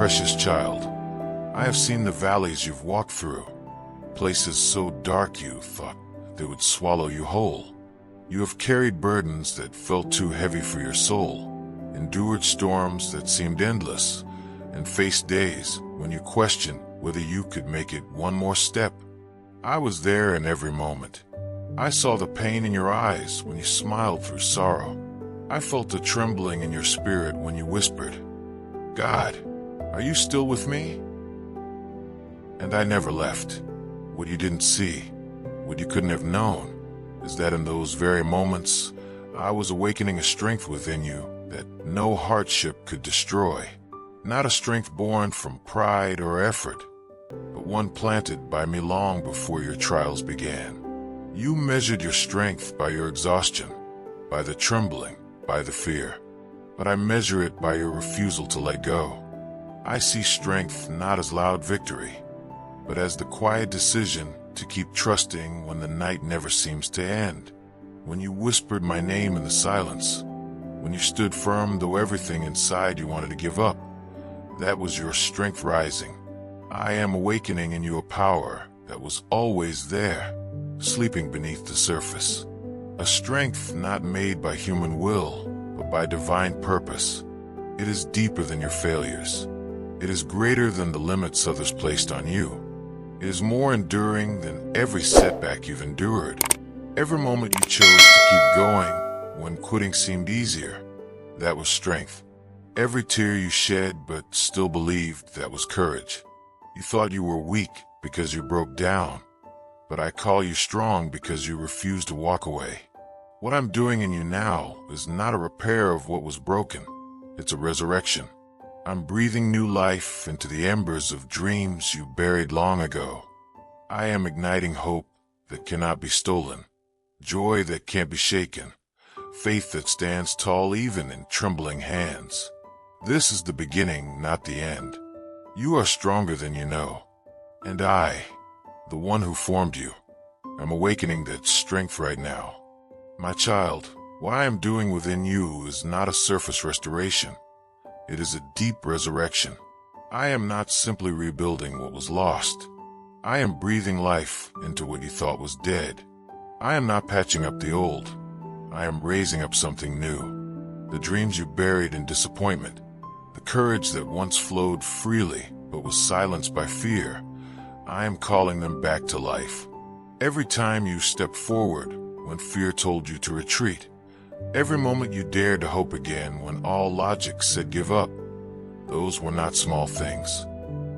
precious child. I have seen the valleys you've walked through, places so dark you thought they would swallow you whole. You have carried burdens that felt too heavy for your soul, endured storms that seemed endless, and faced days when you questioned whether you could make it one more step. I was there in every moment. I saw the pain in your eyes when you smiled through sorrow. I felt the trembling in your spirit when you whispered, "God, are you still with me?" And I never left. What you didn't see, what you couldn't have known, is that in those very moments, I was awakening a strength within you that no hardship could destroy. Not a strength born from pride or effort, but one planted by me long before your trials began. You measured your strength by your exhaustion, by the trembling, by the fear. But I measure it by your refusal to let go. I see strength not as loud victory, but as the quiet decision to keep trusting when the night never seems to end. When you whispered my name in the silence, when you stood firm though everything inside you wanted to give up, that was your strength rising. I am awakening in you a power that was always there, sleeping beneath the surface. A strength not made by human will, but by divine purpose. It is deeper than your failures. It is greater than the limits others placed on you. It is more enduring than every setback you've endured. Every moment you chose to keep going when quitting seemed easier, that was strength. Every tear you shed but still believed, that was courage. You thought you were weak because you broke down, but I call you strong because you refused to walk away. What I'm doing in you now is not a repair of what was broken. It's a resurrection. I'm breathing new life into the embers of dreams you buried long ago. I am igniting hope that cannot be stolen, joy that can't be shaken, faith that stands tall even in trembling hands. This is the beginning, not the end. You are stronger than you know. And I, the one who formed you, am awakening that strength right now. My child, what I am doing within you is not a surface restoration. It is a deep resurrection. I am not simply rebuilding what was lost. I am breathing life into what you thought was dead. I am not patching up the old. I am raising up something new. The dreams you buried in disappointment, the courage that once flowed freely but was silenced by fear, I am calling them back to life. Every time you stepped forward when fear told you to retreat, every moment you dared to hope again when all logic said give up, those were not small things.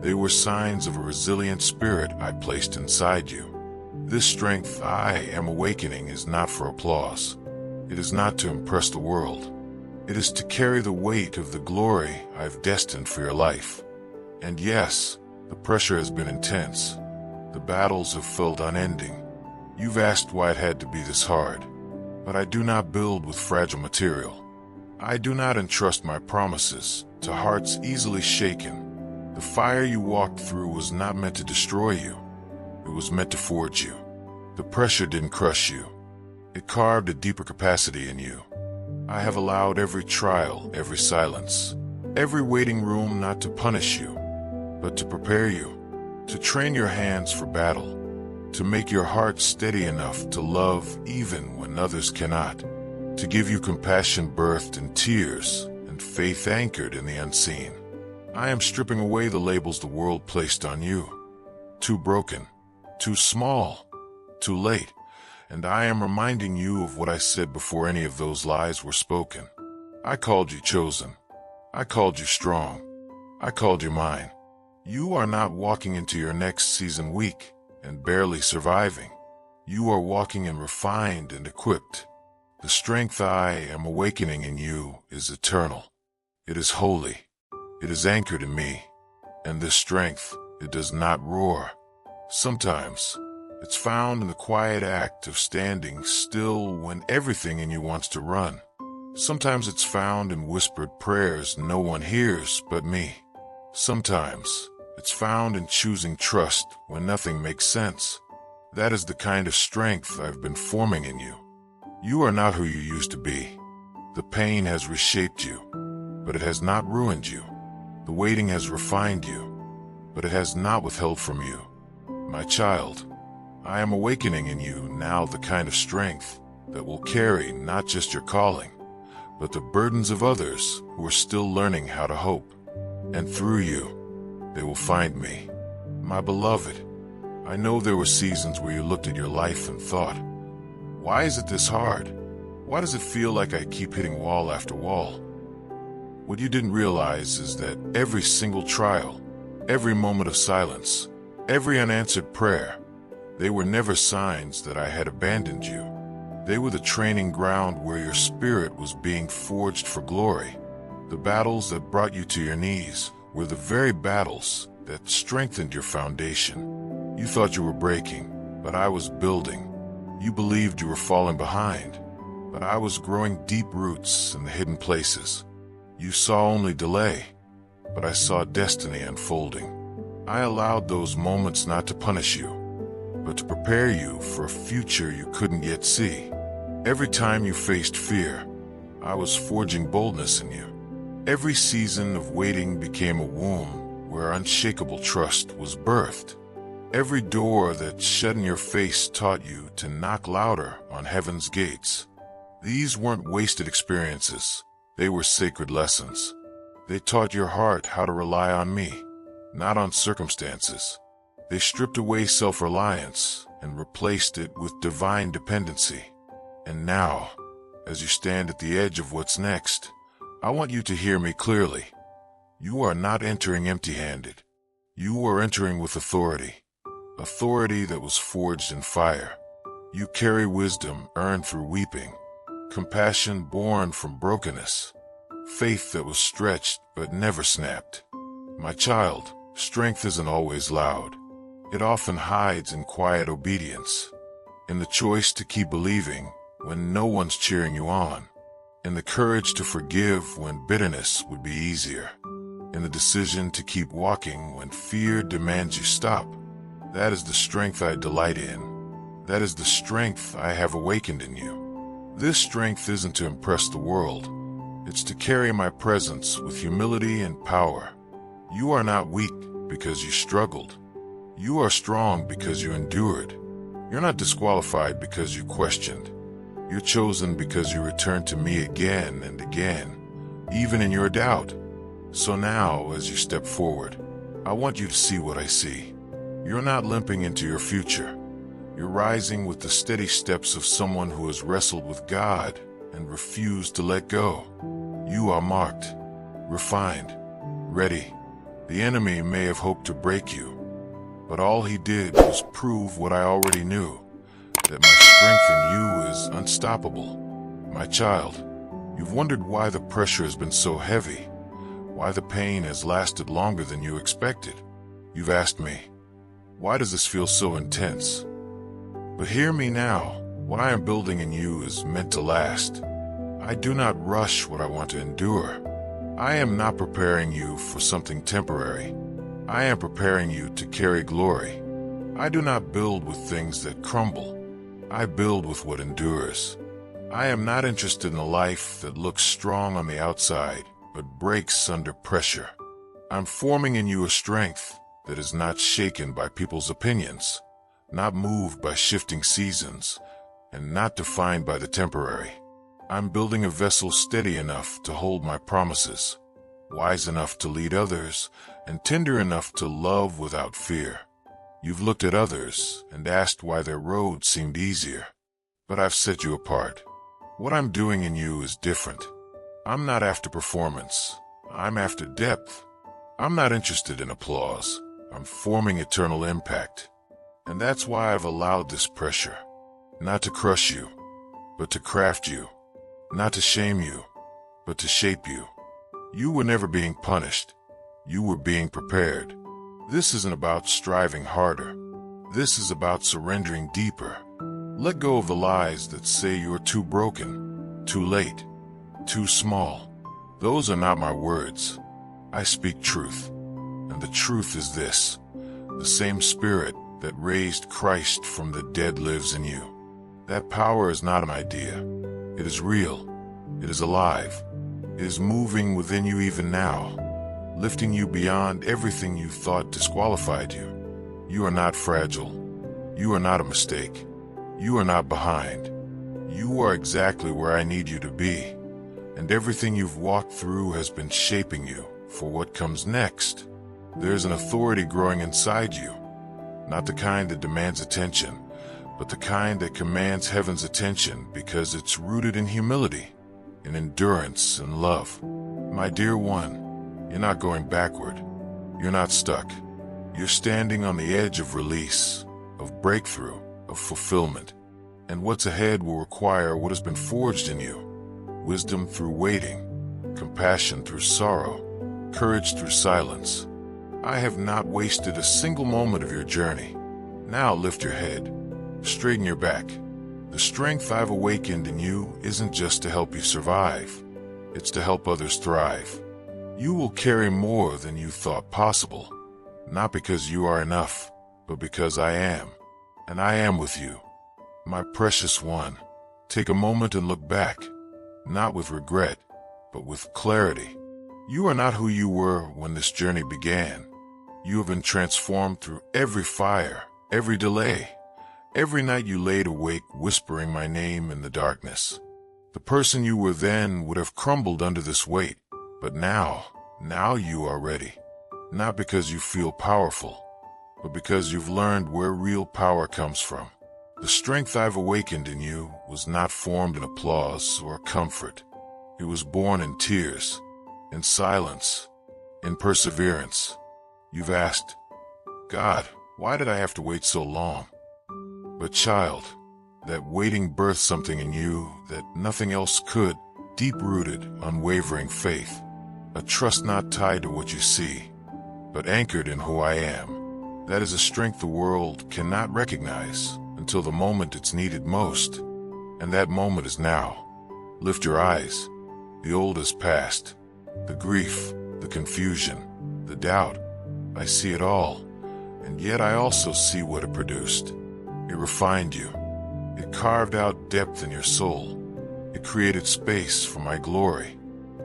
They were signs of a resilient spirit I placed inside you. This strength I am awakening is not for applause. It is not to impress the world. It is to carry the weight of the glory I've destined for your life. And yes, the pressure has been intense. The battles have felt unending. You've asked why it had to be this hard. But I do not build with fragile material. I do not entrust my promises to hearts easily shaken. The fire you walked through was not meant to destroy you. It was meant to forge you. The pressure didn't crush you. It carved a deeper capacity in you. I have allowed every trial, every silence, every waiting room not to punish you, but to prepare you, to train your hands for battle, to make your heart steady enough to love even when others cannot, to give you compassion birthed in tears and faith anchored in the unseen. I am stripping away the labels the world placed on you. Too broken, too small, too late. And I am reminding you of what I said before any of those lies were spoken. I called you chosen. I called you strong. I called you mine. You are not walking into your next season weak and barely surviving. You are walking in refined and equipped. The strength I am awakening in you is eternal. It is holy. It is anchored in me. And this strength, it does not roar. Sometimes, it's found in the quiet act of standing still when everything in you wants to run. Sometimes it's found in whispered prayers no one hears but me. Sometimes it's found in choosing trust when nothing makes sense. That is the kind of strength I've been forming in you. You are not who you used to be. The pain has reshaped you, but it has not ruined you. The waiting has refined you, but it has not withheld from you. My child, I am awakening in you now the kind of strength that will carry not just your calling, but the burdens of others who are still learning how to hope. And through you, they will find me. My beloved, I know there were seasons where you looked at your life and thought, why is it this hard? Why does it feel like I keep hitting wall after wall? What you didn't realize is that every single trial, every moment of silence, every unanswered prayer, they were never signs that I had abandoned you. They were the training ground where your spirit was being forged for glory. The battles that brought you to your knees were the very battles that strengthened your foundation. You thought you were breaking, but I was building. You believed you were falling behind, but I was growing deep roots in the hidden places. You saw only delay, but I saw destiny unfolding. I allowed those moments not to punish you, but to prepare you for a future you couldn't yet see. Every time you faced fear, I was forging boldness in you. Every season of waiting became a womb where unshakable trust was birthed. Every door that shut in your face taught you to knock louder on heaven's gates. These weren't wasted experiences. They were sacred lessons. They taught your heart how to rely on me, not on circumstances. They stripped away self-reliance and replaced it with divine dependency. And now, as you stand at the edge of what's next, I want you to hear me clearly. You are not entering empty-handed. You are entering with authority. Authority that was forged in fire. You carry wisdom earned through weeping, compassion born from brokenness, faith that was stretched but never snapped. My child, strength isn't always loud. It often hides in quiet obedience, in the choice to keep believing when no one's cheering you on, in the courage to forgive when bitterness would be easier, in the decision to keep walking when fear demands you stop. That is the strength I delight in. That is the strength I have awakened in you. This strength isn't to impress the world. It's to carry my presence with humility and power. You are not weak because you struggled. You are strong because you endured. You're not disqualified because you questioned. You're chosen because you returned to me again and again, even in your doubt. So now, as you step forward, I want you to see what I see. You're not limping into your future. You're rising with the steady steps of someone who has wrestled with God and refused to let go. You are marked, refined, ready. The enemy may have hoped to break you, but all he did was prove what I already knew, that my strength in you is unstoppable. My child, you've wondered why the pressure has been so heavy, why the pain has lasted longer than you expected. You've asked me, why does this feel so intense? But hear me now, what I am building in you is meant to last. I do not rush what I want to endure. I am not preparing you for something temporary. I am preparing you to carry glory. I do not build with things that crumble. I build with what endures. I am not interested in a life that looks strong on the outside, but breaks under pressure. I'm forming in you a strength that is not shaken by people's opinions, not moved by shifting seasons, and not defined by the temporary. I'm building a vessel steady enough to hold my promises, wise enough to lead others, and tender enough to love without fear. You've looked at others and asked why their road seemed easier, but I've set you apart. What I'm doing in you is different. I'm not after performance. I'm after depth. I'm not interested in applause. I'm forming eternal impact. And that's why I've allowed this pressure. Not to crush you, but to craft you. Not to shame you, but to shape you. You were never being punished. You were being prepared. This isn't about striving harder. This is about surrendering deeper. Let go of the lies that say you're too broken, too late, too small. Those are not my words. I speak truth. And the truth is this: the same Spirit that raised Christ from the dead lives in you. That power is not an idea. It is real. It is alive. It is moving within you even now. lifting you beyond everything you thought disqualified you. You are not fragile. You are not a mistake. You are not behind. You are exactly where I need you to be. And everything you've walked through has been shaping you for what comes next. There's an authority growing inside you, not the kind that demands attention, but the kind that commands heaven's attention because it's rooted in humility, in endurance and love. My dear one, you're not going backward. You're not stuck. You're standing on the edge of release, of breakthrough, of fulfillment. And what's ahead will require what has been forged in you. Wisdom through waiting, compassion through sorrow, courage through silence. I have not wasted a single moment of your journey. Now lift your head, straighten your back. The strength I've awakened in you isn't just to help you survive. It's to help others thrive. You will carry more than you thought possible. Not because you are enough, but because I am. And I am with you. My precious one, take a moment and look back. Not with regret, but with clarity. You are not who you were when this journey began. You have been transformed through every fire, every delay, every night you laid awake whispering my name in the darkness. The person you were then would have crumbled under this weight, but now you are ready. Not because you feel powerful, but because you've learned where real power comes from. The strength I've awakened in you was not formed in applause or comfort. It was born in tears, in silence, in perseverance. You've asked, God, why did I have to wait so long? But child, that waiting birthed something in you that nothing else could, deep-rooted, unwavering faith, a trust not tied to what you see, but anchored in who I am. That is a strength the world cannot recognize until the moment it's needed most, and that moment is now. Lift your eyes. The old is past. The grief, the confusion, the doubt. I see it all, and yet I also see what it produced. It refined you. It carved out depth in your soul. It created space for my glory.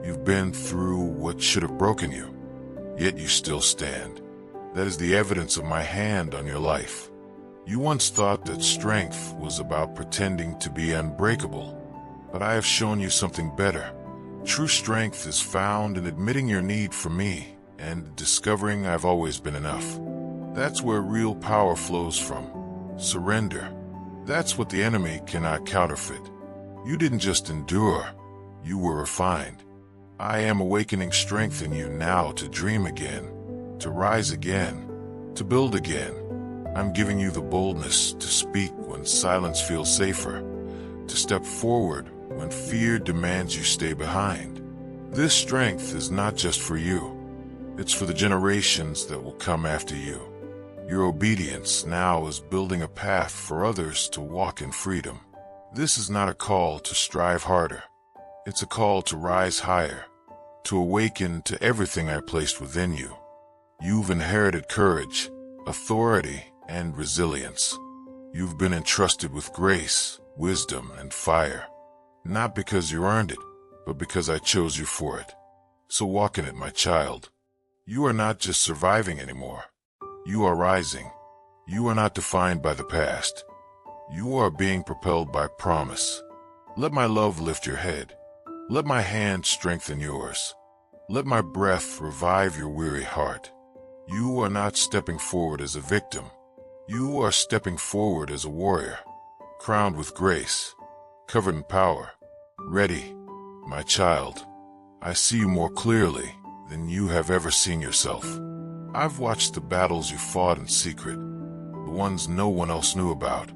You've been through what should have broken you, yet you still stand. That is the evidence of my hand on your life. You once thought that strength was about pretending to be unbreakable, but I have shown you something better. True strength is found in admitting your need for me and discovering I've always been enough. That's where real power flows from. Surrender. That's what the enemy cannot counterfeit. You didn't just endure, you were refined. I am awakening strength in you now to dream again, to rise again, to build again. I'm giving you the boldness to speak when silence feels safer, to step forward when fear demands you stay behind. This strength is not just for you. It's for the generations that will come after you. Your obedience now is building a path for others to walk in freedom. This is not a call to strive harder. It's a call to rise higher, to awaken to everything I placed within you. You've inherited courage, authority, and resilience. You've been entrusted with grace, wisdom, and fire. Not because you earned it, but because I chose you for it. So walk in it, my child. You are not just surviving anymore. You are rising. You are not defined by the past. You are being propelled by promise. Let my love lift your head. Let my hand strengthen yours. Let my breath revive your weary heart. You are not stepping forward as a victim. You are stepping forward as a warrior, crowned with grace, covered in power, ready. My child, I see you more clearly than you have ever seen yourself. I've watched the battles you fought in secret, the ones no one else knew about.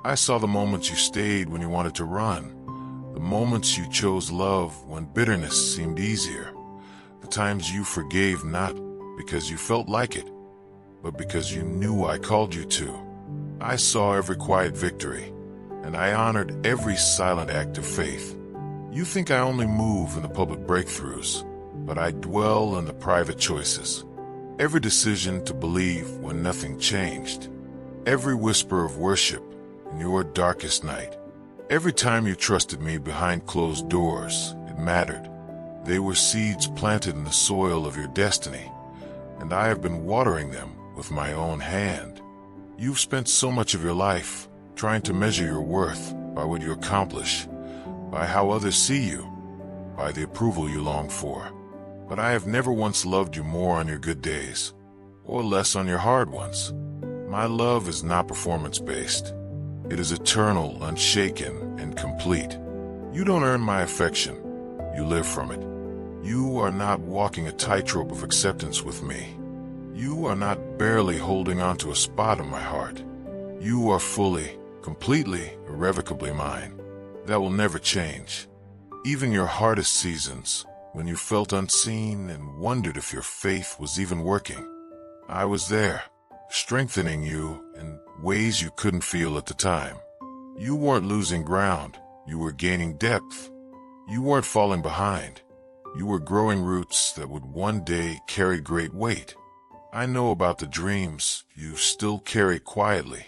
I saw the moments you stayed when you wanted to run, the moments you chose love when bitterness seemed easier, the times you forgave not because you felt like it, but because you knew I called you to. I saw every quiet victory, and I honored every silent act of faith. You think I only move in the public breakthroughs, but I dwell in the private choices. Every decision to believe when nothing changed. Every whisper of worship in your darkest night. Every time you trusted me behind closed doors, it mattered. They were seeds planted in the soil of your destiny, and I have been watering them with my own hand. You've spent so much of your life trying to measure your worth by what you accomplish, by how others see you, by the approval you long for. But I have never once loved you more on your good days, or less on your hard ones. My love is not performance-based. It is eternal, unshaken, and complete. You don't earn my affection. You live from it. You are not walking a tightrope of acceptance with me. You are not barely holding on to a spot in my heart. You are fully, completely, irrevocably mine. That will never change. Even your hardest seasons, when you felt unseen and wondered if your faith was even working, I was there, strengthening you in ways you couldn't feel at the time. You weren't losing ground. You were gaining depth. You weren't falling behind. You were growing roots that would one day carry great weight. I know about the dreams you still carry quietly,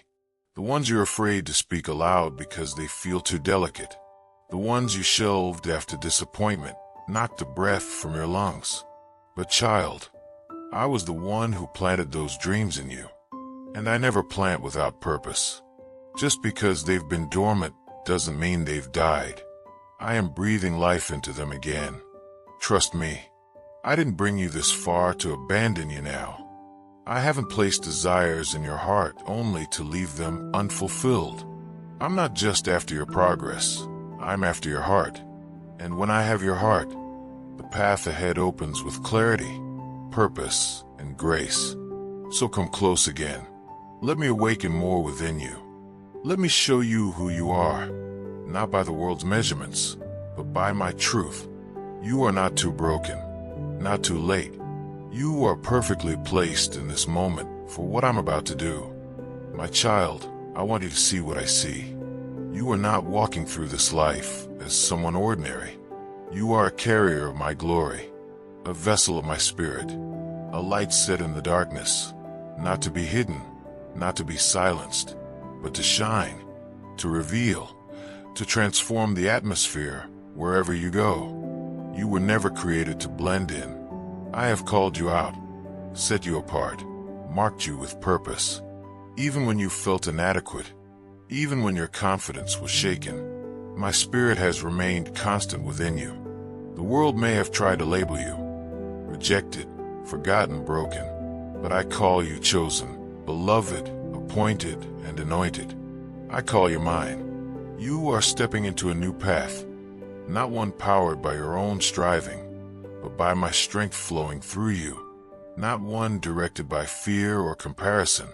the ones you're afraid to speak aloud because they feel too delicate, the ones you shelved after disappointment knocked the breath from your lungs. But child, I was the one who planted those dreams in you, and I never plant without purpose. Just because they've been dormant doesn't mean they've died. I am breathing life into them again. Trust me, I didn't bring you this far to abandon you now. I haven't placed desires in your heart only to leave them unfulfilled. I'm not just after your progress, I'm after your heart. And when I have your heart, the path ahead opens with clarity, purpose, and grace. So come close again. Let me awaken more within you. Let me show you who you are, not by the world's measurements, but by my truth. You are not too broken, not too late. You are perfectly placed in this moment for what I'm about to do. My child, I want you to see what I see. You are not walking through this life as someone ordinary. You are a carrier of my glory, a vessel of my spirit, a light set in the darkness, not to be hidden, not to be silenced, but to shine, to reveal, to transform the atmosphere wherever you go. You were never created to blend in. I have called you out, set you apart, marked you with purpose. Even when you felt inadequate, even when your confidence was shaken, my spirit has remained constant within you. The world may have tried to label you, rejected, forgotten, broken, but I call you chosen, beloved, appointed, and anointed. I call you mine. You are stepping into a new path, not one powered by your own striving, but by my strength flowing through you, not one directed by fear or comparison,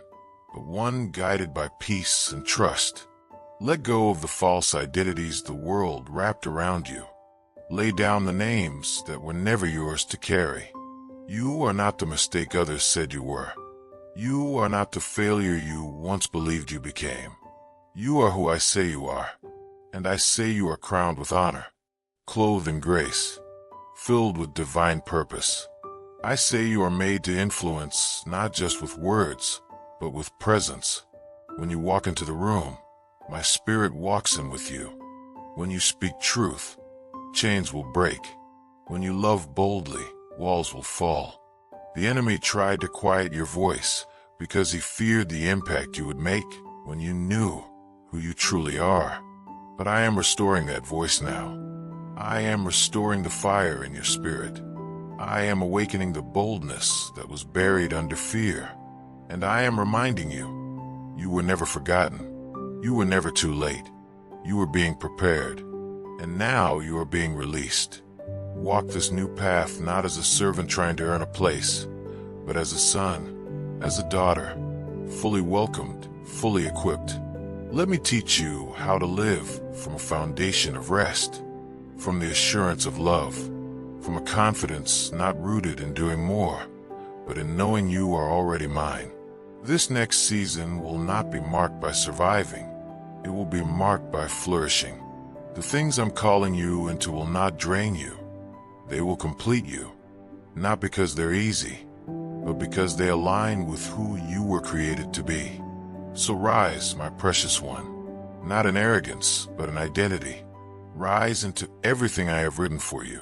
but one guided by peace and trust. Let go of the false identities the world wrapped around you. Lay down the names that were never yours to carry. You are not the mistake others said you were. You are not the failure you once believed you became. You are who I say you are, and I say you are crowned with honor, clothed in grace, filled with divine purpose. I say you are made to influence not just with words, but with presence. When you walk into the room, my spirit walks in with you. When you speak truth, chains will break. When you love boldly, walls will fall. The enemy tried to quiet your voice because he feared the impact you would make when you knew who you truly are. But I am restoring that voice now. I am restoring the fire in your spirit. I am awakening the boldness that was buried under fear. And I am reminding you, you were never forgotten. You were never too late. You were being prepared. And now you are being released. Walk this new path not as a servant trying to earn a place, but as a son, as a daughter, fully welcomed, fully equipped. Let me teach you how to live from a foundation of rest, from the assurance of love, from a confidence not rooted in doing more, but in knowing you are already mine. This next season will not be marked by surviving. It will be marked by flourishing. The things I'm calling you into will not drain you. They will complete you, not because they're easy, but because they align with who you were created to be. So rise, my precious one, not in arrogance, but in identity. Rise into everything I have written for you.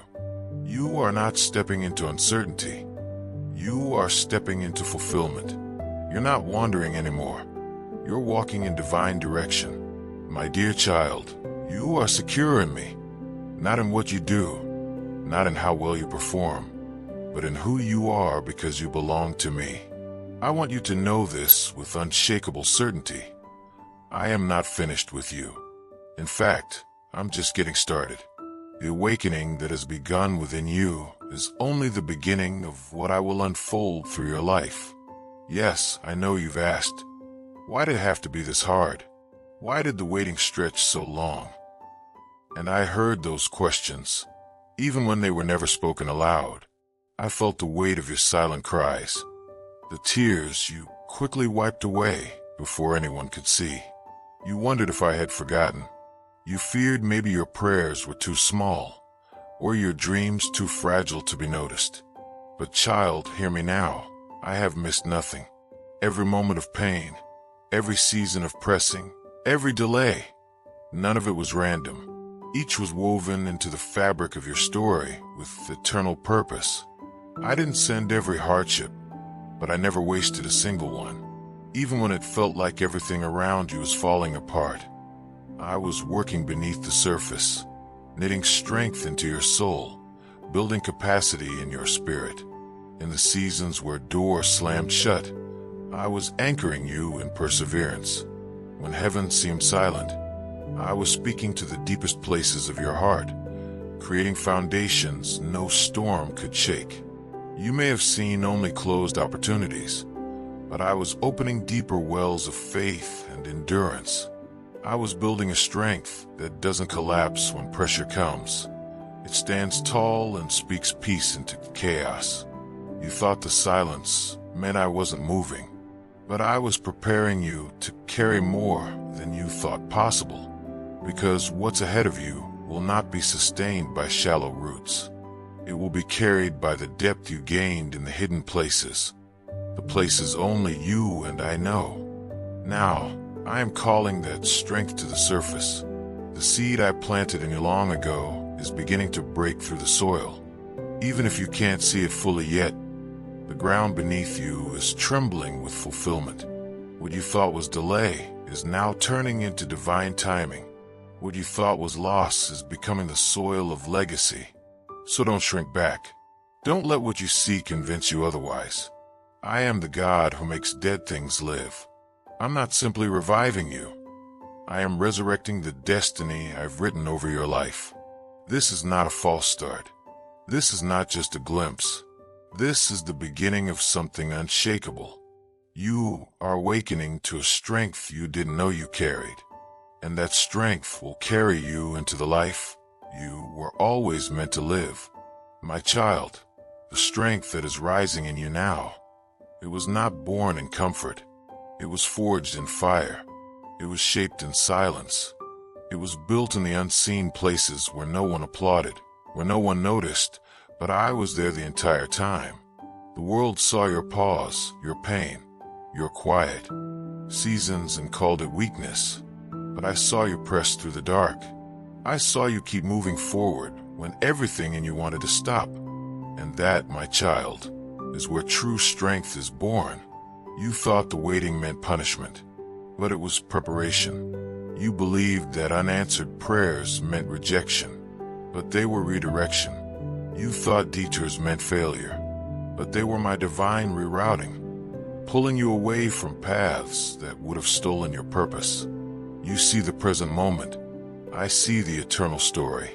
You are not stepping into uncertainty. You are stepping into fulfillment. You're not wandering anymore. You're walking in divine direction. My dear child, you are secure in me, not in what you do, not in how well you perform, but in who you are because you belong to me. I want you to know this with unshakable certainty. I am not finished with you. In fact, I'm just getting started. The awakening that has begun within you is only the beginning of what I will unfold through your life. Yes, I know you've asked, why did it have to be this hard? Why did the waiting stretch so long? And I heard those questions, even when they were never spoken aloud. I felt the weight of your silent cries, the tears you quickly wiped away before anyone could see. You wondered if I had forgotten. You feared maybe your prayers were too small, or your dreams too fragile to be noticed. But child, hear me now. I have missed nothing. Every moment of pain, every season of pressing, every delay, none of it was random. Each was woven into the fabric of your story with eternal purpose. I didn't send every hardship, but I never wasted a single one. Even when it felt like everything around you was falling apart, I was working beneath the surface, knitting strength into your soul, building capacity in your spirit. In the seasons where doors slammed shut, I was anchoring you in perseverance. When heaven seemed silent, I was speaking to the deepest places of your heart, creating foundations no storm could shake. You may have seen only closed opportunities, but I was opening deeper wells of faith and endurance. I was building a strength that doesn't collapse when pressure comes. It stands tall and speaks peace into chaos. You thought the silence meant I wasn't moving, but I was preparing you to carry more than you thought possible, because what's ahead of you will not be sustained by shallow roots. It will be carried by the depth you gained in the hidden places, the places only you and I know. Now, I am calling that strength to the surface. The seed I planted in you long ago is beginning to break through the soil. Even if you can't see it fully yet, the ground beneath you is trembling with fulfillment. What you thought was delay is now turning into divine timing. What you thought was loss is becoming the soil of legacy. So don't shrink back. Don't let what you see convince you otherwise. I am the God who makes dead things live. I'm not simply reviving you. I am resurrecting the destiny I've written over your life. This is not a false start. This is not just a glimpse. This is the beginning of something unshakable. You are awakening to a strength you didn't know you carried, and that strength will carry you into the life you were always meant to live. My child, the strength that is rising in you now, it was not born in comfort. It was forged in fire. It was shaped in silence. It was built in the unseen places where no one applauded, where no one noticed, but I was there the entire time. The world saw your pause, your pain, your quiet seasons and called it weakness. But I saw you press through the dark. I saw you keep moving forward when everything in you wanted to stop. And that, my child, is where true strength is born. You thought the waiting meant punishment, but it was preparation. You believed that unanswered prayers meant rejection, but they were redirection. You thought detours meant failure, but they were my divine rerouting, pulling you away from paths that would have stolen your purpose. You see the present moment. I see the eternal story,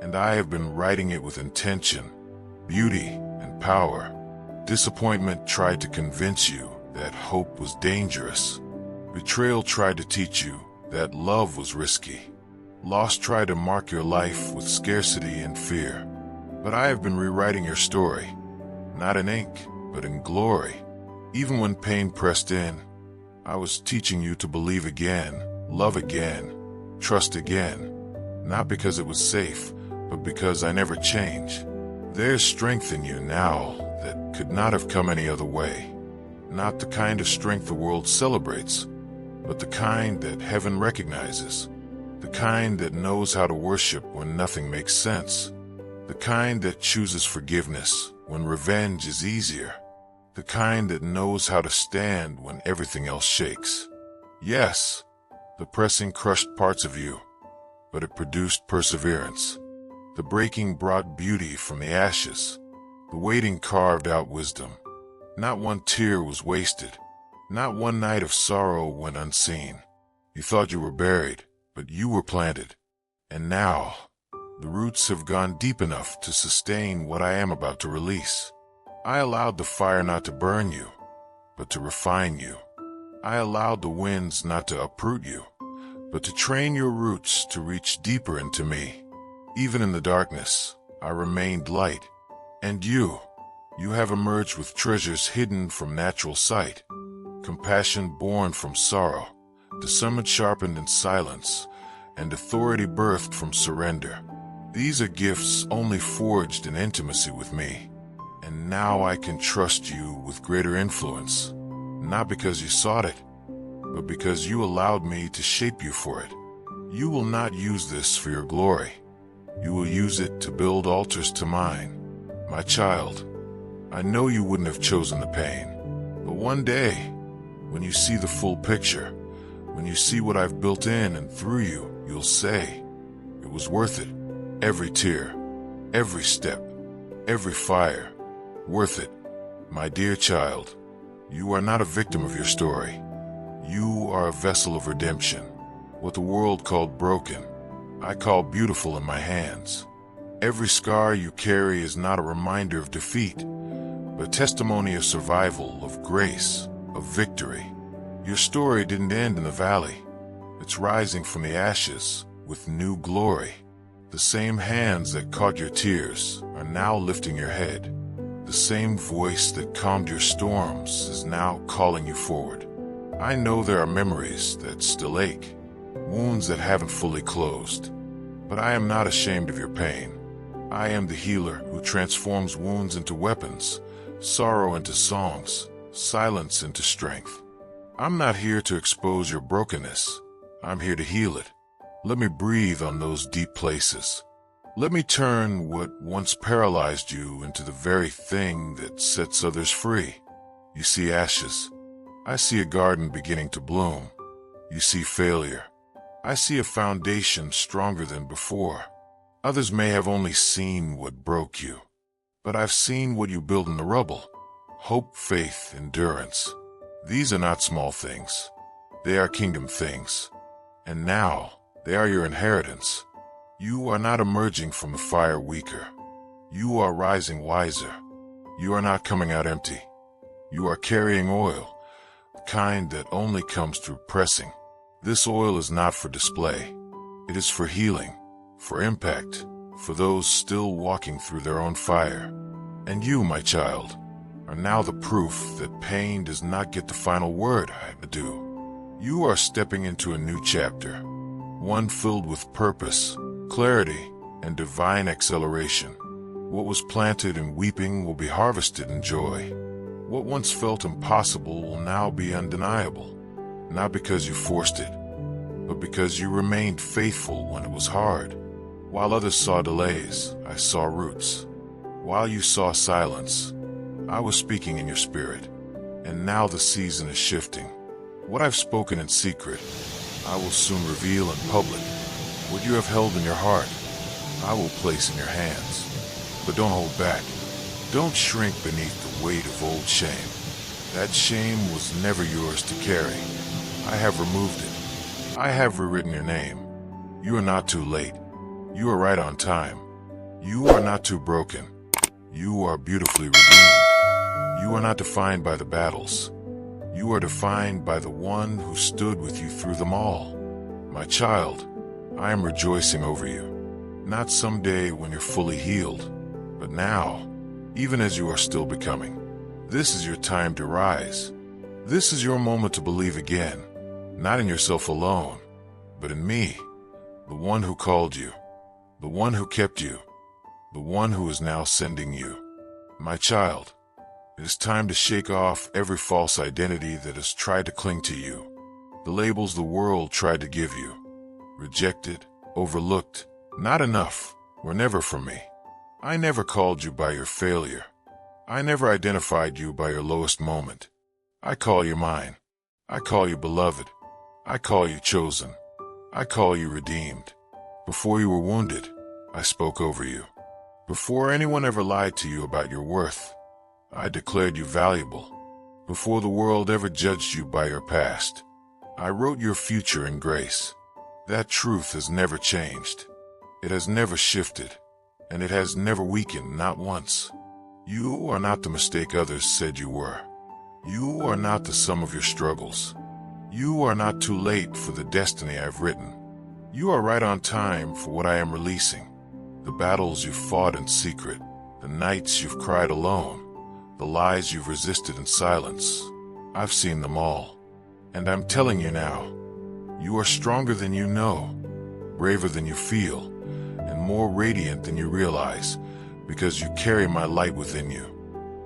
and I have been writing it with intention, beauty, and power. Disappointment tried to convince you that hope was dangerous. Betrayal tried to teach you that love was risky. Loss tried to mark your life with scarcity and fear. But I have been rewriting your story, not in ink, but in glory. Even when pain pressed in, I was teaching you to believe again, love again, trust again. Not because it was safe, but because I never change. There's strength in you now that could not have come any other way. Not the kind of strength the world celebrates, but the kind that heaven recognizes. The kind that knows how to worship when nothing makes sense. The kind that chooses forgiveness when revenge is easier. The kind that knows how to stand when everything else shakes. Yes, the pressing crushed parts of you, but it produced perseverance. The breaking brought beauty from the ashes. The waiting carved out wisdom. Not one tear was wasted. Not one night of sorrow went unseen. You thought you were buried, but you were planted. And now, the roots have gone deep enough to sustain what I am about to release. I allowed the fire not to burn you, but to refine you. I allowed the winds not to uproot you, but to train your roots to reach deeper into me. Even in the darkness, I remained light. And you have emerged with treasures hidden from natural sight. Compassion born from sorrow, discernment sharpened in silence, and authority birthed from surrender. These are gifts only forged in intimacy with me. And now I can trust you with greater influence, not because you sought it, but because you allowed me to shape you for it. You will not use this for your glory. You will use it to build altars to mine. My child, I know you wouldn't have chosen the pain, but one day, when you see the full picture, when you see what I've built in and through you, you'll say, it was worth it. Every tear, every step, every fire, worth it. My dear child, you are not a victim of your story. You are a vessel of redemption. What the world called broken, I call beautiful in my hands. Every scar you carry is not a reminder of defeat, but testimony of survival, of grace, of victory. Your story didn't end in the valley. It's rising from the ashes with new glory. The same hands that caught your tears are now lifting your head. The same voice that calmed your storms is now calling you forward. I know there are memories that still ache, wounds that haven't fully closed, but I am not ashamed of your pain. I am the healer who transforms wounds into weapons, sorrow into songs, silence into strength. I'm not here to expose your brokenness. I'm here to heal it. Let me breathe on those deep places. Let me turn what once paralyzed you into the very thing that sets others free. You see ashes. I see a garden beginning to bloom. You see failure. I see a foundation stronger than before. Others may have only seen what broke you, but I've seen what you build in the rubble. Hope, faith, endurance. These are not small things. They are kingdom things. And now, they are your inheritance. You are not emerging from the fire weaker. You are rising wiser. You are not coming out empty. You are carrying oil, the kind that only comes through pressing. This oil is not for display. It is for healing, for impact, for those still walking through their own fire. And you, my child, are now the proof that pain does not get the final word, I do. You are stepping into a new chapter, one filled with purpose, clarity, and divine acceleration. What was planted in weeping will be harvested in joy. What once felt impossible will now be undeniable, not because you forced it, but because you remained faithful when it was hard. While others saw delays, I saw roots. While you saw silence, I was speaking in your spirit. And now the season is shifting. What I've spoken in secret, I will soon reveal in public. What you have held in your heart, I will place in your hands. But don't hold back. Don't shrink beneath the weight of old shame. That shame was never yours to carry. I have removed it. I have rewritten your name. You are not too late. You are right on time. You are not too broken. You are beautifully redeemed. You are not defined by the battles. You are defined by the one who stood with you through them all. My child, I am rejoicing over you. Not someday when you're fully healed, but now, even as you are still becoming. This is your time to rise. This is your moment to believe again, not in yourself alone, but in me, the one who called you, the one who kept you, the one who is now sending you. My child, it is time to shake off every false identity that has tried to cling to you. The labels the world tried to give you. Rejected, overlooked, not enough, were never for me. I never called you by your failure. I never identified you by your lowest moment. I call you mine. I call you beloved. I call you chosen. I call you redeemed. Before you were wounded, I spoke over you. Before anyone ever lied to you about your worth, I declared you valuable. Before the world ever judged you by your past, I wrote your future in grace. That truth has never changed. It has never shifted, and it has never weakened, not once. You are not the mistake others said you were. You are not the sum of your struggles. You are not too late for the destiny I've written. You are right on time for what I am releasing. The battles you've fought in secret, the nights you've cried alone, the lies you've resisted in silence, I've seen them all. And I'm telling you now, you are stronger than you know, braver than you feel, and more radiant than you realize, because you carry my light within you.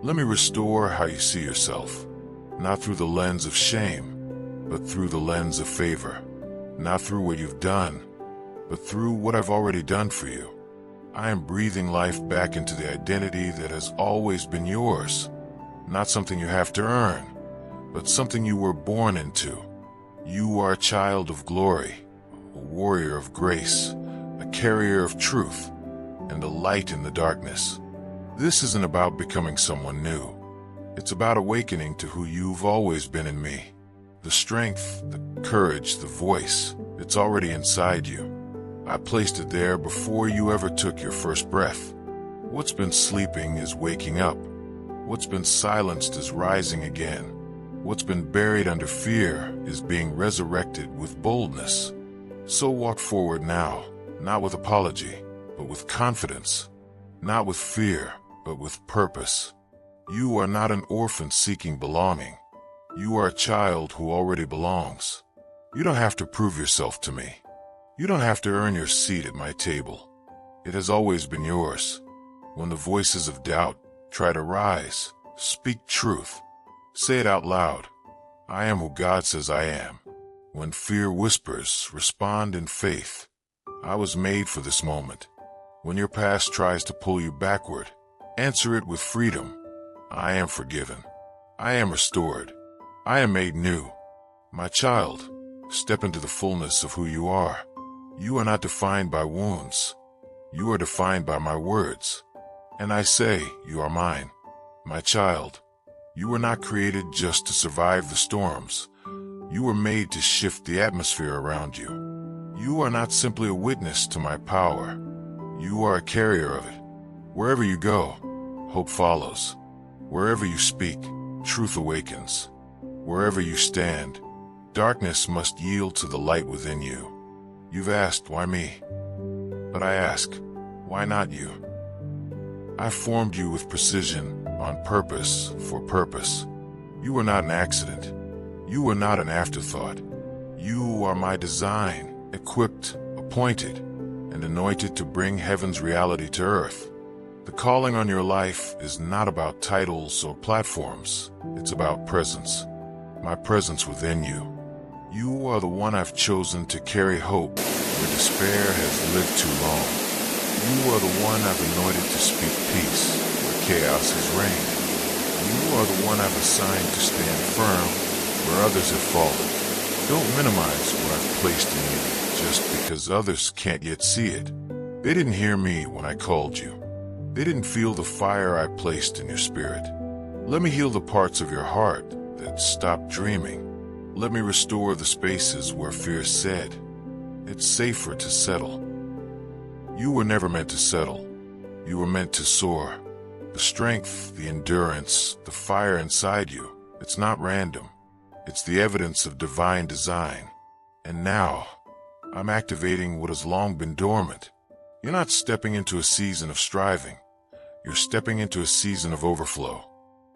Let me restore how you see yourself, not through the lens of shame, but through the lens of favor. Not through what you've done, but through what I've already done for you. I am breathing life back into the identity that has always been yours. Not something you have to earn, but something you were born into. You are a child of glory, a warrior of grace, a carrier of truth, and a light in the darkness. This isn't about becoming someone new. It's about awakening to who you've always been in me. The strength, the courage, the voice, it's already inside you. I placed it there before you ever took your first breath. What's been sleeping is waking up. What's been silenced is rising again. What's been buried under fear is being resurrected with boldness. So walk forward now, not with apology, but with confidence. Not with fear, but with purpose. You are not an orphan seeking belonging. You are a child who already belongs. You don't have to prove yourself to me. You don't have to earn your seat at my table. It has always been yours. When the voices of doubt try to rise, speak truth. Say it out loud. I am who God says I am. When fear whispers, respond in faith. I was made for this moment. When your past tries to pull you backward, answer it with freedom. I am forgiven. I am restored. I am made new. My child, step into the fullness of who you are. You are not defined by wounds. You are defined by my words. And I say, you are mine. My child, you were not created just to survive the storms. You were made to shift the atmosphere around you. You are not simply a witness to my power. You are a carrier of it. Wherever you go, hope follows. Wherever you speak, truth awakens. Wherever you stand, darkness must yield to the light within you. You've asked, why me? But I ask, why not you? I formed you with precision, on purpose, for purpose. You were not an accident. You were not an afterthought. You are my design, equipped, appointed, and anointed to bring heaven's reality to earth. The calling on your life is not about titles or platforms. It's about presence. My presence within you. You are the one I've chosen to carry hope where despair has lived too long. You are the one I've anointed to speak peace where chaos has reigned. You are the one I've assigned to stand firm where others have fallen. Don't minimize what I've placed in you just because others can't yet see it. They didn't hear me when I called you. They didn't feel the fire I placed in your spirit. Let me heal the parts of your heart that stopped dreaming. Let me restore the spaces where fear said, it's safer to settle. You were never meant to settle. You were meant to soar. The strength, the endurance, the fire inside you, it's not random. It's the evidence of divine design. And now, I'm activating what has long been dormant. You're not stepping into a season of striving. You're stepping into a season of overflow.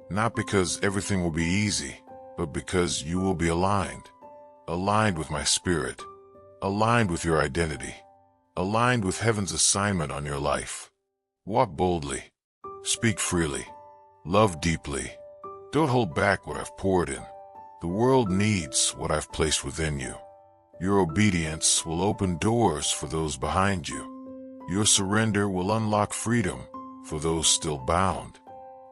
Not because everything will be easy, but because you will be aligned. Aligned with my spirit. Aligned with your identity. Aligned with heaven's assignment on your life. Walk boldly. Speak freely. Love deeply. Don't hold back what I've poured in. The world needs what I've placed within you. Your obedience will open doors for those behind you. Your surrender will unlock freedom, for those still bound.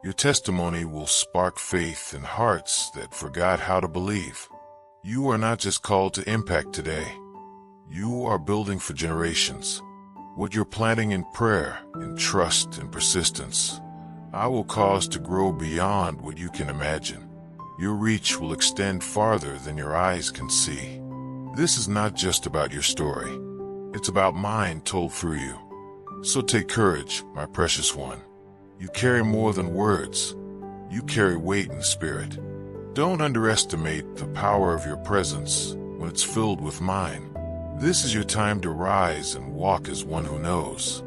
Your testimony will spark faith in hearts that forgot how to believe. You are not just called to impact today. You are building for generations. What you're planting in prayer, in trust, and persistence, I will cause to grow beyond what you can imagine. Your reach will extend farther than your eyes can see. This is not just about your story. It's about mine told through you. So take courage, my precious one. You carry more than words. You carry weight in spirit. Don't underestimate the power of your presence when it's filled with mine. This is your time to rise and walk as one who knows.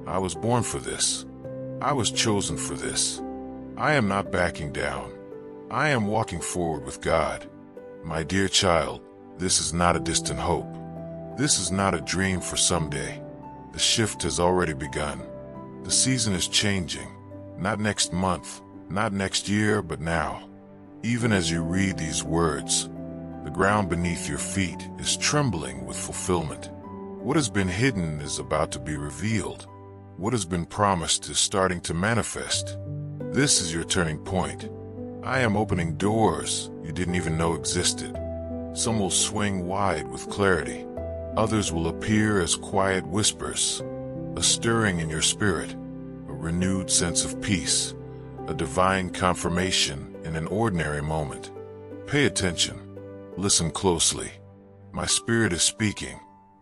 I was born for this. I was chosen for this. I am not backing down. I am walking forward with God. My dear child, this is not a distant hope. This is not a dream for someday. The shift has already begun. The season is changing. Not next month, not next year, but now. Even as you read these words, the ground beneath your feet is trembling with fulfillment. What has been hidden is about to be revealed. What has been promised is starting to manifest. This is your turning point. I am opening doors you didn't even know existed. Some will swing wide with clarity. Others will appear as quiet whispers, a stirring in your spirit, a renewed sense of peace, a divine confirmation in an ordinary moment. Pay attention. Listen closely. My spirit is speaking,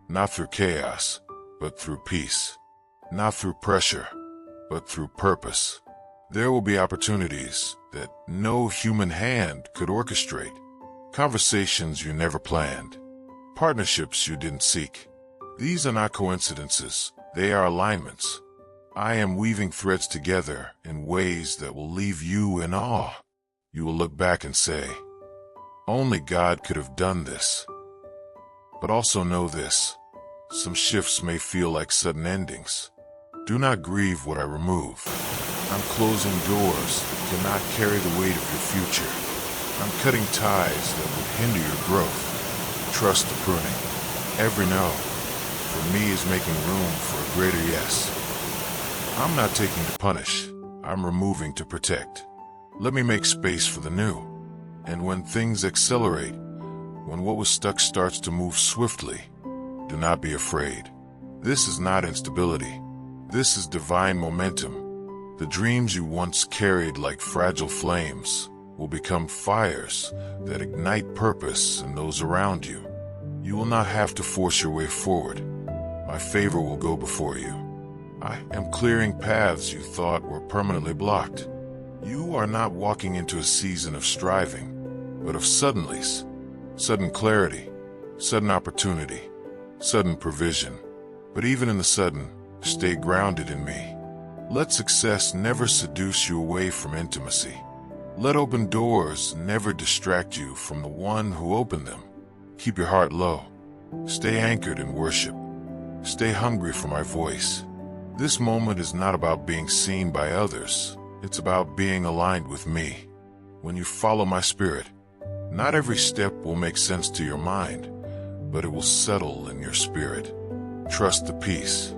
not through chaos, but through peace. Not through pressure, but through purpose. There will be opportunities that no human hand could orchestrate. Conversations you never planned. Partnerships you didn't seek. These are not coincidences. They are alignments. I am weaving threads together in ways that will leave you in awe. You will look back and say, only God could have done this. But also know this. Some shifts may feel like sudden endings. Do not grieve what I remove. I'm closing doors that cannot carry the weight of your future. I'm cutting ties that would hinder your growth. Trust the pruning. Every no, for me, is making room for a greater yes. I'm not taking to punish. I'm removing to protect. Let me make space for the new. And when things accelerate, when what was stuck starts to move swiftly, do not be afraid. This is not instability. This is divine momentum. The dreams you once carried like fragile flames will become fires that ignite purpose in those around you. You will not have to force your way forward. My favor will go before you. I am clearing paths you thought were permanently blocked. You are not walking into a season of striving, but of suddenlies. Sudden clarity, sudden opportunity, sudden provision. But even in the sudden, stay grounded in me. Let success never seduce you away from intimacy. Let open doors never distract you from the one who opened them. Keep your heart low. Stay anchored in worship. Stay hungry for my voice. This moment is not about being seen by others. It's about being aligned with me. When you follow my spirit, not every step will make sense to your mind, but it will settle in your spirit. Trust the peace.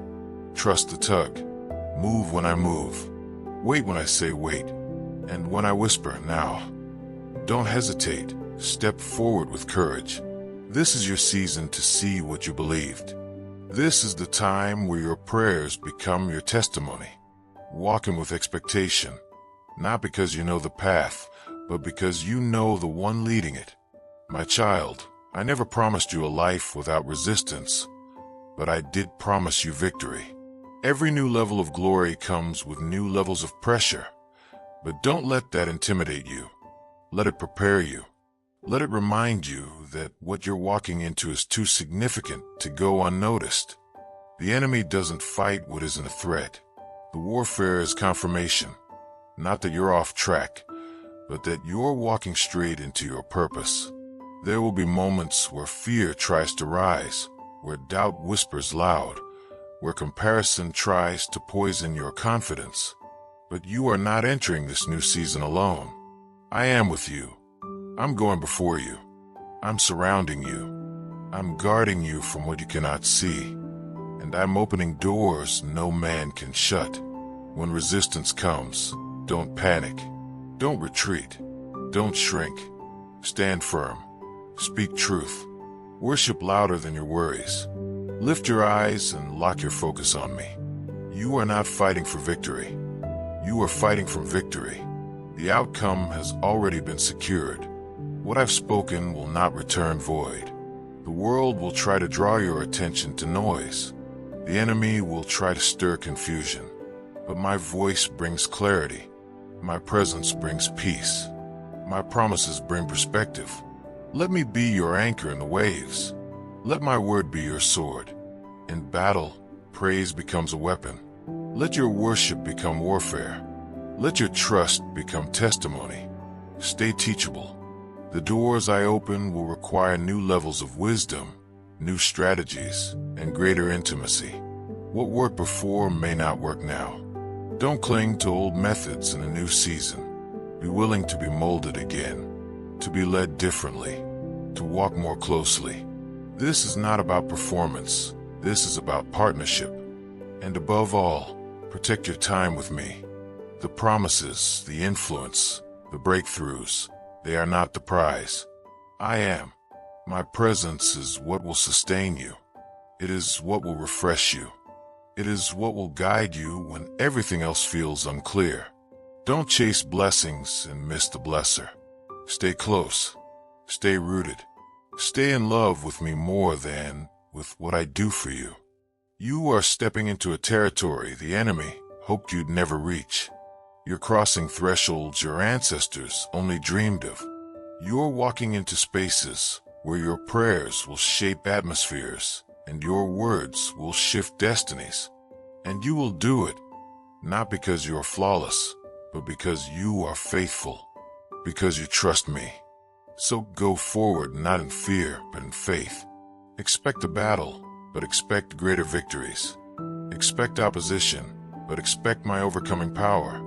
Trust the tug. Move when I move. Wait when I say wait. And when I whisper now. Don't hesitate. Step forward with courage. This is your season to see what you believed. This is the time where your prayers become your testimony. Walking with expectation, not because you know the path, but because you know the one leading it. My child, I never promised you a life without resistance, but I did promise you victory. Every new level of glory comes with new levels of pressure, but don't let that intimidate you. Let it prepare you. Let it remind you that what you're walking into is too significant to go unnoticed. The enemy doesn't fight what isn't a threat. The warfare is confirmation, not that you're off track, but that you're walking straight into your purpose. There will be moments where fear tries to rise, where doubt whispers loud, where comparison tries to poison your confidence. But you are not entering this new season alone. I am with you. I'm going before you. I'm surrounding you. I'm guarding you from what you cannot see. And I'm opening doors no man can shut. When resistance comes, don't panic. Don't retreat. Don't shrink. Stand firm. Speak truth. Worship louder than your worries. Lift your eyes and lock your focus on me. You are not fighting for victory. You are fighting from victory. The outcome has already been secured. What I've spoken will not return void. The world will try to draw your attention to noise. The enemy will try to stir confusion. But my voice brings clarity. My presence brings peace. My promises bring perspective. Let me be your anchor in the waves. Let my word be your sword. In battle, praise becomes a weapon. Let your worship become warfare. Let your trust become testimony. Stay teachable. The doors I open will require new levels of wisdom, new strategies, and greater intimacy. What worked before may not work now. Don't cling to old methods in a new season. Be willing to be molded again, to be led differently, to walk more closely. This is not about performance. This is about partnership. And above all, protect your time with me. The promises, the influence, the breakthroughs, they are not the prize. I am. My presence is what will sustain you. It is what will refresh you. It is what will guide you when everything else feels unclear. Don't chase blessings and miss the blesser. Stay close. Stay rooted. Stay in love with me more than with what I do for you. You are stepping into a territory the enemy hoped you'd never reach. You're crossing thresholds your ancestors only dreamed of. You're walking into spaces where your prayers will shape atmospheres and your words will shift destinies. And you will do it, not because you're flawless, but because you are faithful, because you trust me. So go forward not in fear, but in faith. Expect a battle, but expect greater victories. Expect opposition, but expect my overcoming power.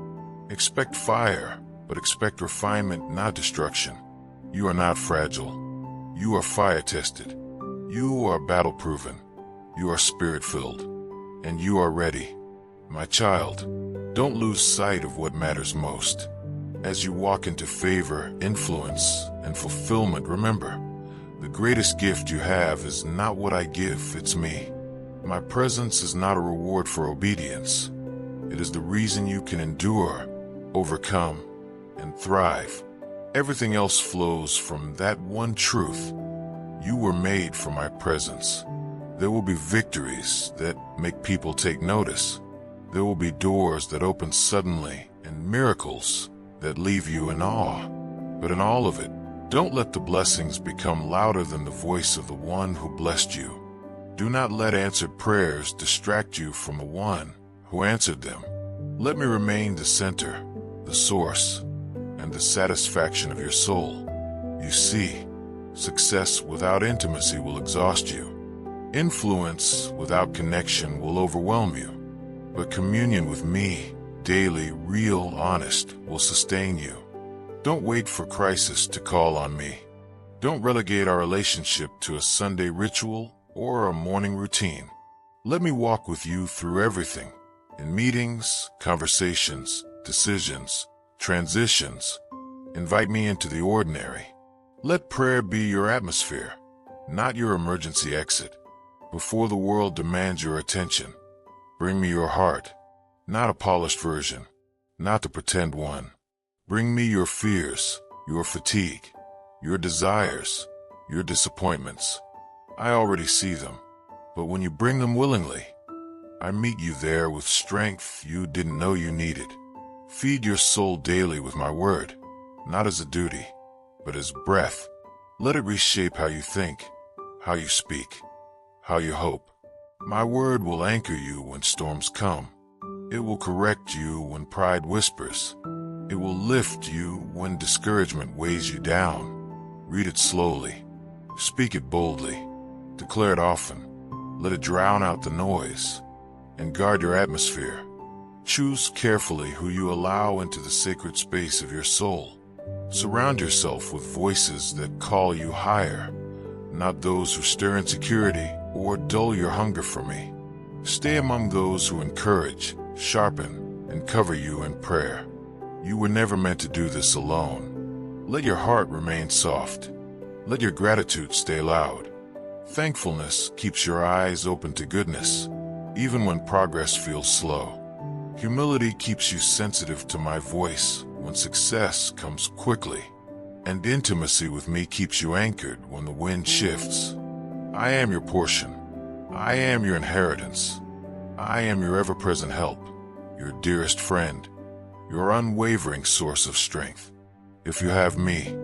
Expect fire, but expect refinement, not destruction. You are not fragile. You are fire-tested. You are battle-proven. You are spirit-filled. And you are ready. My child, don't lose sight of what matters most. As you walk into favor, influence, and fulfillment, remember, the greatest gift you have is not what I give, it's me. My presence is not a reward for obedience. It is the reason you can endure, overcome, and thrive. Everything else flows from that one truth. You were made for my presence. There will be victories that make people take notice. There will be doors that open suddenly and miracles that leave you in awe. But in all of it, don't let the blessings become louder than the voice of the one who blessed you. Do not let answered prayers distract you from the one who answered them. Let me remain the center, the source, and the satisfaction of your soul. You see, success without intimacy will exhaust you. Influence without connection will overwhelm you. But communion with me, daily, real, honest, will sustain you. Don't wait for crisis to call on me. Don't relegate our relationship to a Sunday ritual or a morning routine. Let me walk with you through everything. In meetings, conversations, decisions, transitions. Invite me into the ordinary. Let prayer be your atmosphere, not your emergency exit. Before the world demands your attention, bring me your heart, not a polished version, not the pretend one. Bring me your fears, your fatigue, your desires, your disappointments. I already see them, but when you bring them willingly, I meet you there with strength you didn't know you needed. Feed your soul daily with my word, not as a duty, but as breath. Let it reshape how you think, how you speak, how you hope. My word will anchor you when storms come. It will correct you when pride whispers. It will lift you when discouragement weighs you down. Read it slowly. Speak it boldly. Declare it often. Let it drown out the noise. And guard your atmosphere. Choose carefully who you allow into the sacred space of your soul. Surround yourself with voices that call you higher, not those who stir insecurity or dull your hunger for me. Stay among those who encourage, sharpen, and cover you in prayer. You were never meant to do this alone. Let your heart remain soft. Let your gratitude stay loud. Thankfulness keeps your eyes open to goodness, even when progress feels slow. Humility keeps you sensitive to my voice when success comes quickly. And intimacy with me keeps you anchored when the wind shifts. I am your portion. I am your inheritance. I am your ever-present help, your dearest friend, your unwavering source of strength. If you have me,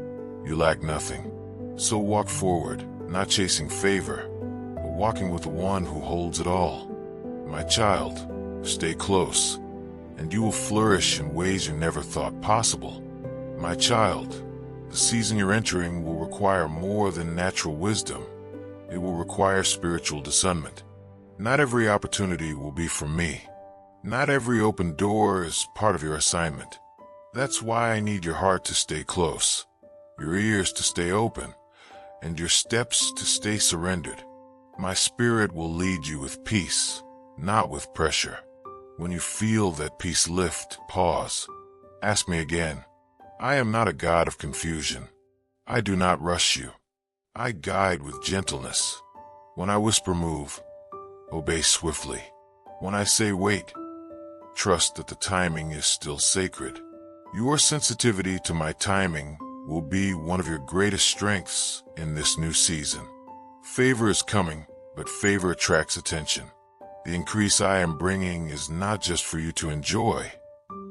you lack nothing. So walk forward, not chasing favor, but walking with the one who holds it all. My child, stay close, and you will flourish in ways you never thought possible. My child, the season you're entering will require more than natural wisdom. It will require spiritual discernment. Not every opportunity will be from me. Not every open door is part of your assignment. That's why I need your heart to stay close, your ears to stay open, and your steps to stay surrendered. My spirit will lead you with peace, not with pressure. When you feel that peace lift, pause. Ask me again. I am not a God of confusion. I do not rush you. I guide with gentleness. When I whisper move, obey swiftly. When I say wait, trust that the timing is still sacred. Your sensitivity to my timing will be one of your greatest strengths in this new season. Favor is coming, but favor attracts attention. The increase I am bringing is not just for you to enjoy,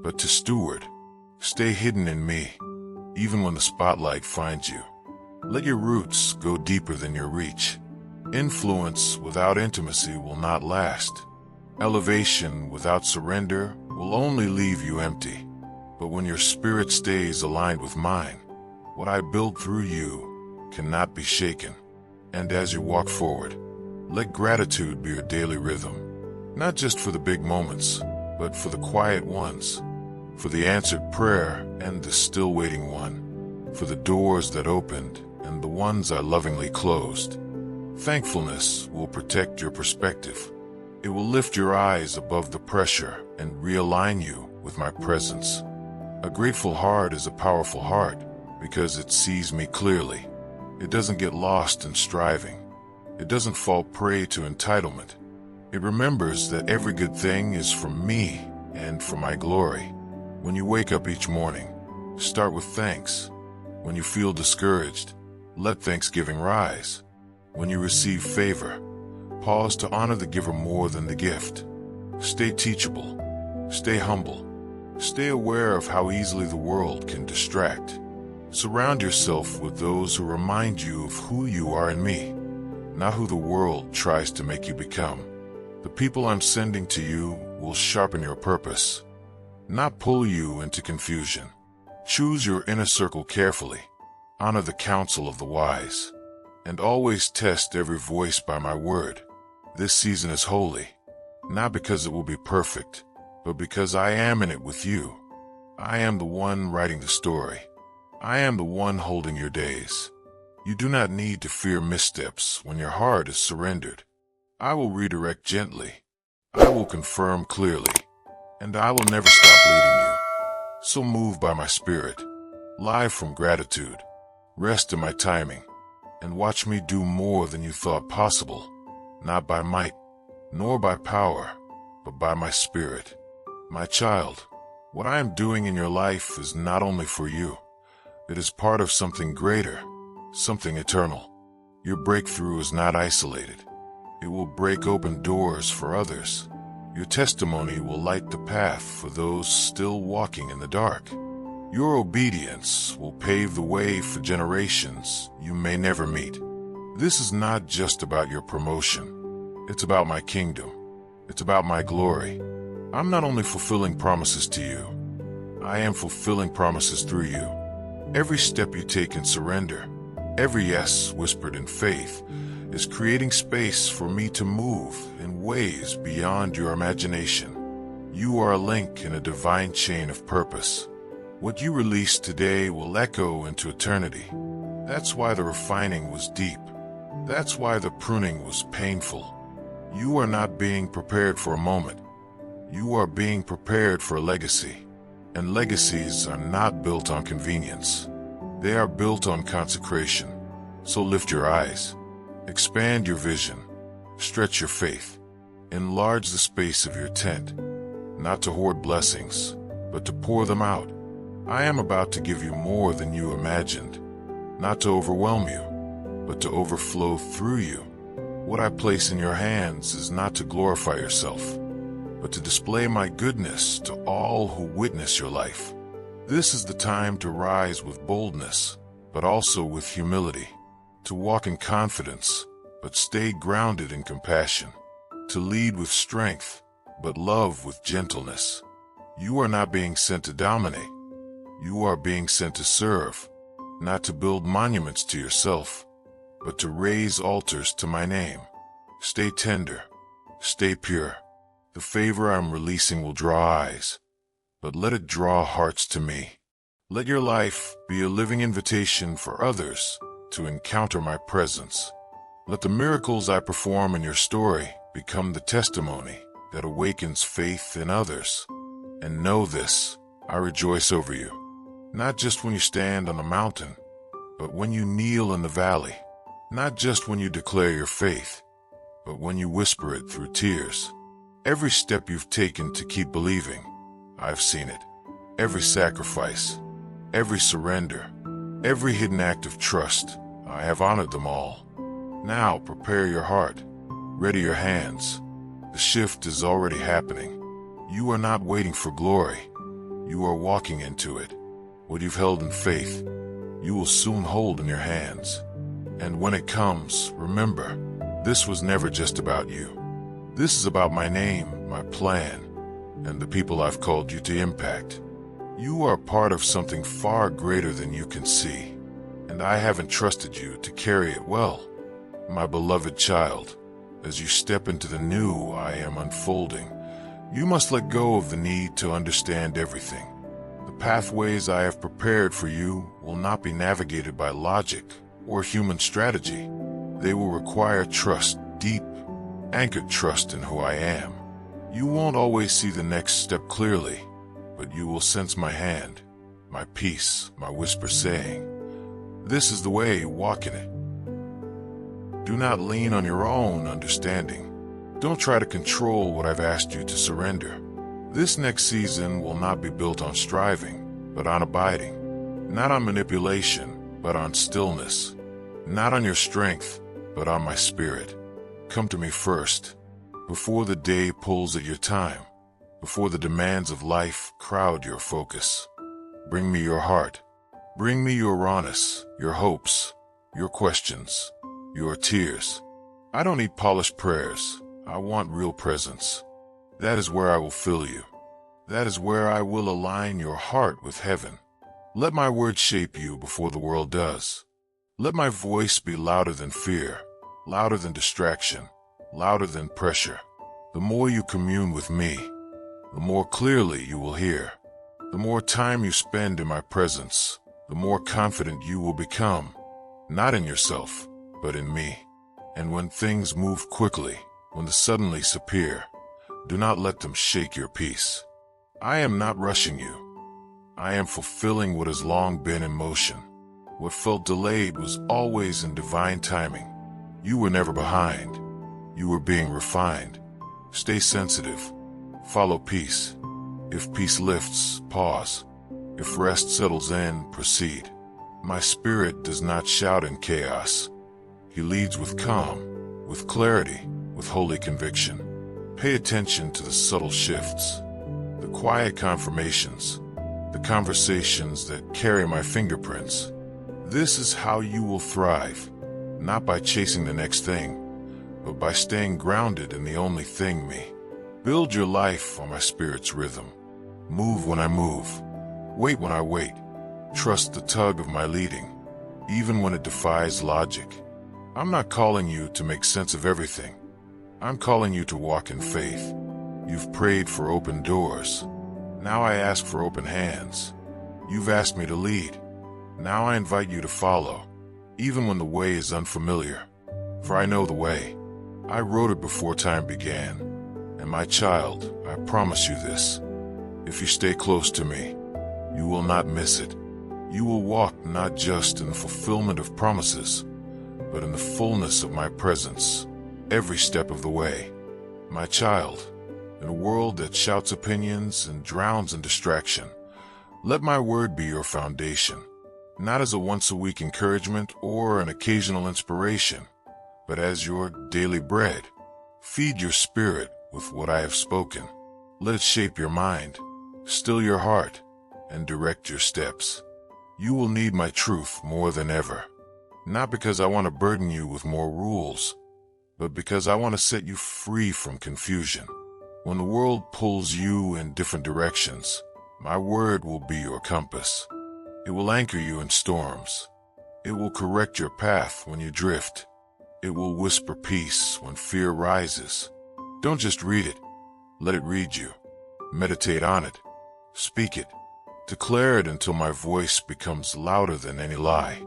but to steward. Stay hidden in me, even when the spotlight finds you. Let your roots go deeper than your reach. Influence without intimacy will not last. Elevation without surrender will only leave you empty. But when your spirit stays aligned with mine, what I build through you cannot be shaken. And as you walk forward, let gratitude be your daily rhythm. Not just for the big moments, but for the quiet ones. For the answered prayer and the still waiting one. For the doors that opened and the ones I lovingly closed. Thankfulness will protect your perspective. It will lift your eyes above the pressure and realign you with my presence. A grateful heart is a powerful heart because it sees me clearly. It doesn't get lost in striving. It doesn't fall prey to entitlement. It remembers that every good thing is from me and for my glory. When you wake up each morning, start with thanks. When you feel discouraged, let thanksgiving rise. When you receive favor, pause to honor the giver more than the gift. Stay teachable. Stay humble. Stay aware of how easily the world can distract. Surround yourself with those who remind you of who you are in me, not who the world tries to make you become. The people I'm sending to you will sharpen your purpose, not pull you into confusion. Choose your inner circle carefully. Honor the counsel of the wise. And always test every voice by my word. This season is holy, not because it will be perfect, but because I am in it with you. I am the one writing the story. I am the one holding your days. You do not need to fear missteps when your heart is surrendered. I will redirect gently. I will confirm clearly. And I will never stop leading you. So move by my spirit. Live from gratitude. Rest in my timing. And watch me do more than you thought possible. Not by might, nor by power, but by my spirit. My child, what I am doing in your life is not only for you. It is part of something greater, something eternal. Your breakthrough is not isolated. It will break open doors for others. Your testimony will light the path for those still walking in the dark. Your obedience will pave the way for generations you may never meet. This is not just about your promotion. It's about my kingdom. It's about my glory. I'm not only fulfilling promises to you, I am fulfilling promises through you. Every step you take in surrender, every yes whispered in faith, is creating space for me to move in ways beyond your imagination. You are a link in a divine chain of purpose. What you release today will echo into eternity. That's why the refining was deep. That's why the pruning was painful. You are not being prepared for a moment. You are being prepared for a legacy. And legacies are not built on convenience. They are built on consecration. So lift your eyes. Expand your vision. Stretch your faith. Enlarge the space of your tent. Not to hoard blessings, but to pour them out. I am about to give you more than you imagined. Not to overwhelm you, but to overflow through you. What I place in your hands is not to glorify yourself, but to display my goodness to all who witness your life. This is the time to rise with boldness, but also with humility, to walk in confidence, but stay grounded in compassion, to lead with strength, but love with gentleness. You are not being sent to dominate. You are being sent to serve, not to build monuments to yourself, but to raise altars to my name. Stay tender, stay pure. The favor I'm releasing will draw eyes, but let it draw hearts to me. Let your life be a living invitation for others to encounter my presence. Let the miracles I perform in your story become the testimony that awakens faith in others. And know this, I rejoice over you, not just when you stand on the mountain, but when you kneel in the valley, not just when you declare your faith, but when you whisper it through tears. Every step you've taken to keep believing, I've seen it. Every sacrifice, every surrender, every hidden act of trust, I have honored them all. Now prepare your heart, ready your hands. The shift is already happening. You are not waiting for glory. You are walking into it. What you've held in faith, you will soon hold in your hands. And when it comes, remember, this was never just about you. This is about my name, my plan, and the people I've called you to impact. You are part of something far greater than you can see, and I have entrusted you to carry it well. My beloved child, as you step into the new I am unfolding, you must let go of the need to understand everything. The pathways I have prepared for you will not be navigated by logic or human strategy. They will require trust, deep, anchored trust in who I am. You won't always see the next step clearly, but you will sense my hand, my peace, my whisper saying, "This is the way, walk in it." Do not lean on your own understanding. Don't try to control what I've asked you to surrender. This next season will not be built on striving, but on abiding. Not on manipulation, but on stillness. Not on your strength, but on my spirit. Come to me first, before the day pulls at your time, before the demands of life crowd your focus. Bring me your heart. Bring me your rawness, your hopes, your questions, your tears. I don't need polished prayers. I want real presence. That is where I will fill you. That is where I will align your heart with heaven. Let my words shape you before the world does. Let my voice be louder than fear, louder than distraction, louder than pressure. The more you commune with me, the more clearly you will hear. The more time you spend in my presence, the more confident you will become, not in yourself, but in me. And when things move quickly, when the suddenlies appear, do not let them shake your peace. I am not rushing you. I am fulfilling what has long been in motion. What felt delayed was always in divine timing. You were never behind. You were being refined. Stay sensitive. Follow peace. If peace lifts, pause. If rest settles in, proceed. My spirit does not shout in chaos. He leads with calm, with clarity, with holy conviction. Pay attention to the subtle shifts, the quiet confirmations, the conversations that carry my fingerprints. This is how you will thrive, not by chasing the next thing, but by staying grounded in the only thing, me. Build your life on my spirit's rhythm. Move when I move. Wait when I wait. Trust the tug of my leading, even when it defies logic. I'm not calling you to make sense of everything. I'm calling you to walk in faith. You've prayed for open doors. Now I ask for open hands. You've asked me to lead. Now I invite you to follow, even when the way is unfamiliar. For I know the way. I wrote it before time began, And my child, I promise you this. If you stay close to me, you will not miss it. You will walk not just in the fulfillment of promises, but in the fullness of my presence, every step of the way. My child, in a world that shouts opinions and drowns in distraction, let my word be your foundation, not as a once-a-week encouragement or an occasional inspiration, but as your daily bread. Feed your spirit with what I have spoken. Let it shape your mind, still your heart, and direct your steps. You will need my truth more than ever, not because I want to burden you with more rules, but because I want to set you free from confusion. When the world pulls you in different directions, my word will be your compass. It will anchor you in storms. It will correct your path when you drift. It will whisper peace when fear rises. Don't just read it. Let it read you. Meditate on it. Speak it. Declare it until my voice becomes louder than any lie.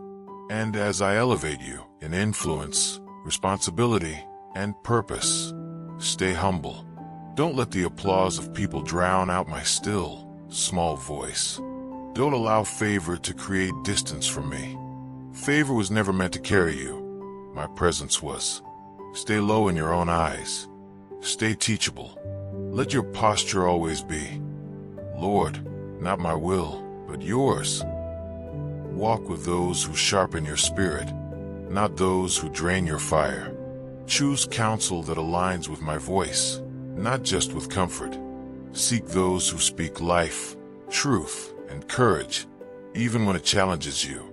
And as I elevate you in influence, responsibility, and purpose, stay humble. Don't let the applause of people drown out my still, small voice. Don't allow favor to create distance from me. Favor was never meant to carry you. My presence was. Stay low in your own eyes. Stay teachable. Let your posture always be, Lord, not my will, but yours. Walk with those who sharpen your spirit, not those who drain your fire. Choose counsel that aligns with my voice, not just with comfort. Seek those who speak life, truth, and courage, even when it challenges you.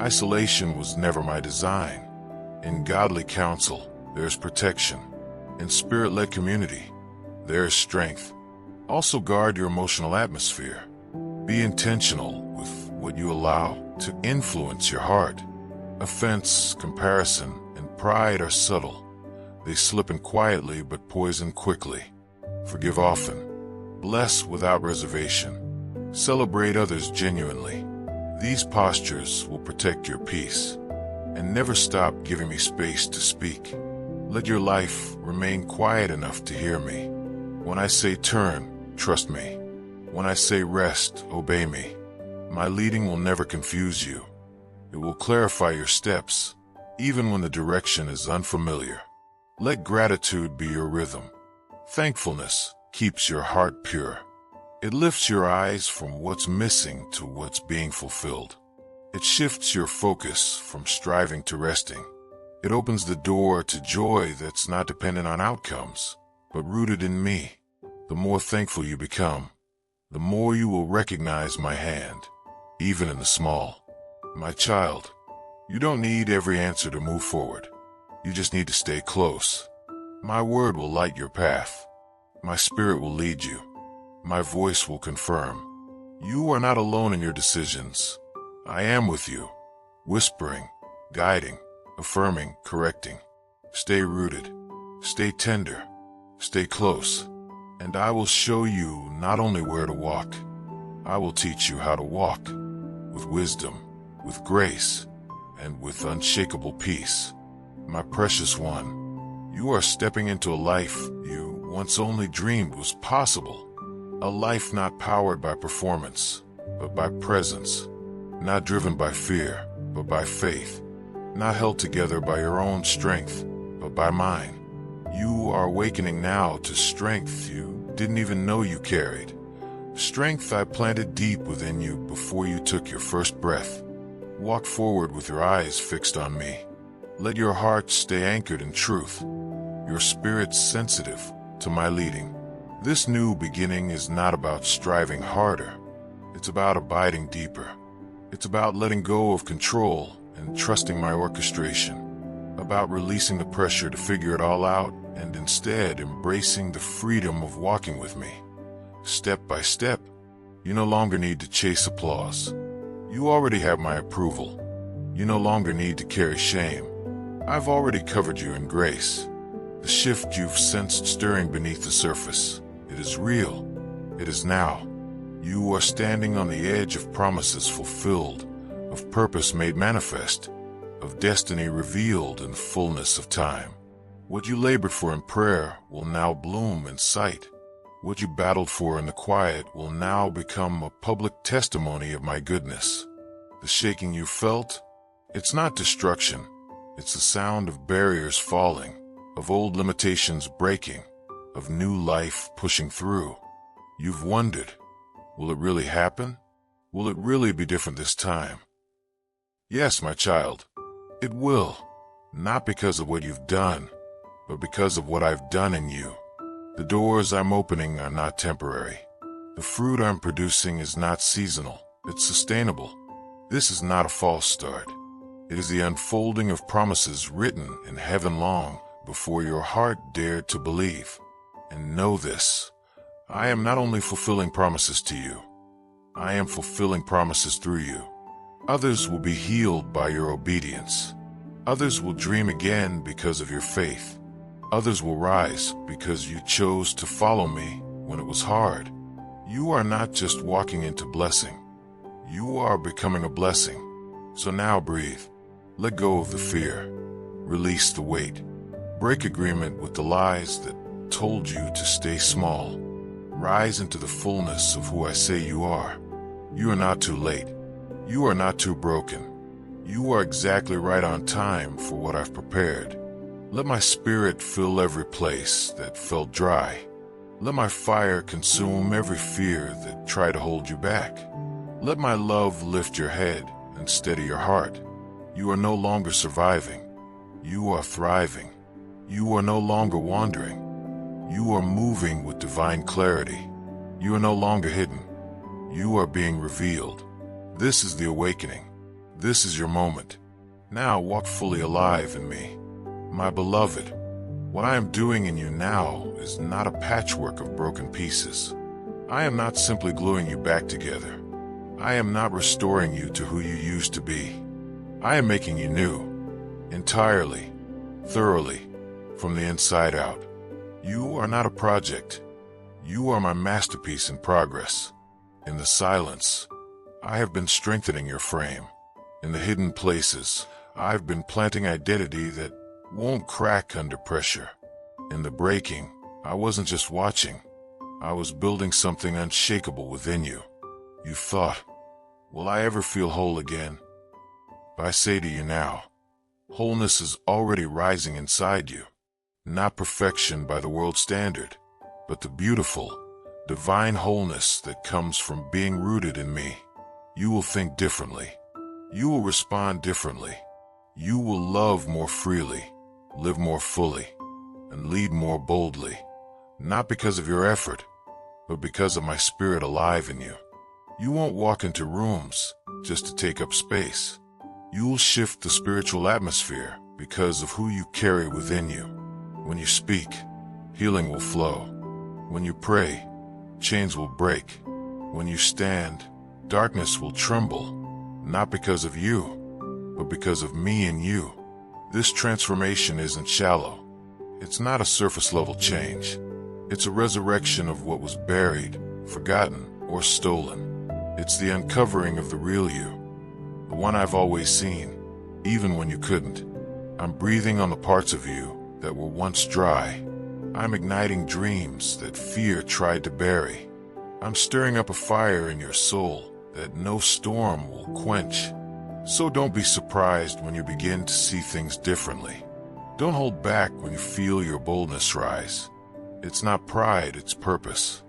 Isolation was never my design. In godly counsel, there's protection. In spirit-led community, there is strength. Also guard your emotional atmosphere. Be intentional with what you allow to influence your heart. Offense, comparison, and pride are subtle. They slip in quietly but poison quickly. Forgive often. Bless without reservation. Celebrate others genuinely. These postures will protect your peace. And never stop giving me space to speak. Let your life remain quiet enough to hear me. When I say turn, trust me. When I say rest, obey me. My leading will never confuse you. It will clarify your steps, even when the direction is unfamiliar. Let gratitude be your rhythm. Thankfulness keeps your heart pure. It lifts your eyes from what's missing to what's being fulfilled. It shifts your focus from striving to resting. It opens the door to joy that's not dependent on outcomes, but rooted in me. The more thankful you become, the more you will recognize my hand, even in the small. My child, you don't need every answer to move forward. You just need to stay close. My word will light your path. My spirit will lead you. My voice will confirm. You are not alone in your decisions. I am with you, whispering, guiding, affirming, correcting. Stay rooted. Stay tender. Stay close. And I will show you not only where to walk, I will teach you how to walk with wisdom, with grace, and with unshakable peace. My precious one, you are stepping into a life you once only dreamed was possible. A life not powered by performance, but by presence. Not driven by fear, but by faith. Not held together by your own strength, but by mine. You are awakening now to strength you didn't even know you carried. Strength I planted deep within you before you took your first breath. Walk forward with your eyes fixed on me. Let your heart stay anchored in truth. Your spirit sensitive to my leading. This new beginning is not about striving harder. It's about abiding deeper. It's about letting go of control and trusting my orchestration. About releasing the pressure to figure it all out and instead embracing the freedom of walking with me. Step by step, you no longer need to chase applause. You already have my approval. You no longer need to carry shame. I've already covered you in grace. The shift you've sensed stirring beneath the surface, it is real. It is now. You are standing on the edge of promises fulfilled, of purpose made manifest, of destiny revealed in the fullness of time. What you labored for in prayer will now bloom in sight. What you battled for in the quiet will now become a public testimony of my goodness. The shaking you felt, it's not destruction. It's the sound of barriers falling, of old limitations breaking, of new life pushing through. You've wondered, will it really happen? Will it really be different this time? Yes, my child, it will. Not because of what you've done, but because of what I've done in you. The doors I'm opening are not temporary. The fruit I'm producing is not seasonal, it's sustainable. This is not a false start. It is the unfolding of promises written in heaven long before your heart dared to believe. And know this, I am not only fulfilling promises to you, I am fulfilling promises through you. Others will be healed by your obedience. Others will dream again because of your faith. Others will rise because you chose to follow me when it was hard. You are not just walking into blessing. You are becoming a blessing. So now breathe. Let go of the fear. Release the weight. Break agreement with the lies that told you to stay small. Rise into the fullness of who I say you are. You are not too late. You are not too broken. You are exactly right on time for what I've prepared. Let my spirit fill every place that felt dry. Let my fire consume every fear that tried to hold you back. Let my love lift your head and steady your heart. You are no longer surviving. You are thriving. You are no longer wandering. You are moving with divine clarity. You are no longer hidden. You are being revealed. This is the awakening. This is your moment. Now walk fully alive in me. My beloved, what I am doing in you now is not a patchwork of broken pieces. I am not simply gluing you back together. I am not restoring you to who you used to be. I am making you new, entirely, thoroughly, from the inside out. You are not a project. You are my masterpiece in progress. In the silence, I have been strengthening your frame. In the hidden places, I've been planting identity that won't crack under pressure. In the breaking, I wasn't just watching. I was building something unshakable within you. You thought, will I ever feel whole again? But I say to you now, wholeness is already rising inside you. Not perfection by the world's standard, but the beautiful, divine wholeness that comes from being rooted in me. You will think differently. You will respond differently. You will love more freely, live more fully, and lead more boldly, not because of your effort, but because of my spirit alive in you. You won't walk into rooms just to take up space. You will shift the spiritual atmosphere because of who you carry within you. When you speak, healing will flow. When you pray, chains will break. When you stand, darkness will tremble, not because of you, but because of me and you. This transformation isn't shallow. It's not a surface-level change. It's a resurrection of what was buried, forgotten, or stolen. It's the uncovering of the real you, the one I've always seen, even when you couldn't. I'm breathing on the parts of you that were once dry. I'm igniting dreams that fear tried to bury. I'm stirring up a fire in your soul that no storm will quench. So don't be surprised when you begin to see things differently. Don't hold back when you feel your boldness rise. It's not pride, it's purpose.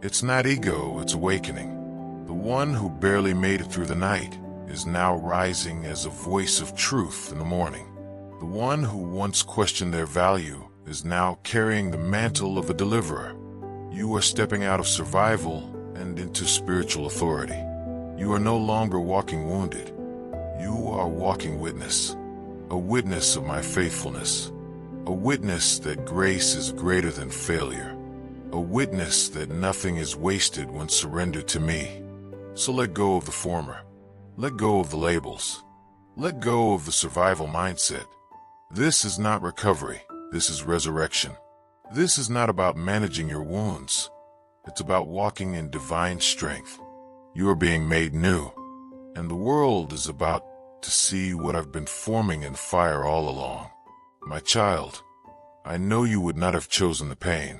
It's not ego, it's awakening. The one who barely made it through the night is now rising as a voice of truth in the morning. The one who once questioned their value is now carrying the mantle of a deliverer. You are stepping out of survival and into spiritual authority. You are no longer walking wounded. You are walking witness. A witness of my faithfulness. A witness that grace is greater than failure. A witness that nothing is wasted when surrendered to me. So let go of the former. Let go of the labels. Let go of the survival mindset. This is not recovery. This is resurrection. This is not about managing your wounds. It's about walking in divine strength. You are being made new, and the world is about to see what I've been forming in fire all along. My child, I know you would not have chosen the pain.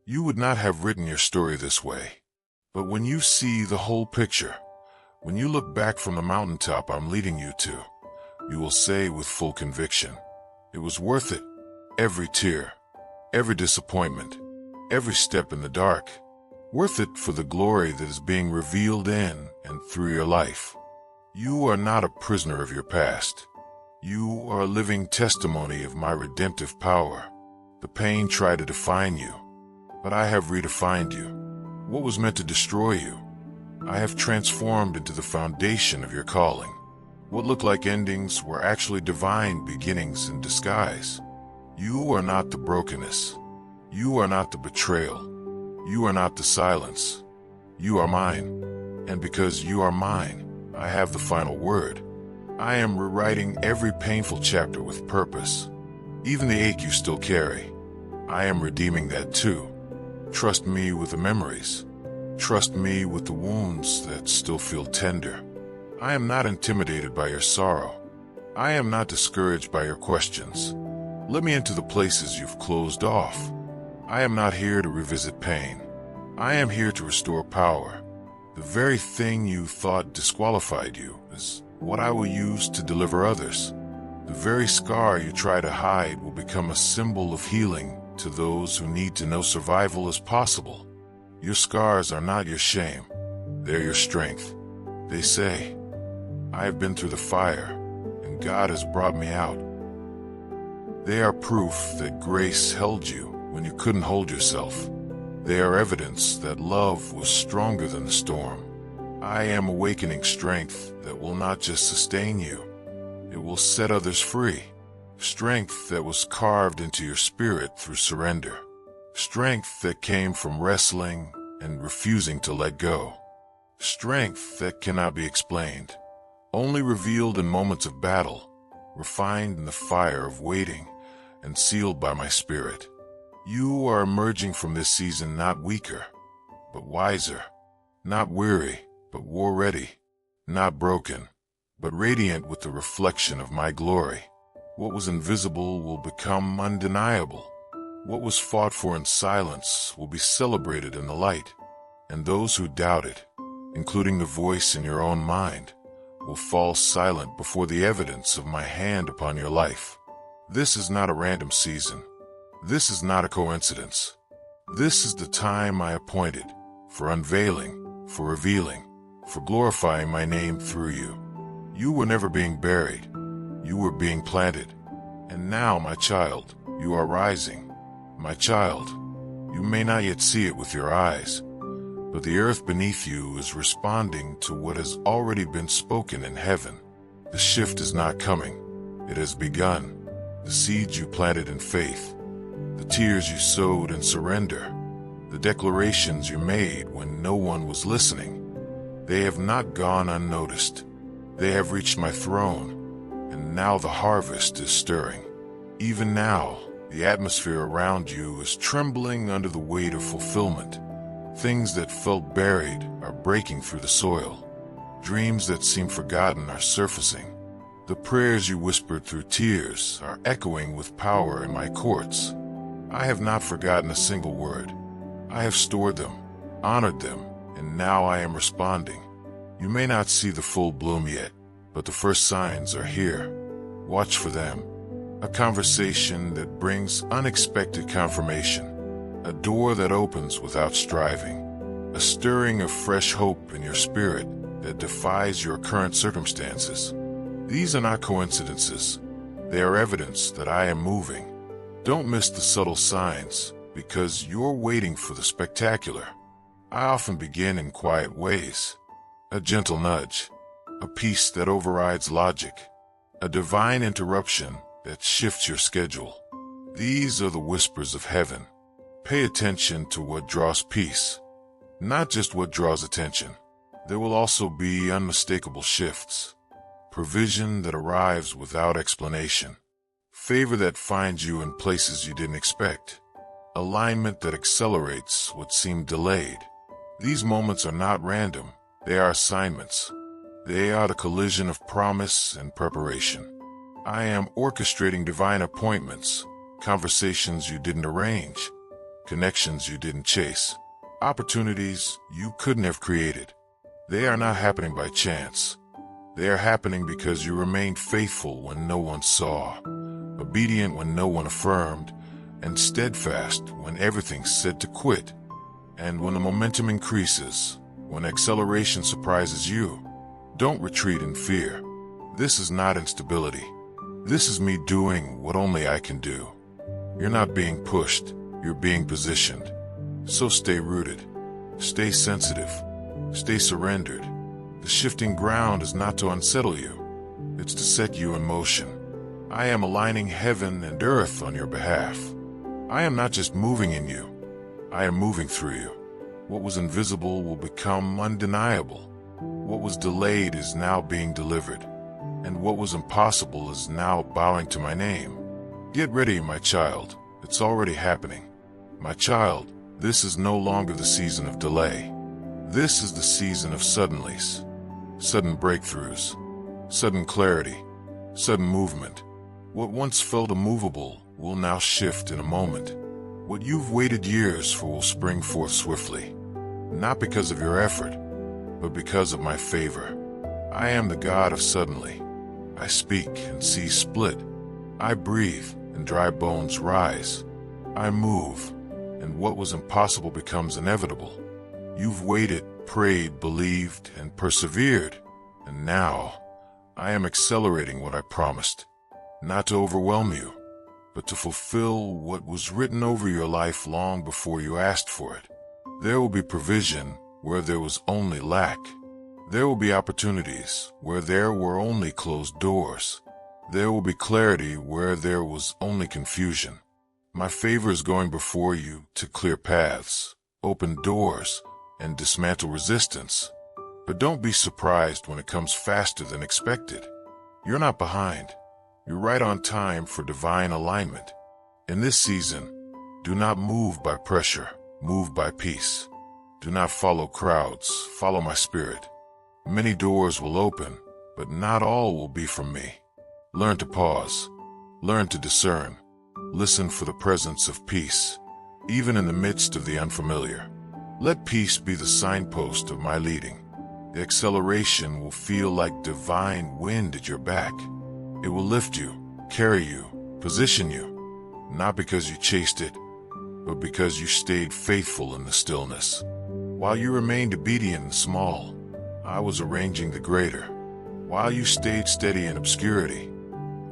You would not have written your story this way. But when you see the whole picture, when you look back from the mountaintop I'm leading you to, you will say with full conviction, it was worth it. Every tear, every disappointment, every step in the dark, worth it for the glory that is being revealed in and through your life. You are not a prisoner of your past. You are a living testimony of my redemptive power. The pain tried to define you, but I have redefined you. What was meant to destroy you, I have transformed into the foundation of your calling. What looked like endings were actually divine beginnings in disguise. You are not the brokenness. You are not the betrayal. You are not the silence. You are mine. And because you are mine, I have the final word. I am rewriting every painful chapter with purpose. Even the ache you still carry, I am redeeming that too. Trust me with the memories. Trust me with the wounds that still feel tender. I am not intimidated by your sorrow. I am not discouraged by your questions. Let me into the places you've closed off. I am not here to revisit pain. I am here to restore power. The very thing you thought disqualified you is what I will use to deliver others. The very scar you try to hide will become a symbol of healing to those who need to know survival is possible. Your scars are not your shame. They're your strength. They say, I have been through the fire, and God has brought me out. They are proof that grace held you when you couldn't hold yourself. They are evidence that love was stronger than the storm. I am awakening strength that will not just sustain you, it will set others free. Strength that was carved into your spirit through surrender. Strength that came from wrestling and refusing to let go. Strength that cannot be explained, only revealed in moments of battle, refined in the fire of waiting, and sealed by my spirit. You are emerging from this season not weaker, but wiser. Not weary, but war-ready. Not broken, but radiant with the reflection of my glory. What was invisible will become undeniable. What was fought for in silence will be celebrated in the light. And those who doubted, including the voice in your own mind, will fall silent before the evidence of my hand upon your life. This is not a random season. This is not a coincidence. This is the time I appointed for unveiling, for revealing, for glorifying my name through you. You were never being buried. You were being planted. And now, my child, you are rising. My child, you may not yet see it with your eyes, but the earth beneath you is responding to what has already been spoken in heaven. The shift is not coming. It has begun. The seeds you planted in faith, the tears you sowed in surrender, the declarations you made when no one was listening, they have not gone unnoticed. They have reached my throne, and now the harvest is stirring. Even now, the atmosphere around you is trembling under the weight of fulfillment. Things that felt buried are breaking through the soil. Dreams that seemed forgotten are surfacing. The prayers you whispered through tears are echoing with power in my courts. I have not forgotten a single word. I have stored them, honored them, and now I am responding. You may not see the full bloom yet, but the first signs are here. Watch for them. A conversation that brings unexpected confirmation. A door that opens without striving. A stirring of fresh hope in your spirit that defies your current circumstances. These are not coincidences. They are evidence that I am moving. Don't miss the subtle signs, because you're waiting for the spectacular. I often begin in quiet ways. A gentle nudge. A peace that overrides logic. A divine interruption that shifts your schedule. These are the whispers of heaven. Pay attention to what draws peace, not just what draws attention. There will also be unmistakable shifts. Provision that arrives without explanation. Favor that finds you in places you didn't expect. Alignment that accelerates what seemed delayed. These moments are not random. They are assignments. They are the collision of promise and preparation. I am orchestrating divine appointments, conversations you didn't arrange, connections you didn't chase, opportunities you couldn't have created. They are not happening by chance. They are happening because you remained faithful when no one saw, obedient when no one affirmed, and steadfast when everything said to quit. And when the momentum increases, when acceleration surprises you, don't retreat in fear. This is not instability. This is me doing what only I can do. You're not being pushed, you're being positioned. So stay rooted, stay sensitive, stay surrendered. The shifting ground is not to unsettle you, it's to set you in motion. I am aligning heaven and earth on your behalf. I am not just moving in you, I am moving through you. What was invisible will become undeniable. What was delayed is now being delivered, and what was impossible is now bowing to my name. Get ready, my child, it's already happening. My child, this is no longer the season of delay. This is the season of suddenlies. Sudden breakthroughs, sudden clarity, sudden movement. What once felt immovable will now shift in a moment. What you've waited years for will spring forth swiftly, not because of your effort, but because of my favor. I am the God of suddenly. I speak and seas split. I breathe and dry bones rise. I move, and what was impossible becomes inevitable. You've waited, prayed, believed, and persevered, and now I am accelerating what I promised, not to overwhelm you, but to fulfill what was written over your life long before you asked for it. There will be provision where there was only lack. There will be opportunities where there were only closed doors. There will be clarity where there was only confusion. My favor is going before you to clear paths, open doors, and dismantle resistance. But don't be surprised when it comes faster than expected. You're not behind. You're right on time for divine alignment. In this season, do not move by pressure, move by peace. Do not follow crowds, follow my spirit. Many doors will open, but not all will be from me. Learn to pause, learn to discern, listen for the presence of peace, even in the midst of the unfamiliar. Let peace be the signpost of my leading. The acceleration will feel like divine wind at your back. It will lift you, carry you, position you, not because you chased it, but because you stayed faithful in the stillness. While you remained obedient and small, I was arranging the greater. While you stayed steady in obscurity,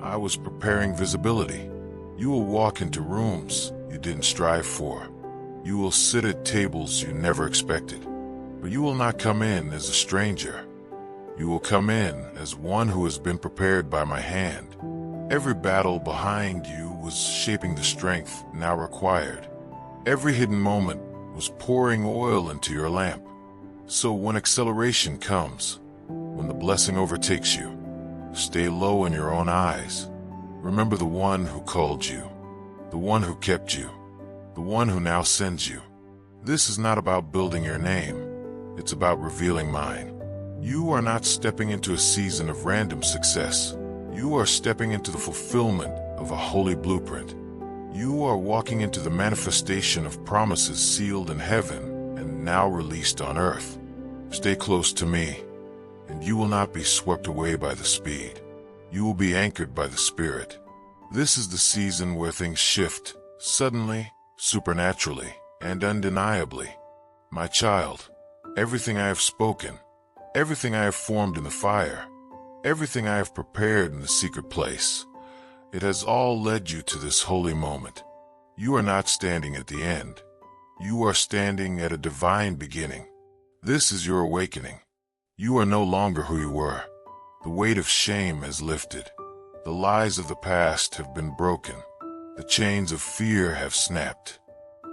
I was preparing visibility. You will walk into rooms you didn't strive for. You will sit at tables you never expected. But you will not come in as a stranger. You will come in as one who has been prepared by my hand. Every battle behind you was shaping the strength now required. Every hidden moment was pouring oil into your lamp. So when acceleration comes, when the blessing overtakes you, stay low in your own eyes. Remember the one who called you, the one who kept you, the one who now sends you. This is not about building your name. It's about revealing mine. You are not stepping into a season of random success. You are stepping into the fulfillment of a holy blueprint. You are walking into the manifestation of promises sealed in heaven and now released on earth. Stay close to me, and you will not be swept away by the speed. You will be anchored by the Spirit. This is the season where things shift, suddenly, supernaturally, and undeniably. My child, everything I have spoken, everything I have formed in the fire, everything I have prepared in the secret place, it has all led you to this holy moment. You are not standing at the end. You are standing at a divine beginning. This is your awakening. You are no longer who you were. The weight of shame has lifted. The lies of the past have been broken. The chains of fear have snapped.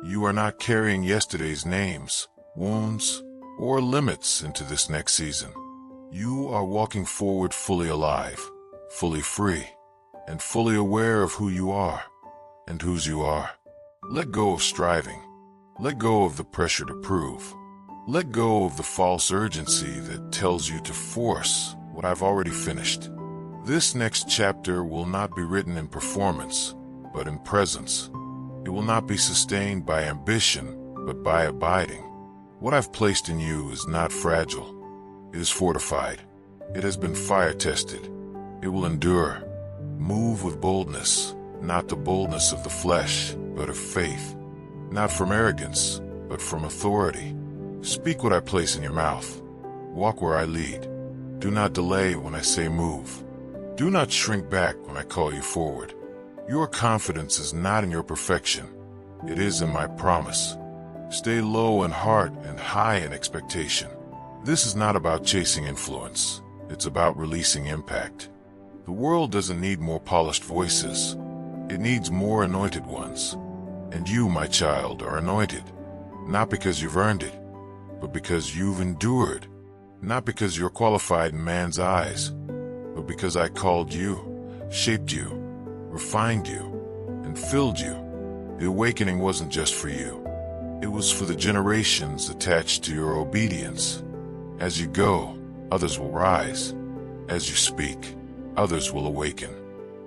You are not carrying yesterday's names, wounds, or limits into this next season. You are walking forward fully alive, fully free, and fully aware of who you are and whose you are. Let go of striving. Let go of the pressure to prove. Let go of the false urgency that tells you to force what I've already finished. This next chapter will not be written in performance. but in presence. It will not be sustained by ambition, but by abiding. What I've placed in you is not fragile. It is fortified. It has been fire-tested. It will endure. Move with boldness, not the boldness of the flesh, but of faith. Not from arrogance, but from authority. Speak what I place in your mouth. Walk where I lead. Do not delay when I say move. Do not shrink back when I call you forward. Your confidence is not in your perfection. It is in my promise. Stay low in heart and high in expectation. This is not about chasing influence. It's about releasing impact. The world doesn't need more polished voices. It needs more anointed ones. And you, my child, are anointed. Not because you've earned it, but because you've endured. Not because you're qualified in man's eyes, but because I called you, shaped you, refined you, and filled you. The awakening wasn't just for you. It was for the generations attached to your obedience. As you go, others will rise. As you speak, others will awaken.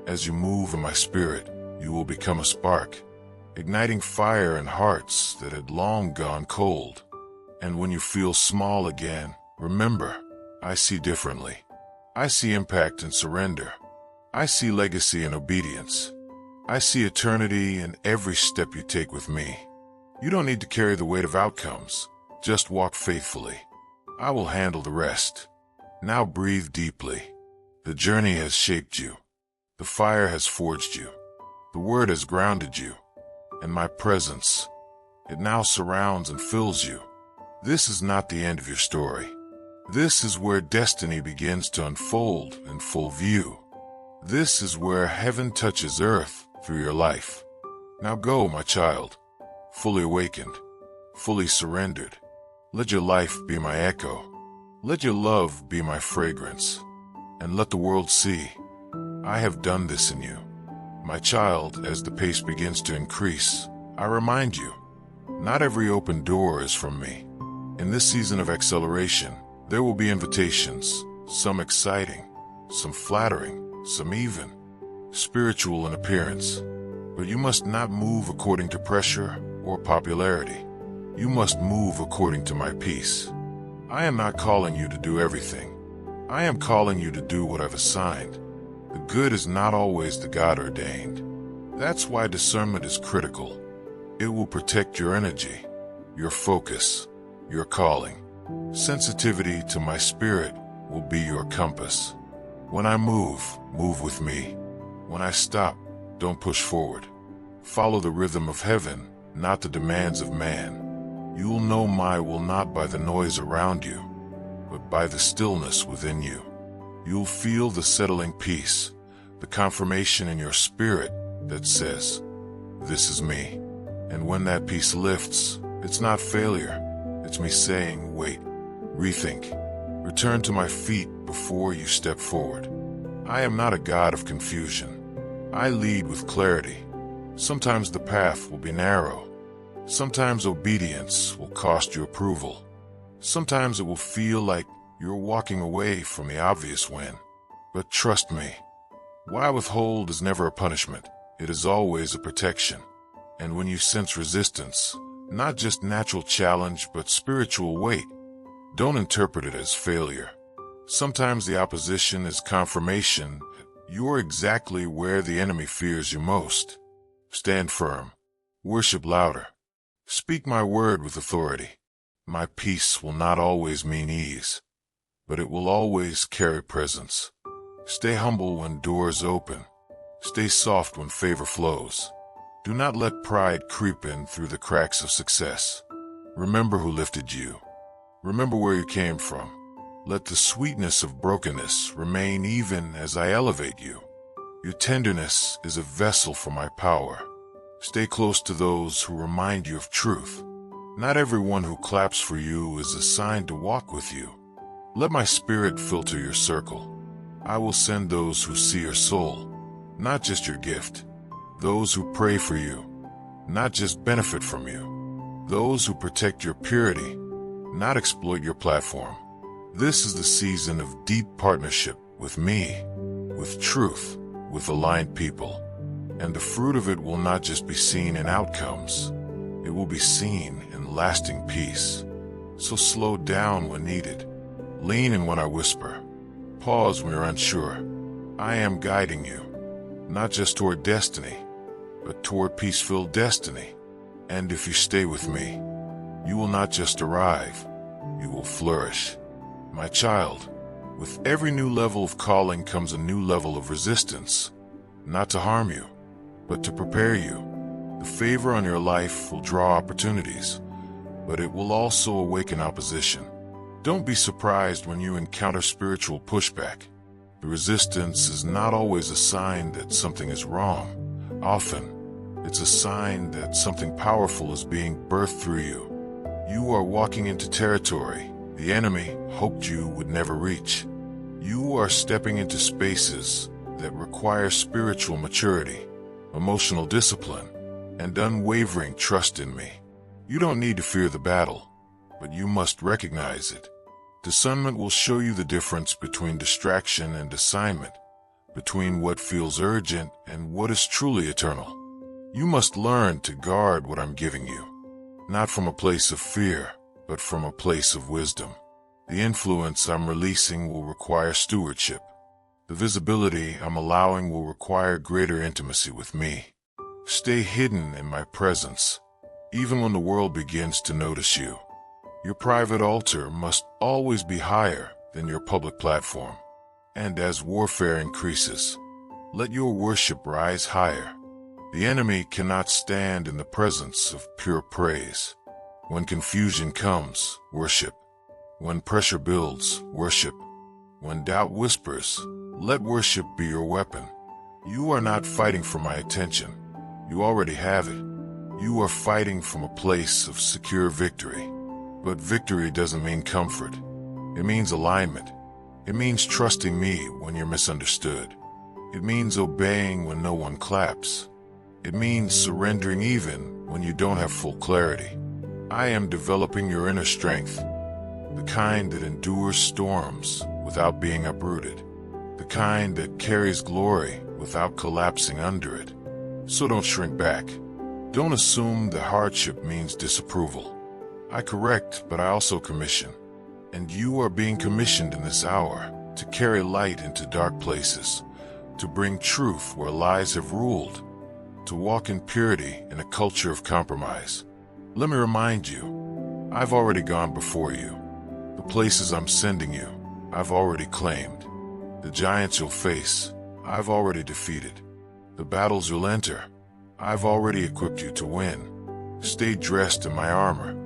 As you move in my spirit, you will become a spark, igniting fire in hearts that had long gone cold. And when you feel small again, remember, I see differently. I see impact and surrender. I see legacy and obedience. I see eternity in every step you take with me. You don't need to carry the weight of outcomes. Just walk faithfully. I will handle the rest. Now breathe deeply. The journey has shaped you. The fire has forged you. The word has grounded you. And my presence, it now surrounds and fills you. This is not the end of your story. This is where destiny begins to unfold in full view. This is where heaven touches earth through your life. Now go, my child, fully awakened, fully surrendered. Let your life be my echo. Let your love be my fragrance. And let the world see, I have done this in you. My child, as the pace begins to increase, I remind you, not every open door is from me. In this season of acceleration, there will be invitations, some exciting, some flattering, some even spiritual in appearance. But you must not move according to pressure or popularity. You must move according to my peace. I am not calling you to do everything. I am calling you to do what I've assigned. The good is not always the God-ordained. That's why discernment is critical. It will protect your energy, your focus, your calling. Sensitivity to my spirit will be your compass. When I move, move with me. When I stop, don't push forward. Follow the rhythm of heaven, not the demands of man. You will know my will not by the noise around you, but by the stillness within you. You'll feel the settling peace, the confirmation in your spirit that says, this is me. And when that peace lifts, it's not failure. It's me saying, wait, rethink, return to my feet before you step forward. I am not a God of confusion. I lead with clarity. Sometimes the path will be narrow. Sometimes obedience will cost you approval. Sometimes it will feel like you're walking away from the obvious win. But trust me, what I withhold is never a punishment. It is always a protection. And when you sense resistance, not just natural challenge, but spiritual weight, don't interpret it as failure. Sometimes the opposition is confirmation you're exactly where the enemy fears you most. Stand firm. Worship louder. Speak my word with authority. My peace will not always mean ease, but it will always carry presence. Stay humble when doors open. Stay soft when favor flows. Do not let pride creep in through the cracks of success. Remember who lifted you. Remember where you came from. Let the sweetness of brokenness remain even as I elevate you. Your tenderness is a vessel for my power. Stay close to those who remind you of truth. Not everyone who claps for you is assigned to walk with you. Let my spirit filter your circle. I will send those who see your soul, not just your gift. Those who pray for you, not just benefit from you. Those who protect your purity, not exploit your platform. This is the season of deep partnership with me, with truth, with aligned people. And the fruit of it will not just be seen in outcomes, it will be seen in lasting peace. So slow down when needed. Lean in when I whisper. Pause when you're unsure. I am guiding you, not just toward destiny, but toward peace-filled destiny. And if you stay with me, you will not just arrive, you will flourish. My child, with every new level of calling comes a new level of resistance, not to harm you, but to prepare you. The favor on your life will draw opportunities, but it will also awaken opposition. Don't be surprised when you encounter spiritual pushback. The resistance is not always a sign that something is wrong. Often, it's a sign that something powerful is being birthed through you. You are walking into territory the enemy hoped you would never reach. You are stepping into spaces that require spiritual maturity, emotional discipline, and unwavering trust in me. You don't need to fear the battle, but you must recognize it. Discernment will show you the difference between distraction and assignment, between what feels urgent and what is truly eternal. You must learn to guard what I'm giving you, not from a place of fear, but from a place of wisdom. The influence I'm releasing will require stewardship. The visibility I'm allowing will require greater intimacy with me. Stay hidden in my presence, even when the world begins to notice you. Your private altar must always be higher than your public platform. And as warfare increases, let your worship rise higher. The enemy cannot stand in the presence of pure praise. When confusion comes, worship. When pressure builds, worship. When doubt whispers, let worship be your weapon. You are not fighting for my attention. You already have it. You are fighting from a place of secure victory. But victory doesn't mean comfort. It means alignment. It means trusting me when you're misunderstood. It means obeying when no one claps. It means surrendering even when you don't have full clarity. I am developing your inner strength, the kind that endures storms without being uprooted, the kind that carries glory without collapsing under it. So don't shrink back. Don't assume that hardship means disapproval. I correct, but I also commission. And you are being commissioned in this hour to carry light into dark places, to bring truth where lies have ruled, to walk in purity in a culture of compromise. Let me remind you, I've already gone before you. The places I'm sending you, I've already claimed. The giants you'll face, I've already defeated. The battles you'll enter, I've already equipped you to win. Stay dressed in my armor.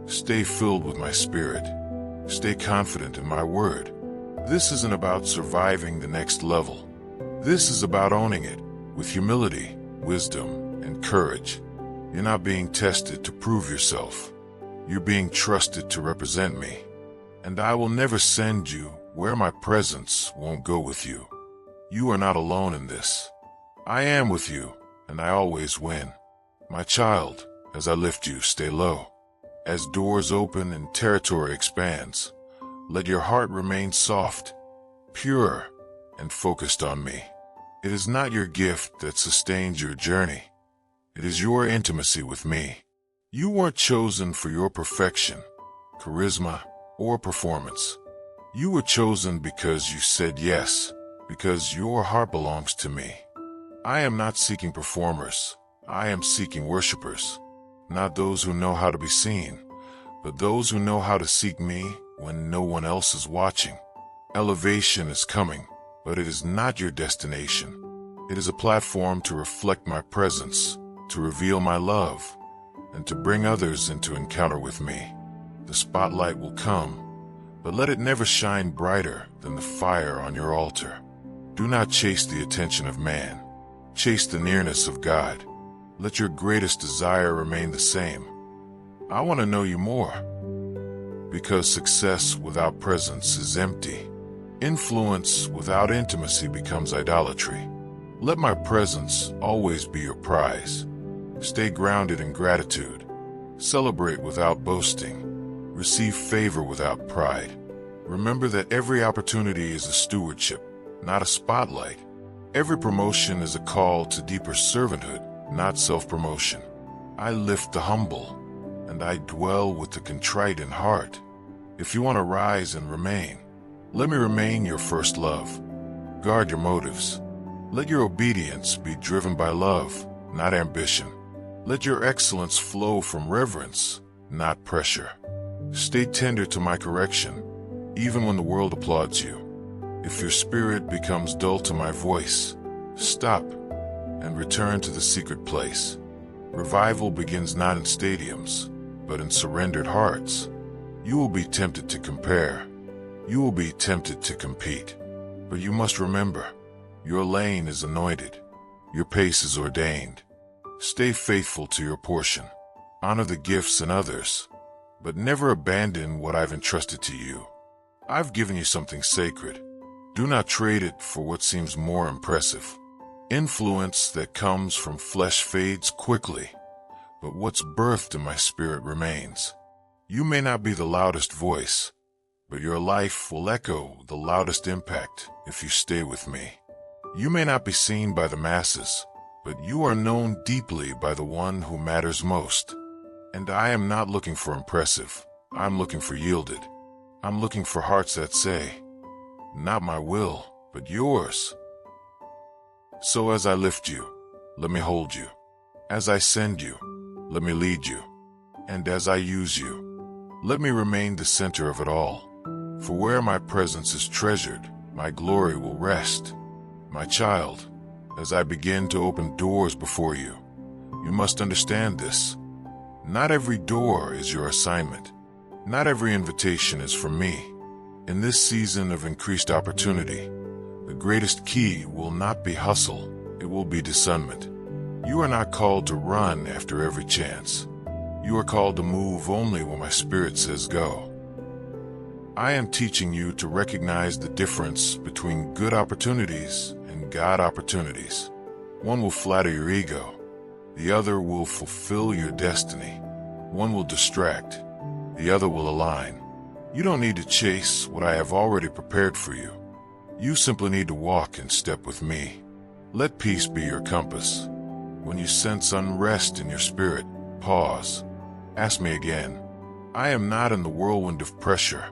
Stay filled with my spirit. Stay confident in my word. This isn't about surviving the next level. This is about owning it with humility, wisdom, and courage. You're not being tested to prove yourself. You're being trusted to represent me. And I will never send you where my presence won't go with you. You are not alone in this. I am with you, and I always win. My child, as I lift you, stay low. As doors open and territory expands, let your heart remain soft, pure, and focused on me. It is not your gift that sustains your journey. It is your intimacy with me. You weren't chosen for your perfection, charisma, or performance. You were chosen because you said yes, because your heart belongs to me. I am not seeking performers. I am seeking worshipers. Not those who know how to be seen, but those who know how to seek me when no one else is watching. Elevation is coming, but it is not your destination. It is a platform to reflect my presence, to reveal my love, and to bring others into encounter with me. The spotlight will come, but let it never shine brighter than the fire on your altar. Do not chase the attention of man. Chase the nearness of God. Let your greatest desire remain the same. I want to know you more. Because success without presence is empty. Influence without intimacy becomes idolatry. Let my presence always be your prize. Stay grounded in gratitude. Celebrate without boasting. Receive favor without pride. Remember that every opportunity is a stewardship, not a spotlight. Every promotion is a call to deeper servanthood, not self-promotion. I lift the humble, and I dwell with the contrite in heart. If you want to rise and remain, let me remain your first love. Guard your motives. Let your obedience be driven by love, not ambition. Let your excellence flow from reverence, not pressure. Stay tender to my correction, even when the world applauds you. If your spirit becomes dull to my voice, stop and return to the secret place. Revival begins not in stadiums, but in surrendered hearts. You will be tempted to compare. You will be tempted to compete. But you must remember, your lane is anointed. Your pace is ordained. Stay faithful to your portion. Honor the gifts in others, but never abandon what I've entrusted to you. I've given you something sacred. Do not trade it for what seems more impressive. Influence that comes from flesh fades quickly, but what's birthed in my spirit remains. You may not be the loudest voice, but your life will echo the loudest impact if you stay with me. You may not be seen by the masses, but you are known deeply by the one who matters most. And I am not looking for impressive. I'm looking for yielded. I'm looking for hearts that say, not my will, but yours. So as I lift you, let me hold you. As I send you, let me lead you. And as I use you, let me remain the center of it all. For where my presence is treasured, my glory will rest. My child, as I begin to open doors before you, you must understand this. Not every door is your assignment. Not every invitation is from me. In this season of increased opportunity, the greatest key will not be hustle, it will be discernment. You are not called to run after every chance. You are called to move only when my spirit says go. I am teaching you to recognize the difference between good opportunities and God opportunities. One will flatter your ego. The other will fulfill your destiny. One will distract. The other will align. You don't need to chase what I have already prepared for you. You simply need to walk in step with me. Let peace be your compass. When you sense unrest in your spirit, pause. Ask me again. I am not in the whirlwind of pressure.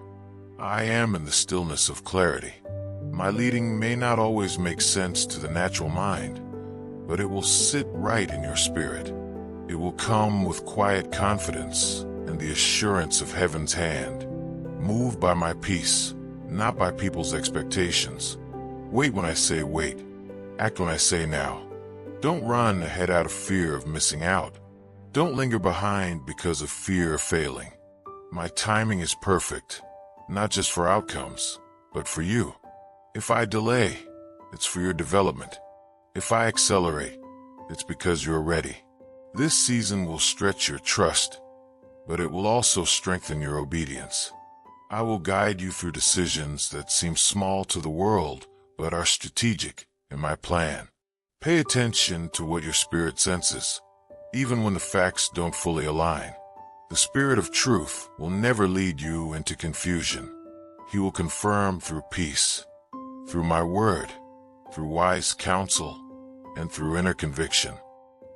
I am in the stillness of clarity. My leading may not always make sense to the natural mind, but it will sit right in your spirit. It will come with quiet confidence and the assurance of heaven's hand. Move by my peace, not by people's expectations. Wait when I say wait. Act when I say now. Don't run ahead out of fear of missing out. Don't linger behind because of fear of failing. My timing is perfect, not just for outcomes, but for you. If I delay, it's for your development. If I accelerate, it's because you're ready. This season will stretch your trust, but it will also strengthen your obedience. I will guide you through decisions that seem small to the world, but are strategic in my plan. Pay attention to what your spirit senses, even when the facts don't fully align. The Spirit of truth will never lead you into confusion. He will confirm through peace, through my word, through wise counsel, and through inner conviction.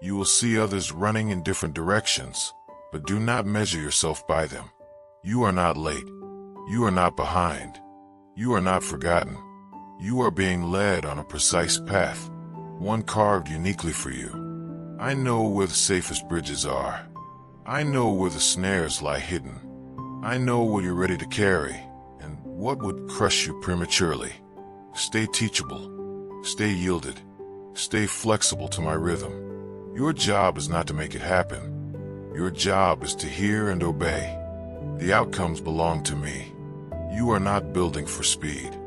You will see others running in different directions, but do not measure yourself by them. You are not late. You are not behind. You are not forgotten. You are being led on a precise path, one carved uniquely for you. I know where the safest bridges are. I know where the snares lie hidden. I know what you're ready to carry and what would crush you prematurely. Stay teachable. Stay yielded. Stay flexible to my rhythm. Your job is not to make it happen. Your job is to hear and obey. The outcomes belong to me. You are not building for speed.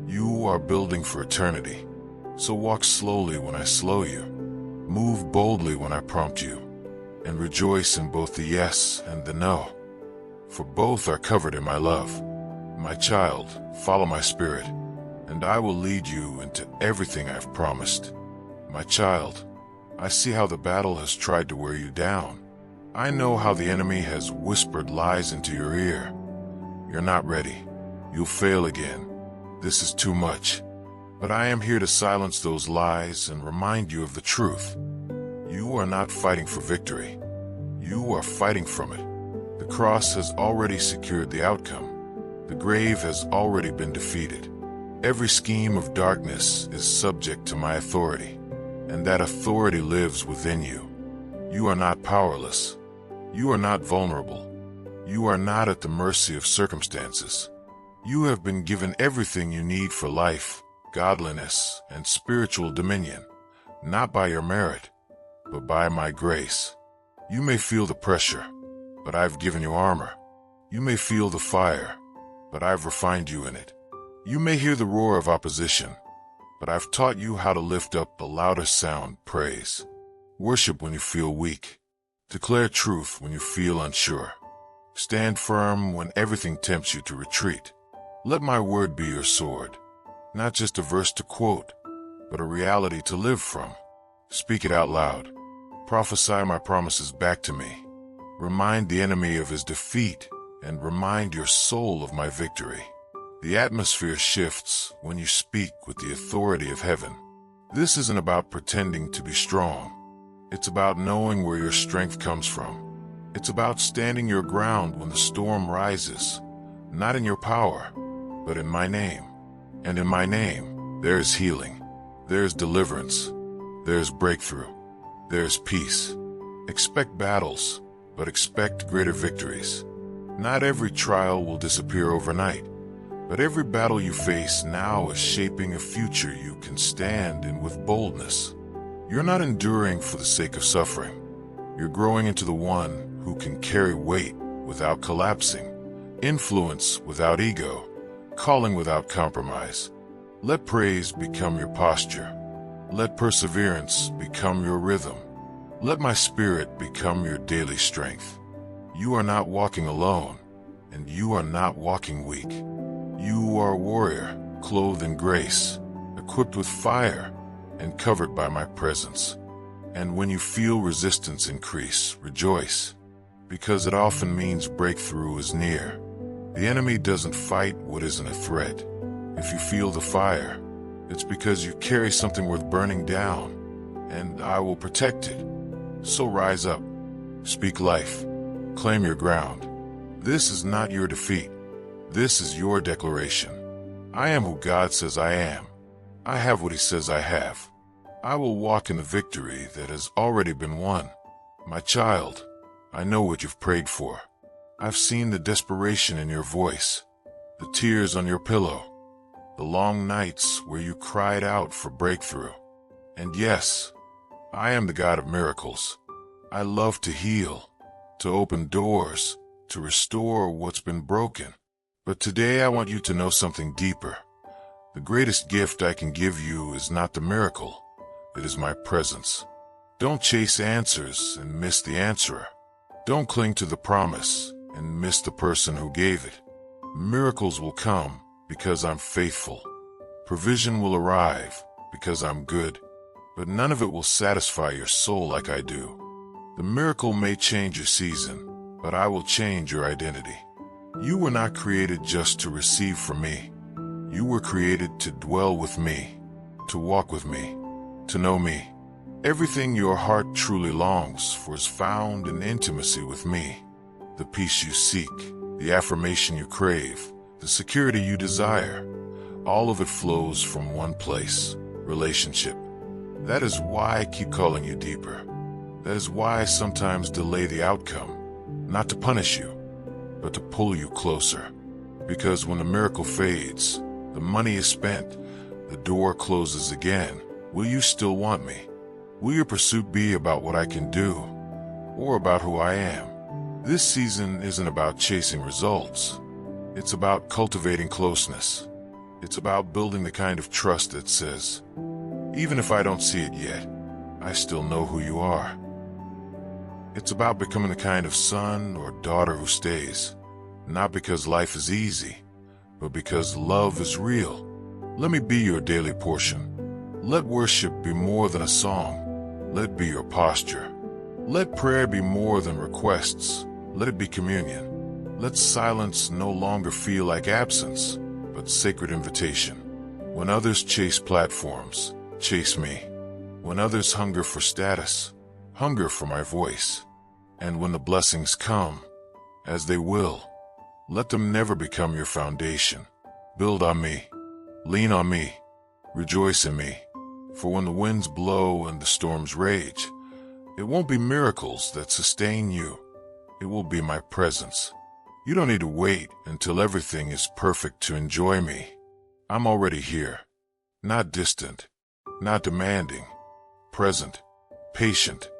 You are building for eternity. So walk slowly when I slow you. Move boldly when I prompt you. And rejoice in both the yes and the no. For both are covered in my love. My child, follow my spirit, and I will lead you into everything I've promised. My child, I see how the battle has tried to wear you down. I know how the enemy has whispered lies into your ear. You're not ready. You'll fail again. This is too much. But I am here to silence those lies and remind you of the truth. You are not fighting for victory. You are fighting from it. The cross has already secured the outcome. The grave has already been defeated. Every scheme of darkness is subject to my authority, and that authority lives within you. You are not powerless. You are not vulnerable. You are not at the mercy of circumstances. You have been given everything you need for life, godliness, and spiritual dominion, not by your merit, but by my grace. You may feel the pressure, but I've given you armor. You may feel the fire, but I've refined you in it. You may hear the roar of opposition, but I've taught you how to lift up the loudest sound, praise. Worship when you feel weak. Declare truth when you feel unsure. Stand firm when everything tempts you to retreat. Let my word be your sword, not just a verse to quote, but a reality to live from. Speak it out loud. Prophesy my promises back to me. Remind the enemy of his defeat and remind your soul of my victory. The atmosphere shifts when you speak with the authority of heaven. This isn't about pretending to be strong. It's about knowing where your strength comes from. It's about standing your ground when the storm rises, not in your power, but in my name. And in my name, there is healing, there is deliverance, there is breakthrough, there is peace. Expect battles, but expect greater victories. Not every trial will disappear overnight. But every battle you face now is shaping a future you can stand in with boldness. You're not enduring for the sake of suffering. You're growing into the one who can carry weight without collapsing, influence without ego, calling without compromise. Let praise become your posture. Let perseverance become your rhythm. Let my spirit become your daily strength. You are not walking alone, and you are not walking weak. You are a warrior, clothed in grace, equipped with fire, and covered by my presence. And when you feel resistance increase, rejoice, because it often means breakthrough is near. The enemy doesn't fight what isn't a threat. If you feel the fire, it's because you carry something worth burning down, and I will protect it. So rise up, speak life, claim your ground. This is not your defeat. This is your declaration. I am who God says I am. I have what He says I have. I will walk in the victory that has already been won. My child, I know what you've prayed for. I've seen the desperation in your voice, the tears on your pillow, the long nights where you cried out for breakthrough. And yes, I am the God of miracles. I love to heal, to open doors, to restore what's been broken. But today I want you to know something deeper. The greatest gift I can give you is not the miracle. It is my presence. Don't chase answers and miss the answerer. Don't cling to the promise and miss the person who gave it. Miracles will come because I'm faithful. Provision will arrive because I'm good. But none of it will satisfy your soul like I do. The miracle may change your season, but I will change your identity. You were not created just to receive from me. You were created to dwell with me, to walk with me, to know me. Everything your heart truly longs for is found in intimacy with me. The peace you seek, the affirmation you crave, the security you desire, all of it flows from one place, relationship. That is why I keep calling you deeper. That is why I sometimes delay the outcome, not to punish you, but to pull you closer. Because when the miracle fades, the money is spent, the door closes again, will you still want me? Will your pursuit be about what I can do, or about who I am? This season isn't about chasing results. It's about cultivating closeness. It's about building the kind of trust that says, even if I don't see it yet, I still know who you are. It's about becoming the kind of son or daughter who stays, not because life is easy, but because love is real. Let me be your daily portion. Let worship be more than a song. Let it be your posture. Let prayer be more than requests. Let it be communion. Let silence no longer feel like absence, but sacred invitation. When others chase platforms, chase me. When others hunger for status, hunger for my voice. And when the blessings come, as they will, let them never become your foundation. Build on me. Lean on me. Rejoice in me. For when the winds blow and the storms rage, it won't be miracles that sustain you. It will be my presence. You don't need to wait until everything is perfect to enjoy me. I'm already here. Not distant, not demanding, present, patient,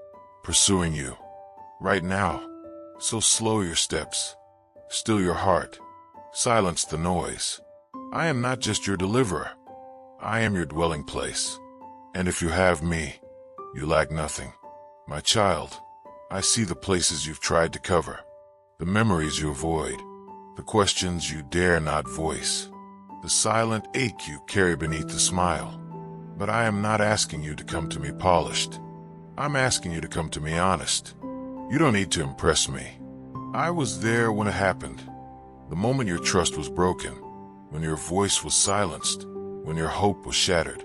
pursuing you. Right now. So slow your steps. Still your heart. Silence the noise. I am not just your deliverer. I am your dwelling place. And if you have me, you lack nothing. My child, I see the places you've tried to cover, the memories you avoid, the questions you dare not voice, the silent ache you carry beneath the smile. But I am not asking you to come to me polished. I'm asking you to come to me honest. You don't need to impress me. I was there when it happened. The moment your trust was broken, when your voice was silenced, when your hope was shattered.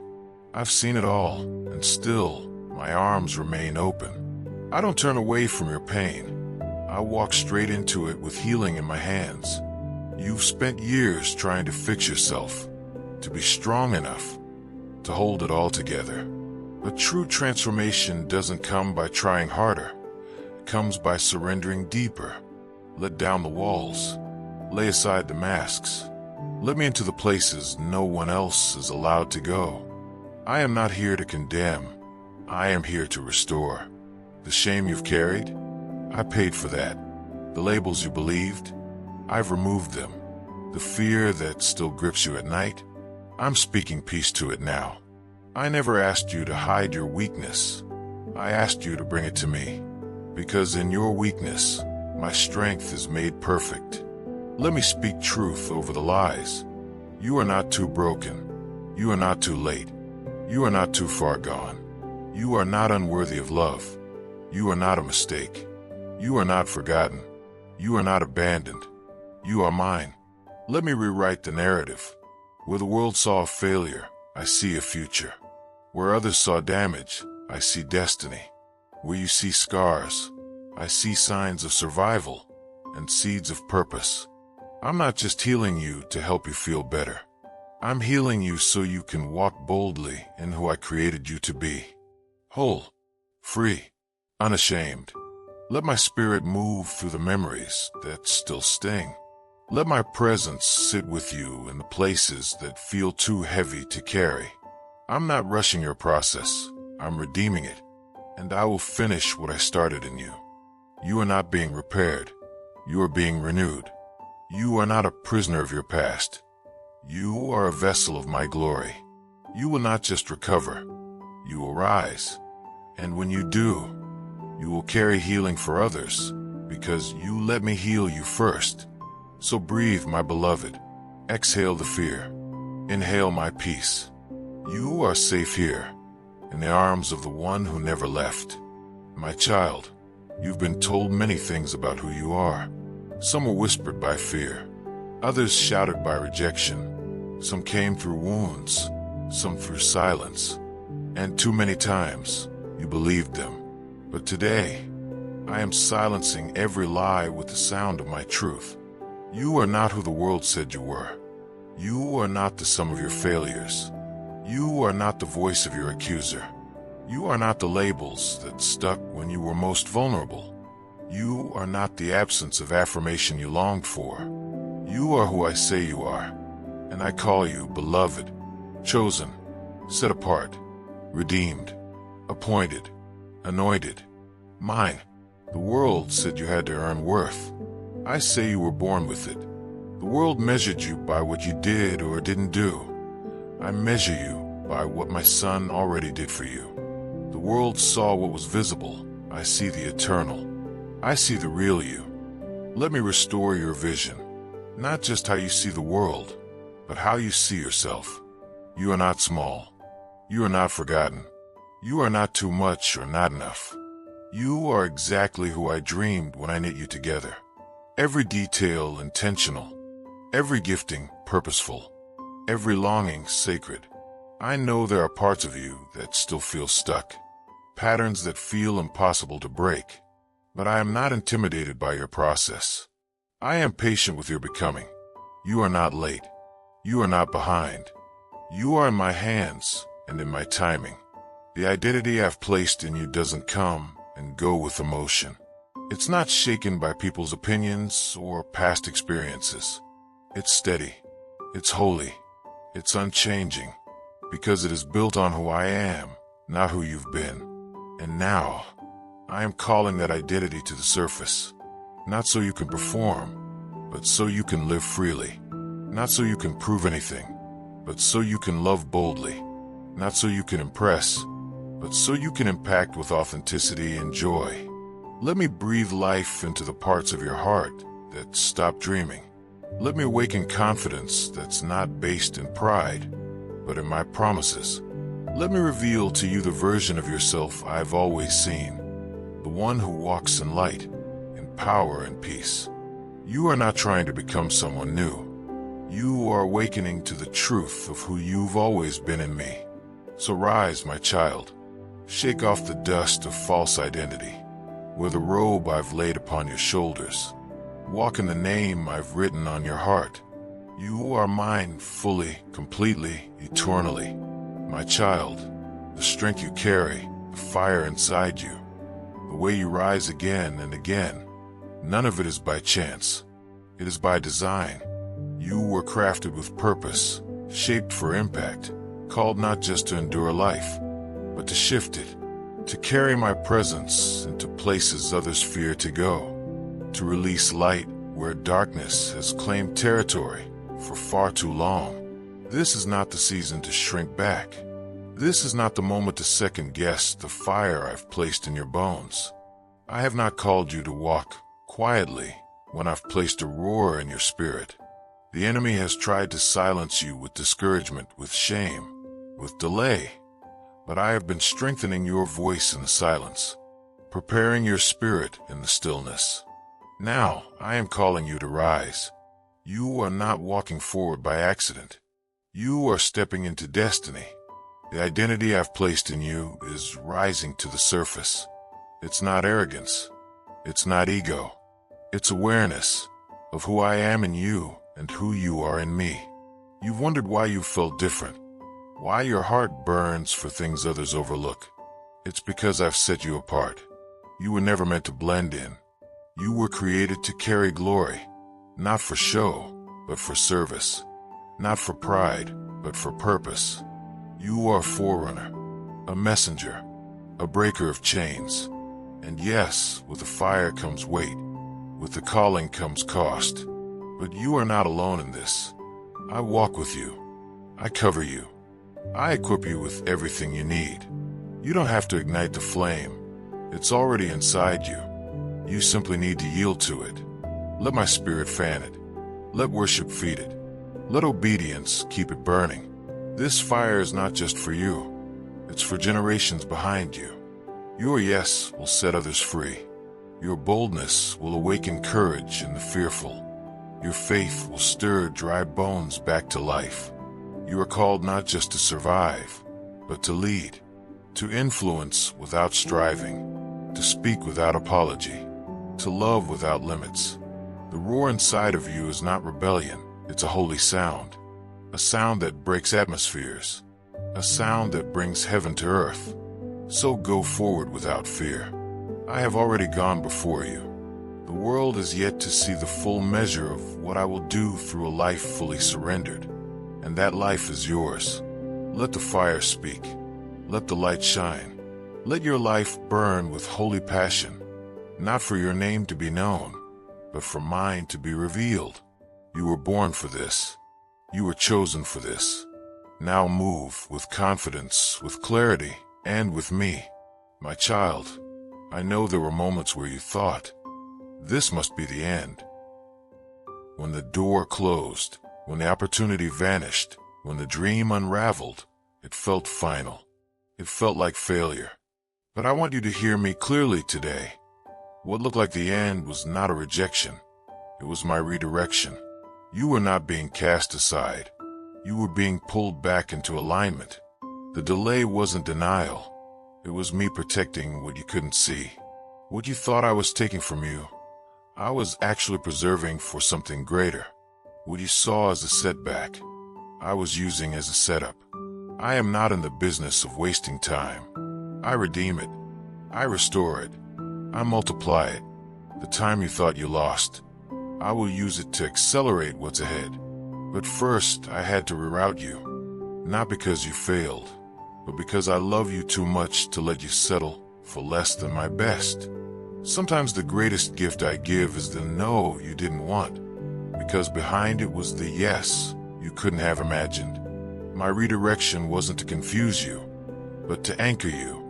I've seen it all, and still, my arms remain open. I don't turn away from your pain. I walk straight into it with healing in my hands. You've spent years trying to fix yourself, to be strong enough, to hold it all together. But true transformation doesn't come by trying harder. It comes by surrendering deeper. Let down the walls. Lay aside the masks. Let me into the places no one else is allowed to go. I am not here to condemn. I am here to restore. The shame you've carried, I paid for that. The labels you believed, I've removed them. The fear that still grips you at night, I'm speaking peace to it now. I never asked you to hide your weakness. I asked you to bring it to me. Because in your weakness, my strength is made perfect. Let me speak truth over the lies. You are not too broken. You are not too late. You are not too far gone. You are not unworthy of love. You are not a mistake. You are not forgotten. You are not abandoned. You are mine. Let me rewrite the narrative. Where the world saw a failure, I see a future. Where others saw damage, I see destiny. Where you see scars, I see signs of survival and seeds of purpose. I'm not just healing you to help you feel better. I'm healing you so you can walk boldly in who I created you to be. Whole, free, unashamed. Let my spirit move through the memories that still sting. Let my presence sit with you in the places that feel too heavy to carry. I'm not rushing your process. I'm redeeming it. And I will finish what I started in you. You are not being repaired. You are being renewed. You are not a prisoner of your past. You are a vessel of my glory. You will not just recover. You will rise. And when you do, you will carry healing for others because you let me heal you first. So breathe, my beloved. Exhale the fear. Inhale my peace. You are safe here, in the arms of the one who never left. My child, you've been told many things about who you are. Some were whispered by fear. Others shouted by rejection. Some came through wounds, some through silence. And too many times, you believed them. But today, I am silencing every lie with the sound of my truth. You are not who the world said you were. You are not the sum of your failures. You are not the voice of your accuser. You are not the labels that stuck when you were most vulnerable. You are not the absence of affirmation you longed for. You are who I say you are, and I call you beloved, chosen, set apart, redeemed, appointed, anointed, mine. The world said you had to earn worth. I say you were born with it. The world measured you by what you did or didn't do. I measure you by what my son already did for you. The world saw what was visible. I see the eternal. I see the real you. Let me restore your vision. Not just how you see the world, but how you see yourself. You are not small. You are not forgotten. You are not too much or not enough. You are exactly who I dreamed when I knit you together. Every detail intentional. Every gifting purposeful. every longing sacred. I know there are parts of you that still feel stuck, patterns that feel impossible to break, but I am not intimidated by your process. I am patient with your becoming. You are not late. You are not behind. You are in my hands and in my timing. The identity I've placed in you doesn't come and go with emotion. It's not shaken by people's opinions or past experiences. It's steady. It's holy. It's unchanging, because it is built on who I am, not who you've been. And now, I am calling that identity to the surface. Not so you can perform, but so you can live freely. Not so you can prove anything, but so you can love boldly. Not so you can impress, but so you can impact with authenticity and joy. Let me breathe life into the parts of your heart that stop dreaming. Let me awaken confidence that's not based in pride, but in my promises. Let me reveal to you the version of yourself I've always seen, the one who walks in light, in power and peace. You are not trying to become someone new. You are awakening to the truth of who you've always been in me. So rise, my child. Shake off the dust of false identity. Wear the robe I've laid upon your shoulders. Walk in the name I've written on your heart. You are mine fully, completely, eternally. My child, the strength you carry, the fire inside you, the way you rise again and again, none of it is by chance. It is by design. You were crafted with purpose, shaped for impact, called not just to endure life, but to shift it, to carry my presence into places others fear to go, to release light where darkness has claimed territory for far too long. This is not the season to shrink back. This is not the moment to second-guess the fire I've placed in your bones. I have not called you to walk quietly when I've placed a roar in your spirit. The enemy has tried to silence you with discouragement, with shame, with delay, but I have been strengthening your voice in the silence, preparing your spirit in the stillness. Now I am calling you to rise. You are not walking forward by accident. You are stepping into destiny. The identity I've placed in you is rising to the surface. It's not arrogance. It's not ego. It's awareness of who I am in you and who you are in me. You've wondered why you felt different, why your heart burns for things others overlook. It's because I've set you apart. You were never meant to blend in. You were created to carry glory, not for show, but for service. Not for pride, but for purpose. You are a forerunner, a messenger, a breaker of chains. And yes, with the fire comes weight, with the calling comes cost. But you are not alone in this. I walk with you. I cover you. I equip you with everything you need. You don't have to ignite the flame. It's already inside you. You simply need to yield to it. Let my spirit fan it. Let worship feed it. Let obedience keep it burning. This fire is not just for you. It's for generations behind you. Your yes will set others free. Your boldness will awaken courage in the fearful. Your faith will stir dry bones back to life. You are called not just to survive, but to lead, to influence without striving, to speak without apology, to love without limits. The roar inside of you is not rebellion, it's a holy sound. A sound that breaks atmospheres. A sound that brings heaven to earth. So go forward without fear. I have already gone before you. The world is yet to see the full measure of what I will do through a life fully surrendered. And that life is yours. Let the fire speak. Let the light shine. Let your life burn with holy passion. Not for your name to be known, but for mine to be revealed. You were born for this. You were chosen for this. Now move with confidence, with clarity, and with me. My child, I know there were moments where you thought, this must be the end. When the door closed, when the opportunity vanished, when the dream unraveled, it felt final. It felt like failure. But I want you to hear me clearly today. What looked like the end was not a rejection. It was my redirection. You were not being cast aside. You were being pulled back into alignment. The delay wasn't denial. It was me protecting what you couldn't see. What you thought I was taking from you, I was actually preserving for something greater. What you saw as a setback, I was using as a setup. I am not in the business of wasting time. I redeem it. I restore it. I multiply it. The time you thought you lost, I will use it to accelerate what's ahead. But first, I had to reroute you. Not because you failed, but because I love you too much to let you settle for less than my best. Sometimes the greatest gift I give is the no you didn't want, because behind it was the yes you couldn't have imagined. My redirection wasn't to confuse you, but to anchor you.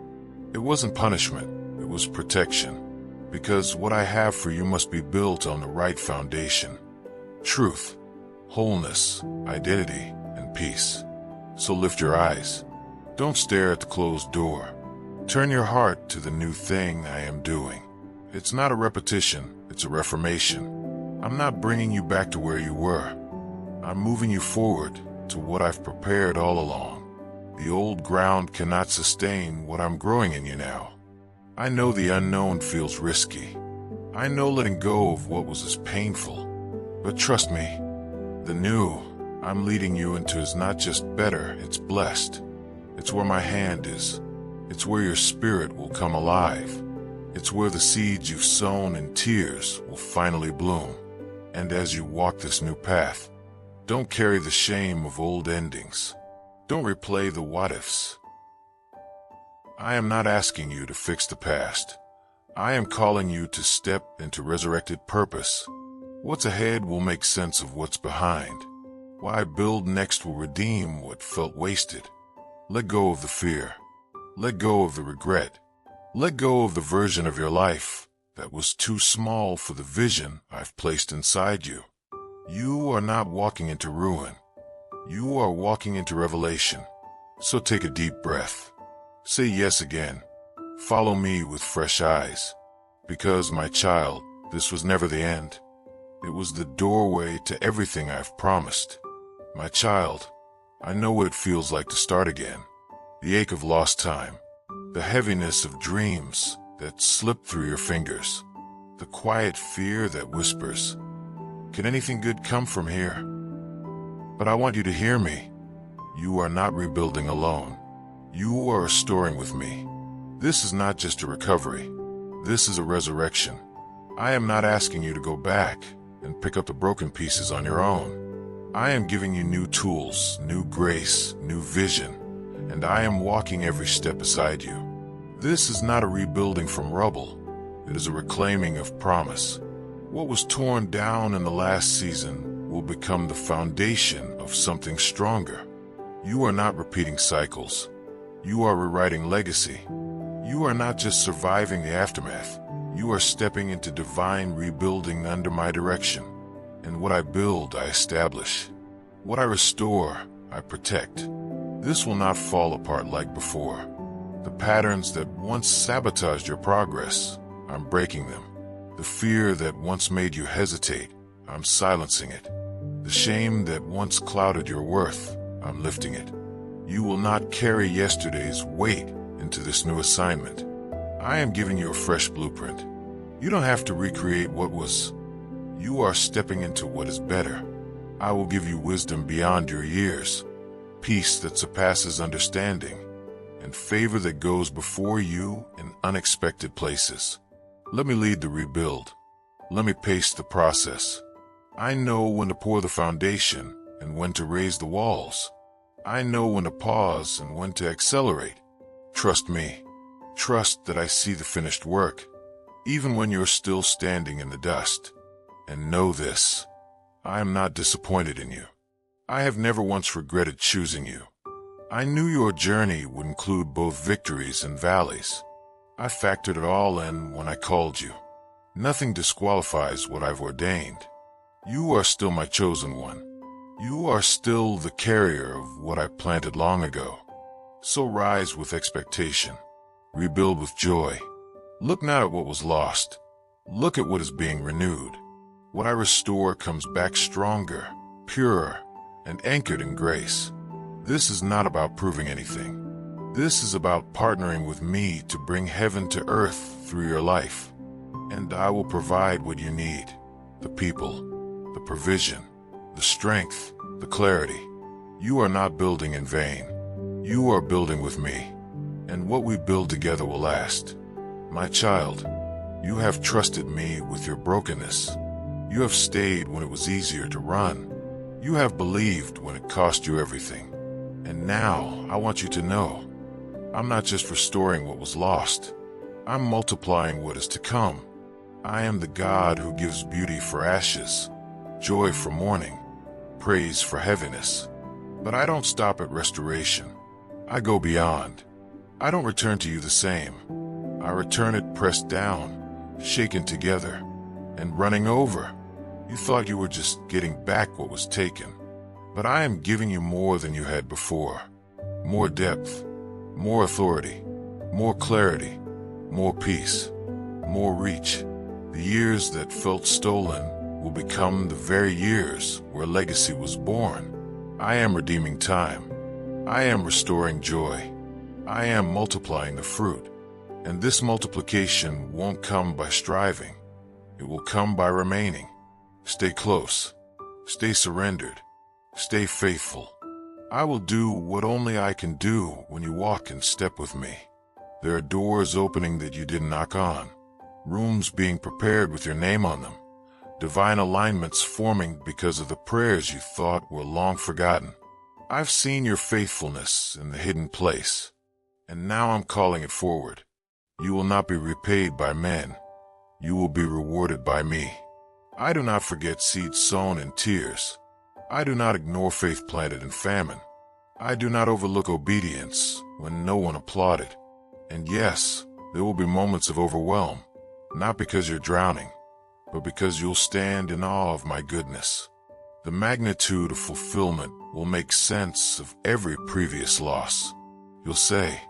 It wasn't punishment, it was protection. Because what I have for you must be built on the right foundation. Truth, wholeness, identity, and peace. So lift your eyes. Don't stare at the closed door. Turn your heart to the new thing I am doing. It's not a repetition, it's a reformation. I'm not bringing you back to where you were. I'm moving you forward to what I've prepared all along. The old ground cannot sustain what I'm growing in you now. I know the unknown feels risky. I know letting go of what was as painful. But trust me, the new I'm leading you into is not just better, it's blessed. It's where my hand is. It's where your spirit will come alive. It's where the seeds you've sown in tears will finally bloom. And as you walk this new path, don't carry the shame of old endings. Don't replay the what-ifs. I am not asking you to fix the past. I am calling you to step into resurrected purpose. What's ahead will make sense of what's behind. What I build next will redeem what felt wasted. Let go of the fear. Let go of the regret. Let go of the version of your life that was too small for the vision I've placed inside you. You are not walking into ruin. You are walking into revelation. So take a deep breath. Say yes again. Follow me with fresh eyes. Because, my child, this was never the end. It was the doorway to everything I've promised. My child, I know what it feels like to start again. The ache of lost time. The heaviness of dreams that slip through your fingers. The quiet fear that whispers, "Can anything good come from here?" But I want you to hear me. You are not rebuilding alone. You are restoring with me. This is not just a recovery. This is a resurrection. I am not asking you to go back and pick up the broken pieces on your own. I am giving you new tools, new grace, new vision, and I am walking every step beside you. This is not a rebuilding from rubble. It is a reclaiming of promise. What was torn down in the last season will become the foundation of something stronger. You are not repeating cycles. You are rewriting legacy. You are not just surviving the aftermath. You are stepping into divine rebuilding under my direction. And what I build, I establish. What I restore, I protect. This will not fall apart like before. The patterns that once sabotaged your progress, I'm breaking them. The fear that once made you hesitate, I'm silencing it. The shame that once clouded your worth, I'm lifting it. You will not carry yesterday's weight into this new assignment. I am giving you a fresh blueprint. You don't have to recreate what was. You are stepping into what is better. I will give you wisdom beyond your years, peace that surpasses understanding, and favor that goes before you in unexpected places. Let me lead the rebuild. Let me pace the process. I know when to pour the foundation and when to raise the walls. I know when to pause and when to accelerate. Trust me. Trust that I see the finished work, even when you're still standing in the dust. And know this, I am not disappointed in you. I have never once regretted choosing you. I knew your journey would include both victories and valleys. I factored it all in when I called you. Nothing disqualifies what I've ordained. You are still my chosen one. You are still the carrier of what I planted long ago. So rise with expectation. Rebuild with joy. Look not at what was lost. Look at what is being renewed. What I restore comes back stronger, purer, and anchored in grace. This is not about proving anything. This is about partnering with me to bring heaven to earth through your life. And I will provide what you need: the people, the provision, the strength, the clarity. You are not building in vain. You are building with me. And what we build together will last. My child, you have trusted me with your brokenness. You have stayed when it was easier to run. You have believed when it cost you everything. And now I want you to know, I'm not just restoring what was lost. I'm multiplying what is to come. I am the God who gives beauty for ashes, joy for mourning, praise for heaviness. But I don't stop at restoration. I go beyond. I don't return to you the same. I return it pressed down, shaken together, and running over. You thought you were just getting back what was taken. But I am giving you more than you had before. More depth, more authority, more clarity, more peace, more reach. The years that felt stolen will become the very years where legacy was born. I am redeeming time. I am restoring joy. I am multiplying the fruit. And this multiplication won't come by striving. It will come by remaining. Stay close. Stay surrendered. Stay faithful. I will do what only I can do when you walk in step with me. There are doors opening that you didn't knock on. Rooms being prepared with your name on them. Divine alignments forming because of the prayers you thought were long forgotten. I've seen your faithfulness in the hidden place, and now I'm calling it forward. You will not be repaid by men. You will be rewarded by me. I do not forget seeds sown in tears. I do not ignore faith planted in famine. I do not overlook obedience when no one applauded. And yes, there will be moments of overwhelm, not because you're drowning, but because you'll stand in awe of my goodness. The magnitude of fulfillment will make sense of every previous loss. You'll say,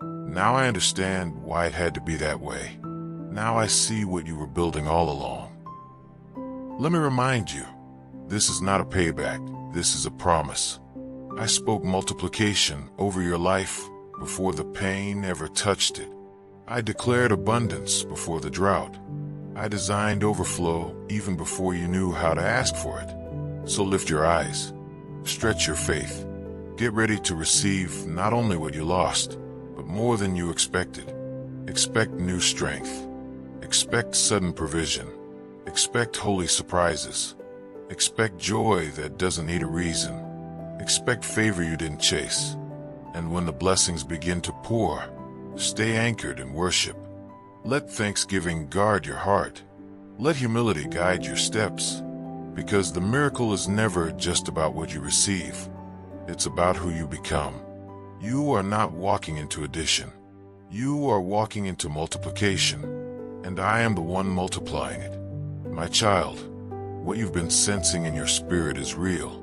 now I understand why it had to be that way. Now I see what you were building all along. Let me remind you, this is not a payback, this is a promise. I spoke multiplication over your life before the pain ever touched it. I declared abundance before the drought. I designed overflow even before you knew how to ask for it. So lift your eyes, stretch your faith, get ready to receive not only what you lost, but more than you expected. Expect new strength. Expect sudden provision. Expect holy surprises. Expect joy that doesn't need a reason. Expect favor you didn't chase. And when the blessings begin to pour, stay anchored in worship. Let thanksgiving guard your heart. Let humility guide your steps. Because the miracle is never just about what you receive. It's about who you become. You are not walking into addition. You are walking into multiplication. And I am the one multiplying it. My child, what you've been sensing in your spirit is real.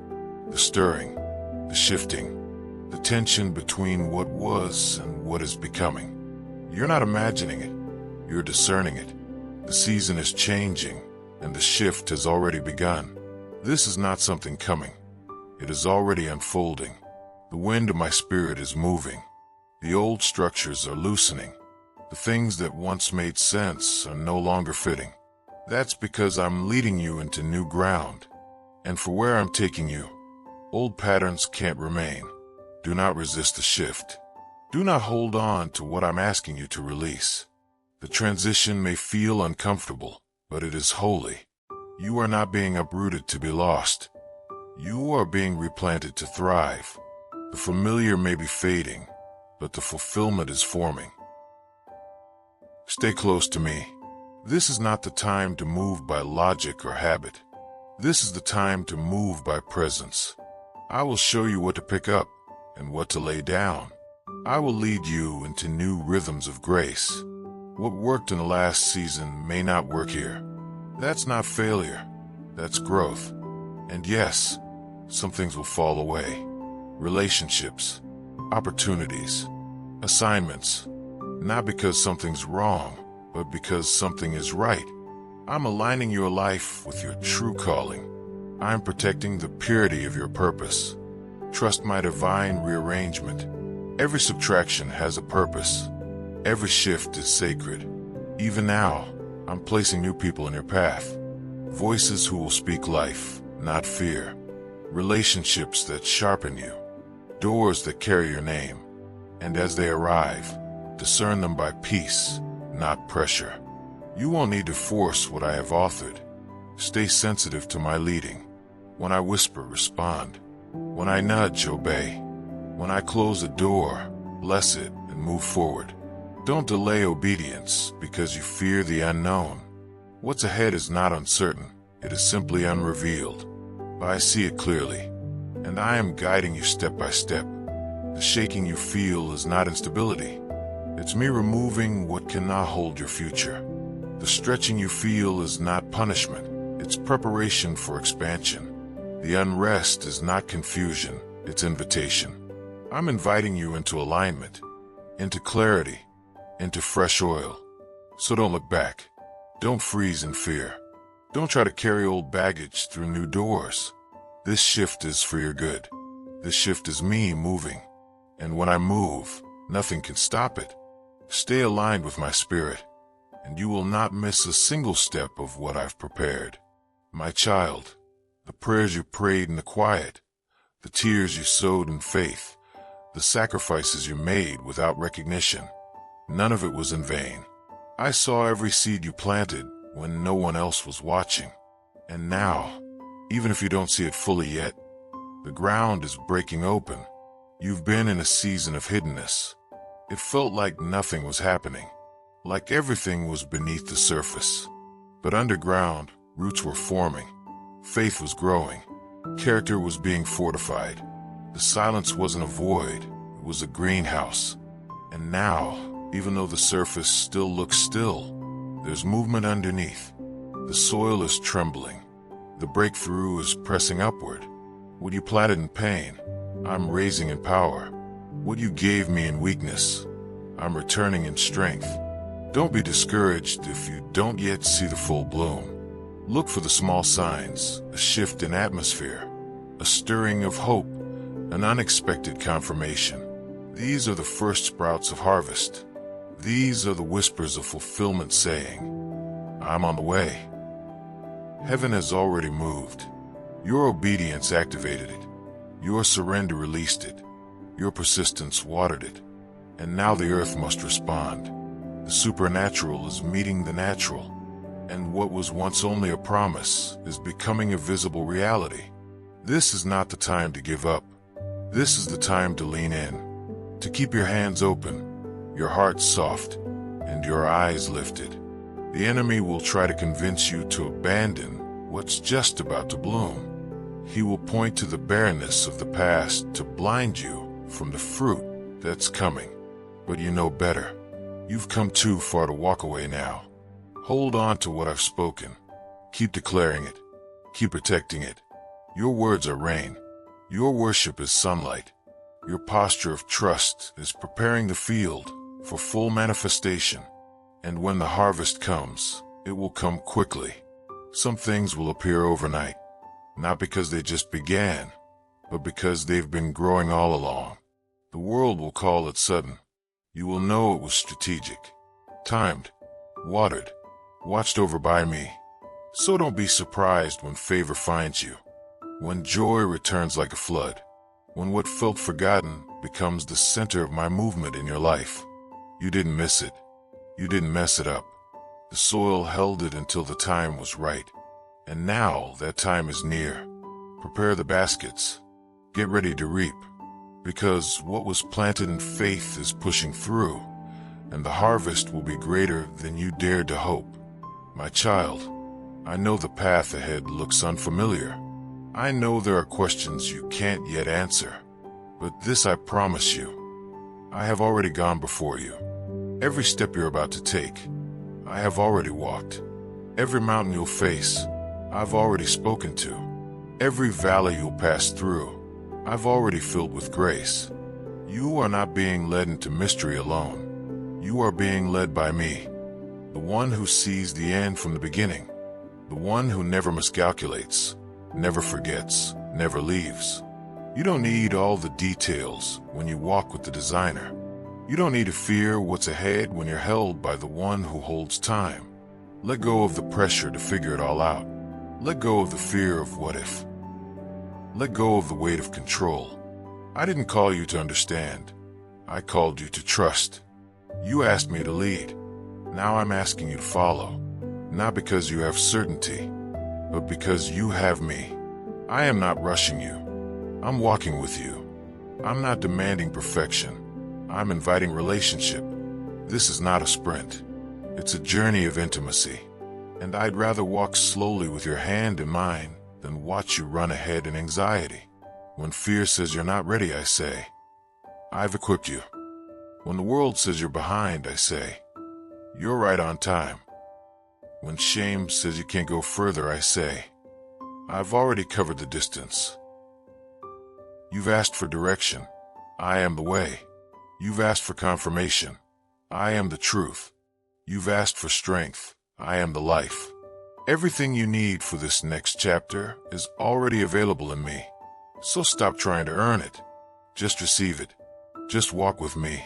The stirring, the shifting, the tension between what was and what is becoming. You're not imagining it. You're discerning it. The season is changing, and the shift has already begun. This is not something coming. It is already unfolding. The wind of my spirit is moving. The old structures are loosening. The things that once made sense are no longer fitting. That's because I'm leading you into new ground. And for where I'm taking you, old patterns can't remain. Do not resist the shift. Do not hold on to what I'm asking you to release. The transition may feel uncomfortable, but it is holy. You are not being uprooted to be lost. You are being replanted to thrive. The familiar may be fading, but the fulfillment is forming. Stay close to me. This is not the time to move by logic or habit. This is the time to move by presence. I will show you what to pick up and what to lay down. I will lead you into new rhythms of grace. What worked in the last season may not work here. That's not failure. That's growth. And yes, some things will fall away. Relationships, opportunities, assignments. Not because something's wrong, but because something is right. I'm aligning your life with your true calling. I am protecting the purity of your purpose. Trust my divine rearrangement. Every subtraction has a purpose. Every shift is sacred. Even now, I'm placing new people in your path. Voices who will speak life, not fear. Relationships that sharpen you. Doors that carry your name. And as they arrive, discern them by peace, not pressure. You won't need to force what I have authored. Stay sensitive to my leading. When I whisper, respond. When I nudge, obey. When I close a door, bless it and move forward. Don't delay obedience because you fear the unknown. What's ahead is not uncertain, it is simply unrevealed. But I see it clearly, and I am guiding you step by step. The shaking you feel is not instability. It's me removing what cannot hold your future. The stretching you feel is not punishment, it's preparation for expansion. The unrest is not confusion, it's invitation. I'm inviting you into alignment, into clarity, into fresh oil. So don't look back. Don't freeze in fear. Don't try to carry old baggage through new doors. This shift is for your good. This shift is me moving. And when I move, nothing can stop it. Stay aligned with my spirit, and you will not miss a single step of what I've prepared. My child, the prayers you prayed in the quiet, the tears you sowed in faith, the sacrifices you made without recognition, none of it was in vain. I saw every seed you planted when no one else was watching. And now, even if you don't see it fully yet, the ground is breaking open. You've been in a season of hiddenness. It felt like nothing was happening, like everything was beneath the surface. But underground, roots were forming. Faith was growing. Character was being fortified. The silence wasn't a void, it was a greenhouse. And now, even though the surface still looks still, there's movement underneath. The soil is trembling. The breakthrough is pressing upward. What you planted in pain, I'm raising in power. What you gave me in weakness, I'm returning in strength. Don't be discouraged if you don't yet see the full bloom. Look for the small signs, a shift in atmosphere, a stirring of hope, an unexpected confirmation. These are the first sprouts of harvest. These are the whispers of fulfillment saying, I'm on the way. Heaven has already moved. Your obedience activated it. Your surrender released it. Your persistence watered it. And now the earth must respond. The supernatural is meeting the natural. And what was once only a promise is becoming a visible reality. This is not the time to give up. This is the time to lean in, to keep your hands open, your heart soft, and your eyes lifted. The enemy will try to convince you to abandon what's just about to bloom. He will point to the barrenness of the past to blind you from the fruit that's coming. But you know better. You've come too far to walk away now. Hold on to what I've spoken. Keep declaring it. Keep protecting it. Your words are rain. Your worship is sunlight. Your posture of trust is preparing the field for full manifestation. And when the harvest comes, it will come quickly. Some things will appear overnight, not because they just began, but because they've been growing all along. The world will call it sudden. You will know it was strategic, timed, watered, watched over by me. So don't be surprised when favor finds you, when joy returns like a flood, when what felt forgotten becomes the center of my movement in your life. You didn't miss it. You didn't mess it up. The soil held it until the time was right. And now that time is near. Prepare the baskets. Get ready to reap. Because what was planted in faith is pushing through, and the harvest will be greater than you dared to hope. My child, I know the path ahead looks unfamiliar. I know there are questions you can't yet answer. But this I promise you, I have already gone before you. Every step you're about to take, I have already walked. Every mountain you'll face, I've already spoken to. Every valley you'll pass through, I've already filled with grace. You are not being led into mystery alone. You are being led by me, the one who sees the end from the beginning, the one who never miscalculates, never forgets, never leaves. You don't need all the details when you walk with the designer. You don't need to fear what's ahead when you're held by the one who holds time. Let go of the pressure to figure it all out. Let go of the fear of what if. Let go of the weight of control. I didn't call you to understand. I called you to trust. You asked me to lead. Now I'm asking you to follow. Not because you have certainty, but because you have me. I am not rushing you. I'm walking with you. I'm not demanding perfection. I'm inviting relationship. This is not a sprint. It's a journey of intimacy. And I'd rather walk slowly with your hand in mine than watch you run ahead in anxiety. When fear says you're not ready, I say, I've equipped you. When the world says you're behind, I say, you're right on time. When shame says you can't go further, I say, I've already covered the distance. You've asked for direction. I am the way. You've asked for confirmation. I am the truth. You've asked for strength. I am the life. Everything you need for this next chapter is already available in me. So stop trying to earn it. Just receive it. Just walk with me.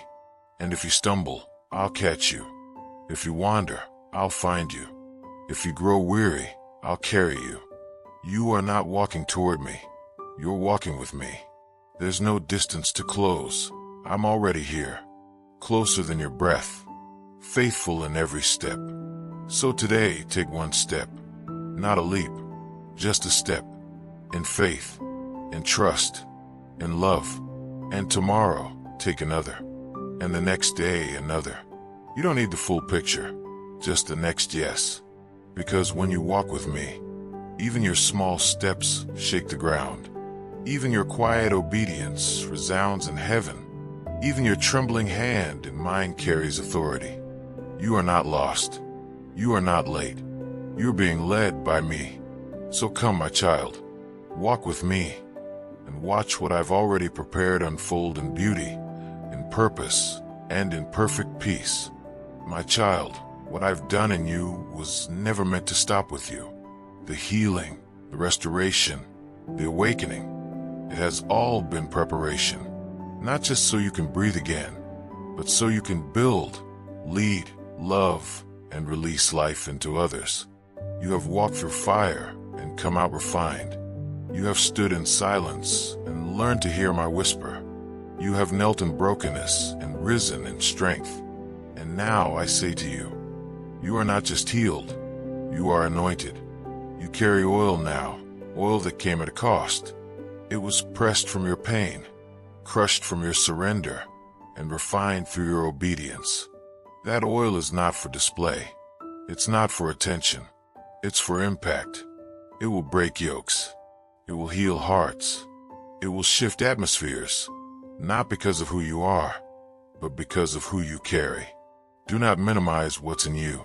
And if you stumble, I'll catch you. If you wander, I'll find you. If you grow weary, I'll carry you. You are not walking toward me. You're walking with me. There's no distance to close. I'm already here. Closer than your breath. Faithful in every step. So today, take one step. Not a leap. Just a step. In faith. In trust. In love. And tomorrow, take another. And the next day, another. You don't need the full picture. Just the next yes. Because when you walk with me, even your small steps shake the ground. Even your quiet obedience resounds in heaven. Even your trembling hand in mine carries authority. You are not lost. You are not late. You're being led by me. So come, my child, walk with me and watch what I've already prepared unfold in beauty, in purpose, and in perfect peace. My child, what I've done in you was never meant to stop with you. The healing, the restoration, the awakening, it has all been preparation. Not just so you can breathe again, but so you can build, lead, love, and release life into others. You have walked through fire and come out refined. You have stood in silence and learned to hear my whisper. You have knelt in brokenness and risen in strength. And now I say to you, you are not just healed, you are anointed. You carry oil now, oil that came at a cost. It was pressed from your pain, crushed from your surrender, and refined through your obedience. That oil is not for display. It's not for attention. It's for impact. It will break yokes. It will heal hearts. It will shift atmospheres, not because of who you are, but because of who you carry. Do not minimize what's in you.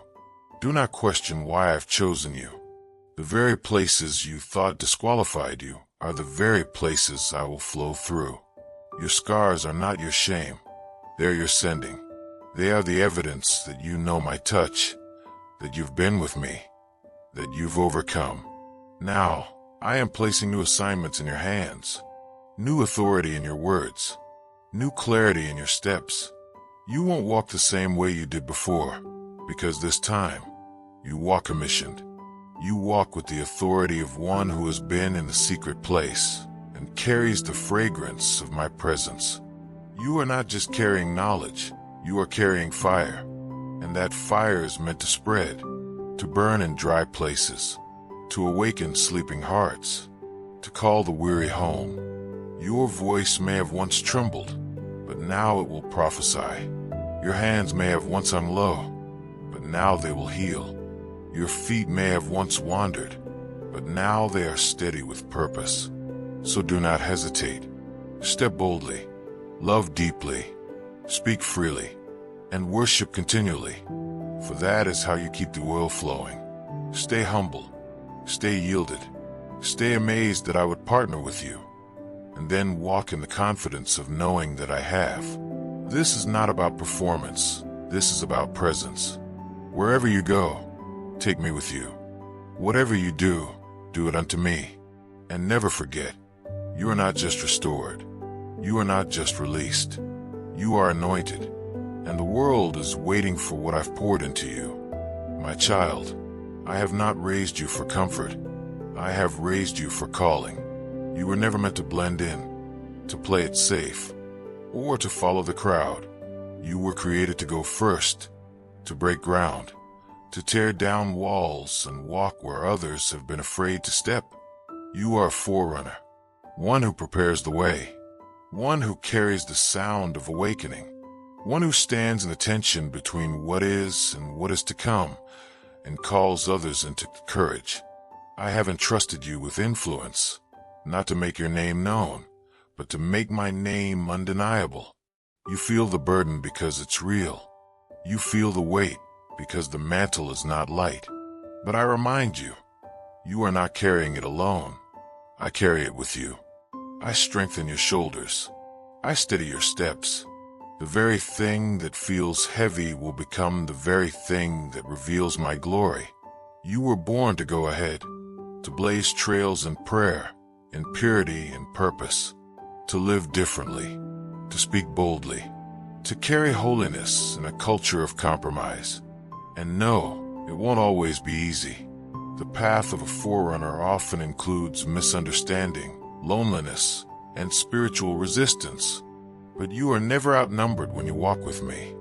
Do not question why I've chosen you. The very places you thought disqualified you are the very places I will flow through. Your scars are not your shame. They're your sending. They are the evidence that you know my touch, that you've been with me, that you've overcome. Now, I am placing new assignments in your hands, new authority in your words, new clarity in your steps. You won't walk the same way you did before, because this time, you walk commissioned. You walk with the authority of one who has been in the secret place and carries the fragrance of my presence. You are not just carrying knowledge, you are carrying fire, and that fire is meant to spread, to burn in dry places, to awaken sleeping hearts, to call the weary home. Your voice may have once trembled, but now it will prophesy. Your hands may have once hung low, but now they will heal. Your feet may have once wandered, but now they are steady with purpose. So do not hesitate. Step boldly, love deeply, speak freely, and worship continually, for that is how you keep the oil flowing. Stay humble, stay yielded, stay amazed that I would partner with you, and then walk in the confidence of knowing that I have. This is not about performance, this is about presence. Wherever you go, take me with you. Whatever you do, do it unto me. And never forget, you are not just restored. You are not just released. You are anointed, and the world is waiting for what I've poured into you. My child, I have not raised you for comfort. I have raised you for calling. You were never meant to blend in, to play it safe, or to follow the crowd. You were created to go first, to break ground, to tear down walls and walk where others have been afraid to step. You are a forerunner, one who prepares the way, one who carries the sound of awakening, one who stands in the tension between what is and what is to come, and calls others into courage. I have entrusted you with influence, not to make your name known, but to make my name undeniable. You feel the burden because it's real. You feel the weight because the mantle is not light. But I remind you, you are not carrying it alone. I carry it with you. I strengthen your shoulders. I steady your steps. The very thing that feels heavy will become the very thing that reveals my glory. You were born to go ahead, to blaze trails in prayer, in purity and purpose, to live differently, to speak boldly, to carry holiness in a culture of compromise. And no, it won't always be easy. The path of a forerunner often includes misunderstanding, loneliness, and spiritual resistance. But you are never outnumbered when you walk with me.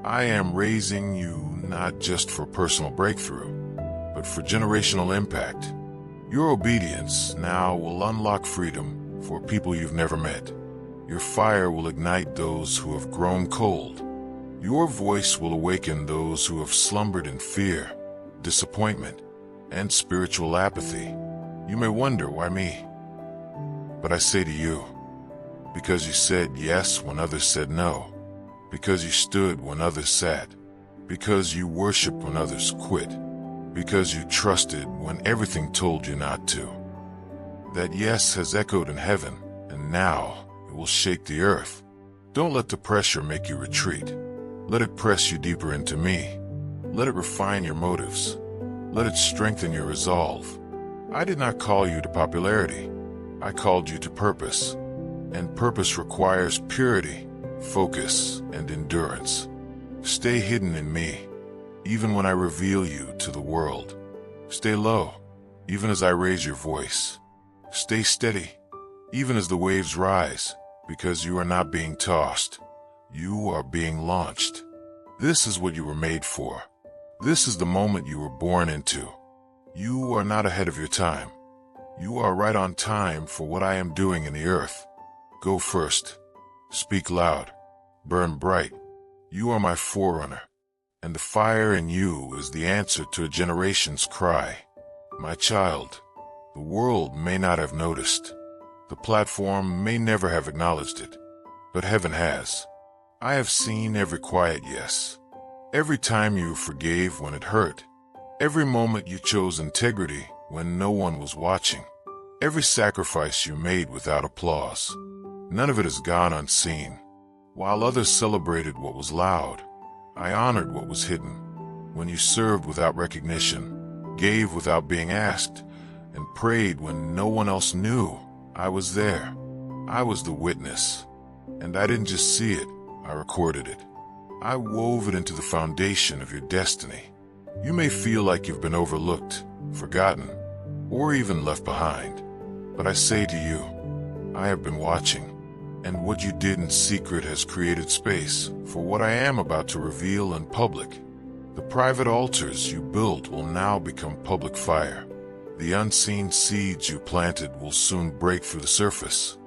I am raising you not just for personal breakthrough, but for generational impact. Your obedience now will unlock freedom for people you've never met. Your fire will ignite those who have grown cold. Your voice will awaken those who have slumbered in fear, disappointment, and spiritual apathy. You may wonder, why me? But I say to you, because you said yes when others said no, because you stood when others sat, because you worshiped when others quit, because you trusted when everything told you not to. That yes has echoed in heaven, and now it will shake the earth. Don't let the pressure make you retreat. Let it press you deeper into me. Let it refine your motives. Let it strengthen your resolve. I did not call you to popularity. I called you to purpose. And purpose requires purity, focus, and endurance. Stay hidden in me, even when I reveal you to the world. Stay low, even as I raise your voice. Stay steady, even as the waves rise, because you are not being tossed. You are being launched. This is what you were made for. This is the moment you were born into. You are not ahead of your time. You are right on time for what I am doing in the earth. Go first. Speak loud. Burn bright. You are my forerunner, and the fire in you is the answer to a generation's cry. My child, the world may not have noticed. The platform may never have acknowledged it, but heaven has. I have seen every quiet yes. Every time you forgave when it hurt. Every moment you chose integrity when no one was watching. Every sacrifice you made without applause. None of it has gone unseen. While others celebrated what was loud, I honored what was hidden. When you served without recognition, gave without being asked, and prayed when no one else knew, I was there. I was the witness. And I didn't just see it, I recorded it. I wove it into the foundation of your destiny. You may feel like you've been overlooked, forgotten, or even left behind. But I say to you, I have been watching. And what you did in secret has created space for what I am about to reveal in public. The private altars you built will now become public fire. The unseen seeds you planted will soon break through the surface.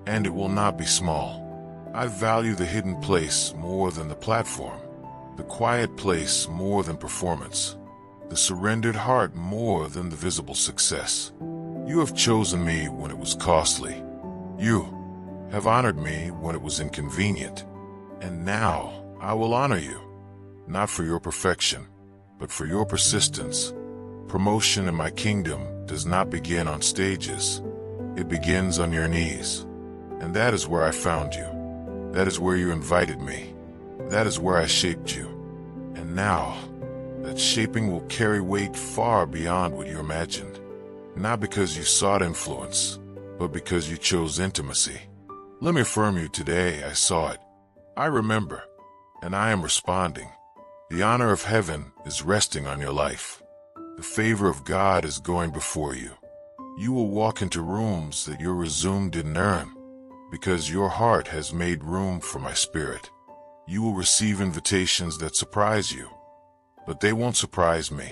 And it will not be small. I value the hidden place more than the platform, the quiet place more than performance, the surrendered heart more than the visible success. You have chosen me when it was costly. You have honored me when it was inconvenient. And now I will honor you, not for your perfection, but for your persistence. Promotion in my kingdom does not begin on stages. It begins on your knees. And that is where I found you. That is where you invited me. That is where I shaped you. And now, that shaping will carry weight far beyond what you imagined. not because you sought influence, but because you chose intimacy. Let me affirm you today, I saw it. I remember, and I am responding. The honor of heaven is resting on your life. The favor of God is going before you. You will walk into rooms that your resume didn't earn, because your heart has made room for my spirit. You will receive invitations that surprise you, but they won't surprise me.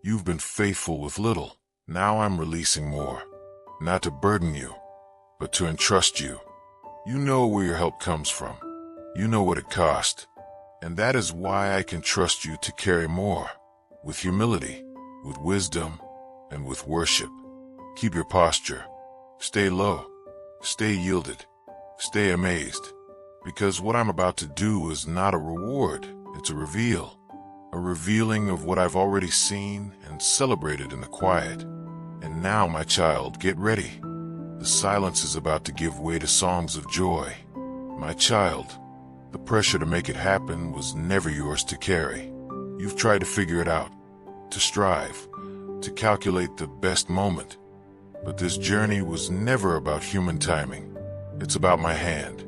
You've been faithful with little. Now I'm releasing more, not to burden you, but to entrust you. You know where your help comes from. You know what it cost, and that is why I can trust you to carry more, with humility, with wisdom, and with worship. Keep your posture. Stay low. Stay yielded. Stay amazed. Because what I'm about to do is not a reward, it's a reveal. A revealing of what I've already seen and celebrated in the quiet. And now, my child, get ready. The silence is about to give way to songs of joy. My child, the pressure to make it happen was never yours to carry. You've tried to figure it out, to strive, to calculate the best moment. But this journey was never about human timing. It's about my hand.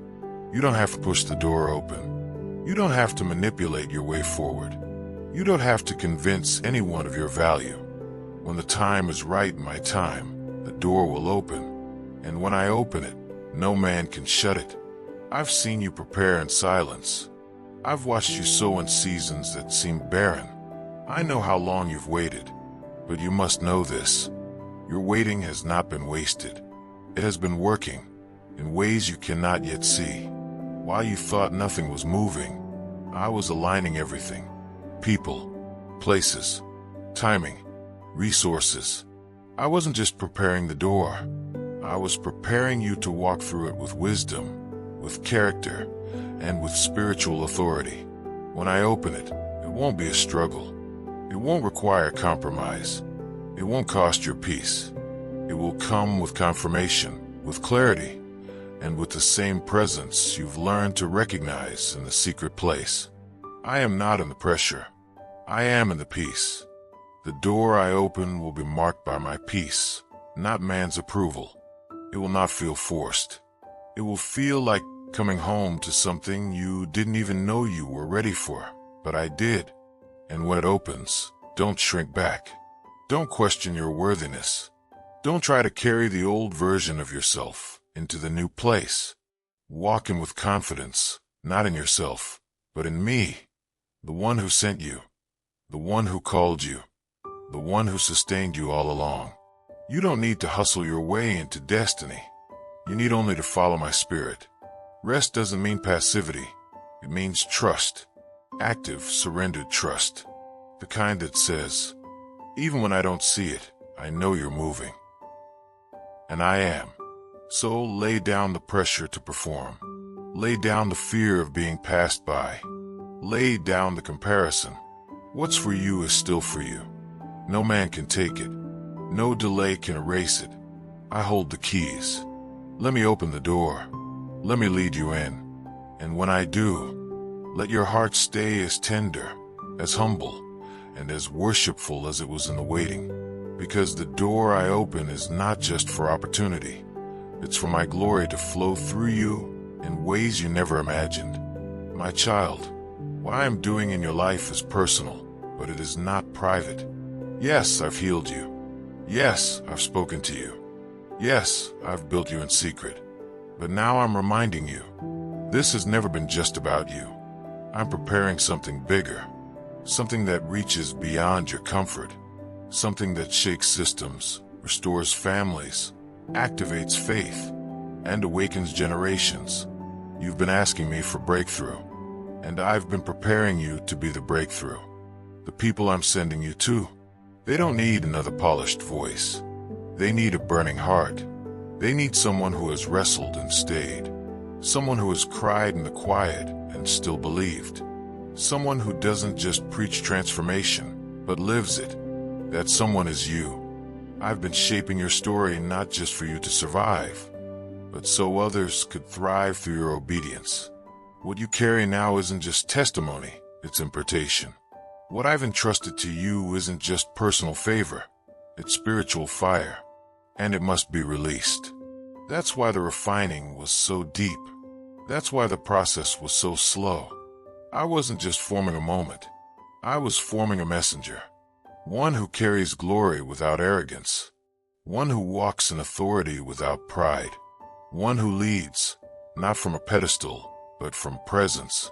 You don't have to push the door open. You don't have to manipulate your way forward. You don't have to convince anyone of your value. When the time is right, my time, the door will open. And when I open it, no man can shut it. I've seen you prepare in silence. I've watched you sow in seasons that seem barren. I know how long you've waited, but you must know this. Your waiting has not been wasted. It has been working in ways you cannot yet see. While you thought nothing was moving, I was aligning everything. People, places, timing, resources. I wasn't just preparing the door. I was preparing you to walk through it with wisdom, with character, and with spiritual authority. When I open it, it won't be a struggle. It won't require compromise. It won't cost your peace. It will come with confirmation, with clarity, and with the same presence you've learned to recognize in the secret place. I am not in the pressure. I am in the peace. The door I open will be marked by my peace, not man's approval. It will not feel forced. It will feel like coming home to something you didn't even know you were ready for, but I did. And when it opens, don't shrink back. Don't question your worthiness. Don't try to carry the old version of yourself into the new place. Walk in with confidence, not in yourself, but in me, the one who sent you, the one who called you, the one who sustained you all along. You don't need to hustle your way into destiny. You need only to follow my spirit. Rest doesn't mean passivity. It means trust. Active, surrendered trust. The kind that says, even when I don't see it, I know you're moving. And I am. So lay down the pressure to perform. Lay down the fear of being passed by. Lay down the comparison. What's for you is still for you. No man can take it. No delay can erase it. I hold the keys. Let me open the door. Let me lead you in. And when I do, let your heart stay as tender, as humble, and as worshipful as it was in the waiting. Because the door I open is not just for opportunity. It's for my glory to flow through you in ways you never imagined. My child, what I am doing in your life is personal, but it is not private. Yes, I've healed you. Yes, I've spoken to you. Yes, I've built you in secret. But now I'm reminding you, this has never been just about you. I'm preparing something bigger, something that reaches beyond your comfort, something that shakes systems, restores families, activates faith, and awakens generations. You've been asking me for breakthrough, and I've been preparing you to be the breakthrough. The people I'm sending you to, they don't need another polished voice. They need a burning heart. They need someone who has wrestled and stayed. Someone who has cried in the quiet and still believed. Someone who doesn't just preach transformation, but lives it. That someone is you. I've been shaping your story not just for you to survive, but so others could thrive through your obedience. What you carry now isn't just testimony, it's impartation. What I've entrusted to you isn't just personal favor, it's spiritual fire. and it must be released. That's why the refining was so deep. That's why the process was so slow. I wasn't just forming a moment. I was forming a messenger. One who carries glory without arrogance. One who walks in authority without pride. One who leads, not from a pedestal, but from presence.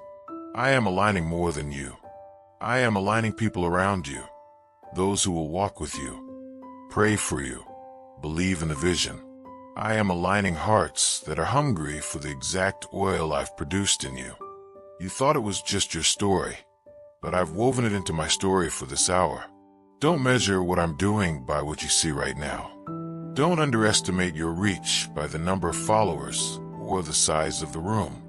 I am aligning more than you. I am aligning people around you. Those who will walk with you, pray for you, believe in the vision. I am aligning hearts that are hungry for the exact oil I've produced in you. You thought it was just your story, but I've woven it into my story for this hour. Don't measure what I'm doing by what you see right now. Don't underestimate your reach by the number of followers or the size of the room.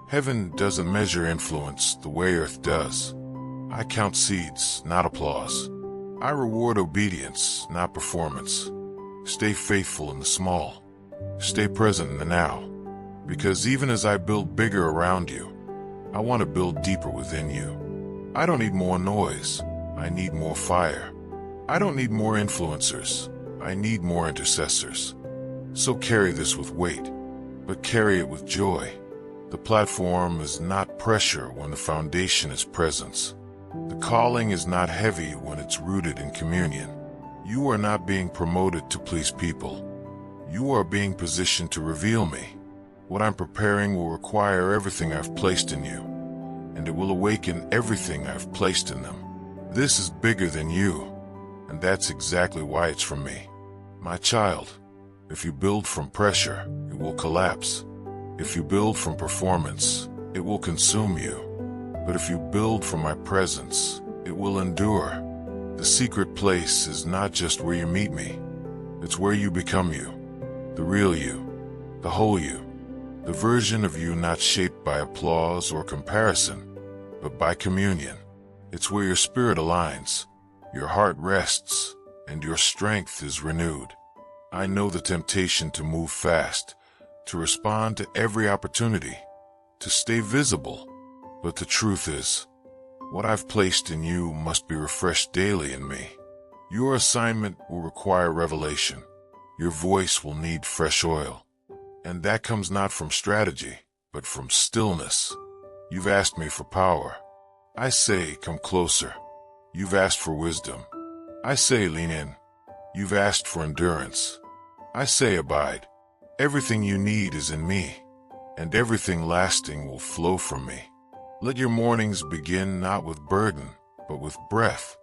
Heaven doesn't measure influence the way earth does. I count seeds, not applause. I reward obedience, not performance. Stay faithful in the small. Stay present in the now. Because even as I build bigger around you, I want to build deeper within you. I don't need more noise. I need more fire. I don't need more influencers. I need more intercessors. So carry this with weight, but carry it with joy. The platform is not pressure when the foundation is presence. The calling is not heavy when it's rooted in communion. You are not being promoted to please people. You are being positioned to reveal me. What I'm preparing will require everything I've placed in you, and it will awaken everything I've placed in them. This is bigger than you, and that's exactly why it's from me. My child, if you build from pressure, it will collapse. If you build from performance, it will consume you. But if you build from my presence, it will endure. The secret place is not just where you meet me. It's where you become you. The real you. The whole you. The version of you not shaped by applause or comparison, but by communion. It's where your spirit aligns, your heart rests, and your strength is renewed. I know the temptation to move fast, to respond to every opportunity, to stay visible. But the truth is, what I've placed in you must be refreshed daily in me. Your assignment will require revelation. Your voice will need fresh oil. And that comes not from strategy, but from stillness. You've asked me for power. I say, come closer. You've asked for wisdom. I say, lean in. You've asked for endurance. I say, abide. Everything you need is in me, and everything lasting will flow from me. Let your mornings begin not with burden, but with breath.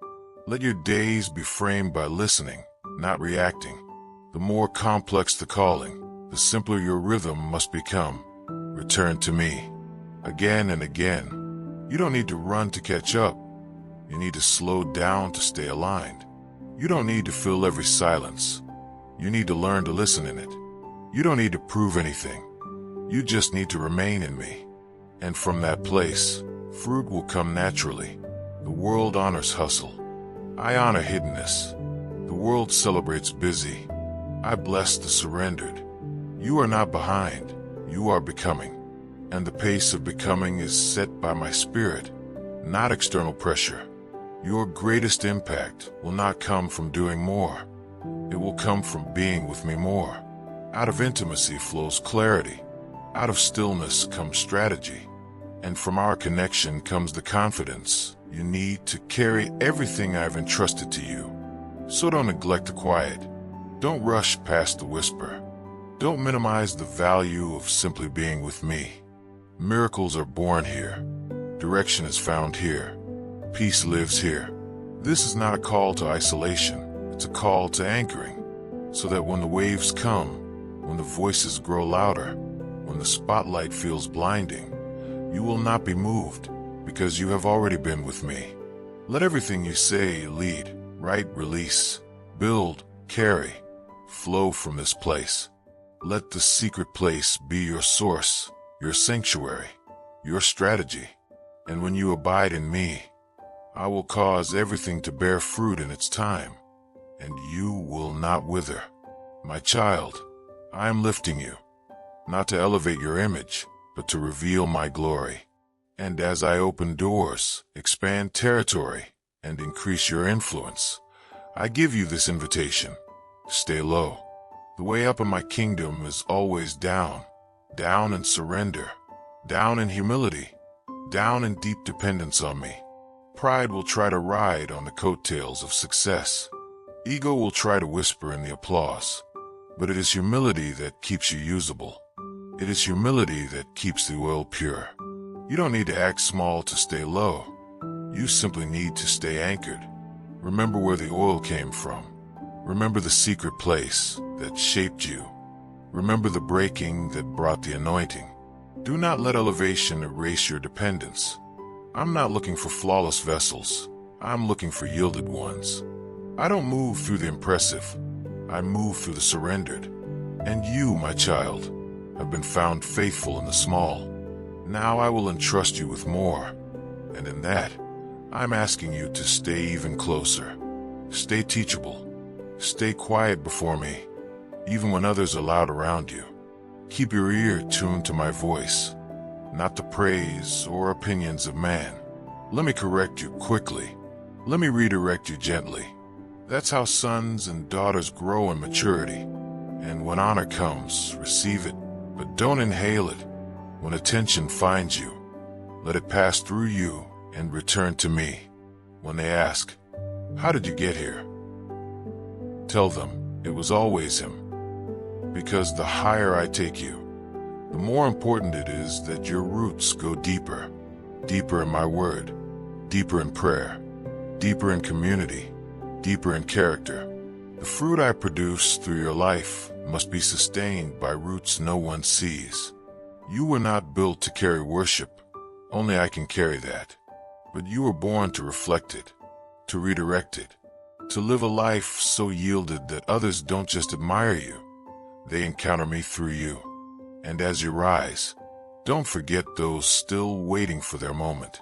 Let your days be framed by listening, not reacting. The more complex the calling, the simpler your rhythm must become. Return to me. Again and again. You don't need to run to catch up. You need to slow down to stay aligned. You don't need to fill every silence. You need to learn to listen in it. You don't need to prove anything. You just need to remain in me. And from that place, fruit will come naturally. The world honors hustle. I honor hiddenness. The world celebrates busy. I bless the surrendered. You are not behind, you are becoming. And the pace of becoming is set by my spirit, not external pressure. Your greatest impact will not come from doing more. It will come from being with me more. Out of intimacy flows clarity. Out of stillness comes strategy. And from our connection comes the confidence you need to carry everything I've entrusted to you. So don't neglect the quiet. Don't rush past the whisper. Don't minimize the value of simply being with me. Miracles are born here. Direction is found here. Peace lives here. This is not a call to isolation. It's a call to anchoring. So that when the waves come, when the voices grow louder, when the spotlight feels blinding, you will not be moved because you have already been with me. Let everything you say lead, write, release, build, carry, flow from this place. Let the secret place be your source, your sanctuary, your strategy. And when you abide in me, I will cause everything to bear fruit in its time, and you will not wither. My child, I am lifting you, not to elevate your image, but to reveal my glory. And as I open doors, expand territory, and increase your influence, I give you this invitation. Stay low. The way up in my kingdom is always down. Down in surrender. Down in humility. Down in deep dependence on me. Pride will try to ride on the coattails of success. Ego will try to whisper in the applause. But it is humility that keeps you usable. It is humility that keeps the oil pure. You don't need to act small to stay low. You simply need to stay anchored. Remember where the oil came from. Remember the secret place that shaped you. Remember the breaking that brought the anointing. Do not let elevation erase your dependence. I'm not looking for flawless vessels. I'm looking for yielded ones. I don't move through the impressive. I move through the surrendered. And you, my child, have been found faithful in the small. Now I will entrust you with more. And in that, I'm asking you to stay even closer. Stay teachable. Stay quiet before me, even when others are loud around you. Keep your ear tuned to my voice, not the praise or opinions of man. Let me correct you quickly. Let me redirect you gently. That's how sons and daughters grow in maturity. And when honor comes, receive it, but don't inhale it. When attention finds you, let it pass through you and return to me. When they ask, "How did you get here?" Tell them it was always him. Because the higher I take you, the more important it is that your roots go deeper. Deeper in my word, deeper in prayer, deeper in community, deeper in character. The fruit I produce through your life must be sustained by roots no one sees. You were not built to carry worship. Only I can carry that. But you were born to reflect it, to redirect it, to live a life so yielded that others don't just admire you, they encounter me through you. And as you rise, don't forget those still waiting for their moment.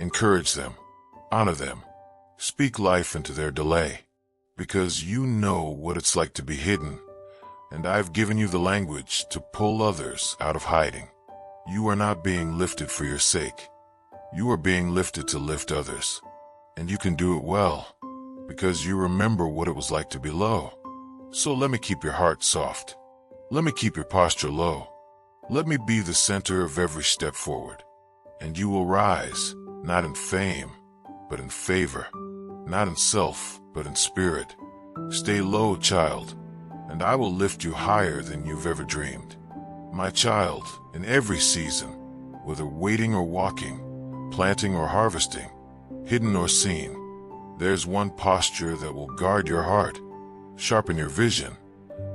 Encourage them, honor them, speak life into their delay, because you know what it's like to be hidden, and I've given you the language to pull others out of hiding. You are not being lifted for your sake. You are being lifted to lift others, and you can do it well, because you remember what it was like to be low. So let me keep your heart soft. Let me keep your posture low. Let me be the center of every step forward. And you will rise, not in fame, but in favor. Not in self, but in spirit. Stay low, child, and I will lift you higher than you've ever dreamed. My child, in every season, whether waiting or walking, planting or harvesting, hidden or seen, there's one posture that will guard your heart, sharpen your vision,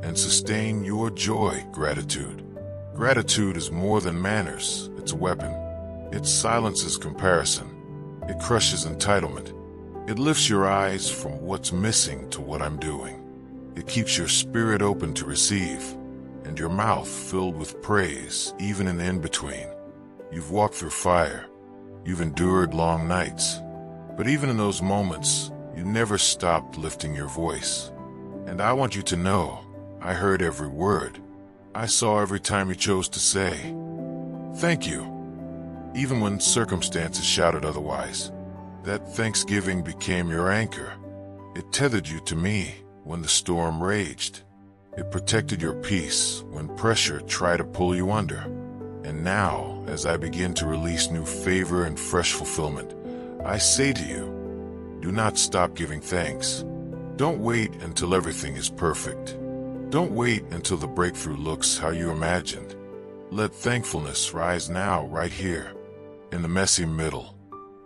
and sustain your joy, gratitude. Gratitude is more than manners, it's a weapon. It silences comparison. It crushes entitlement. It lifts your eyes from what's missing to what I'm doing. It keeps your spirit open to receive, and your mouth filled with praise, even in the in-between. You've walked through fire. You've endured long nights. But even in those moments, you never stopped lifting your voice. And I want you to know, I heard every word. I saw every time you chose to say, "Thank you," even when circumstances shouted otherwise. That thanksgiving became your anchor. It tethered you to me when the storm raged. It protected your peace when pressure tried to pull you under. And now, as I begin to release new favor and fresh fulfillment, I say to you, do not stop giving thanks. Don't wait until everything is perfect. Don't wait until the breakthrough looks how you imagined. Let thankfulness rise now, right here, in the messy middle,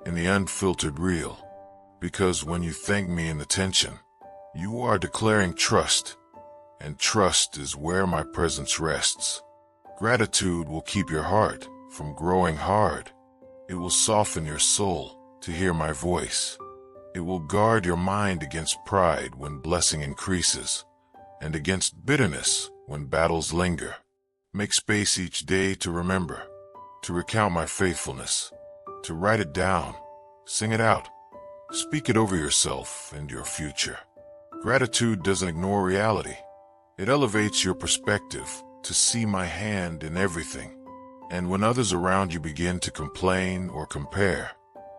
in the unfiltered real. Because when you thank me in the tension, you are declaring trust, and trust is where my presence rests. Gratitude will keep your heart from growing hard. It will soften your soul to hear my voice. It will guard your mind against pride when blessing increases, and against bitterness when battles linger. Make space each day to remember, to recount my faithfulness, to write it down, sing it out, speak it over yourself and your future. Gratitude doesn't ignore reality. It elevates your perspective to see my hand in everything. And when others around you begin to complain or compare,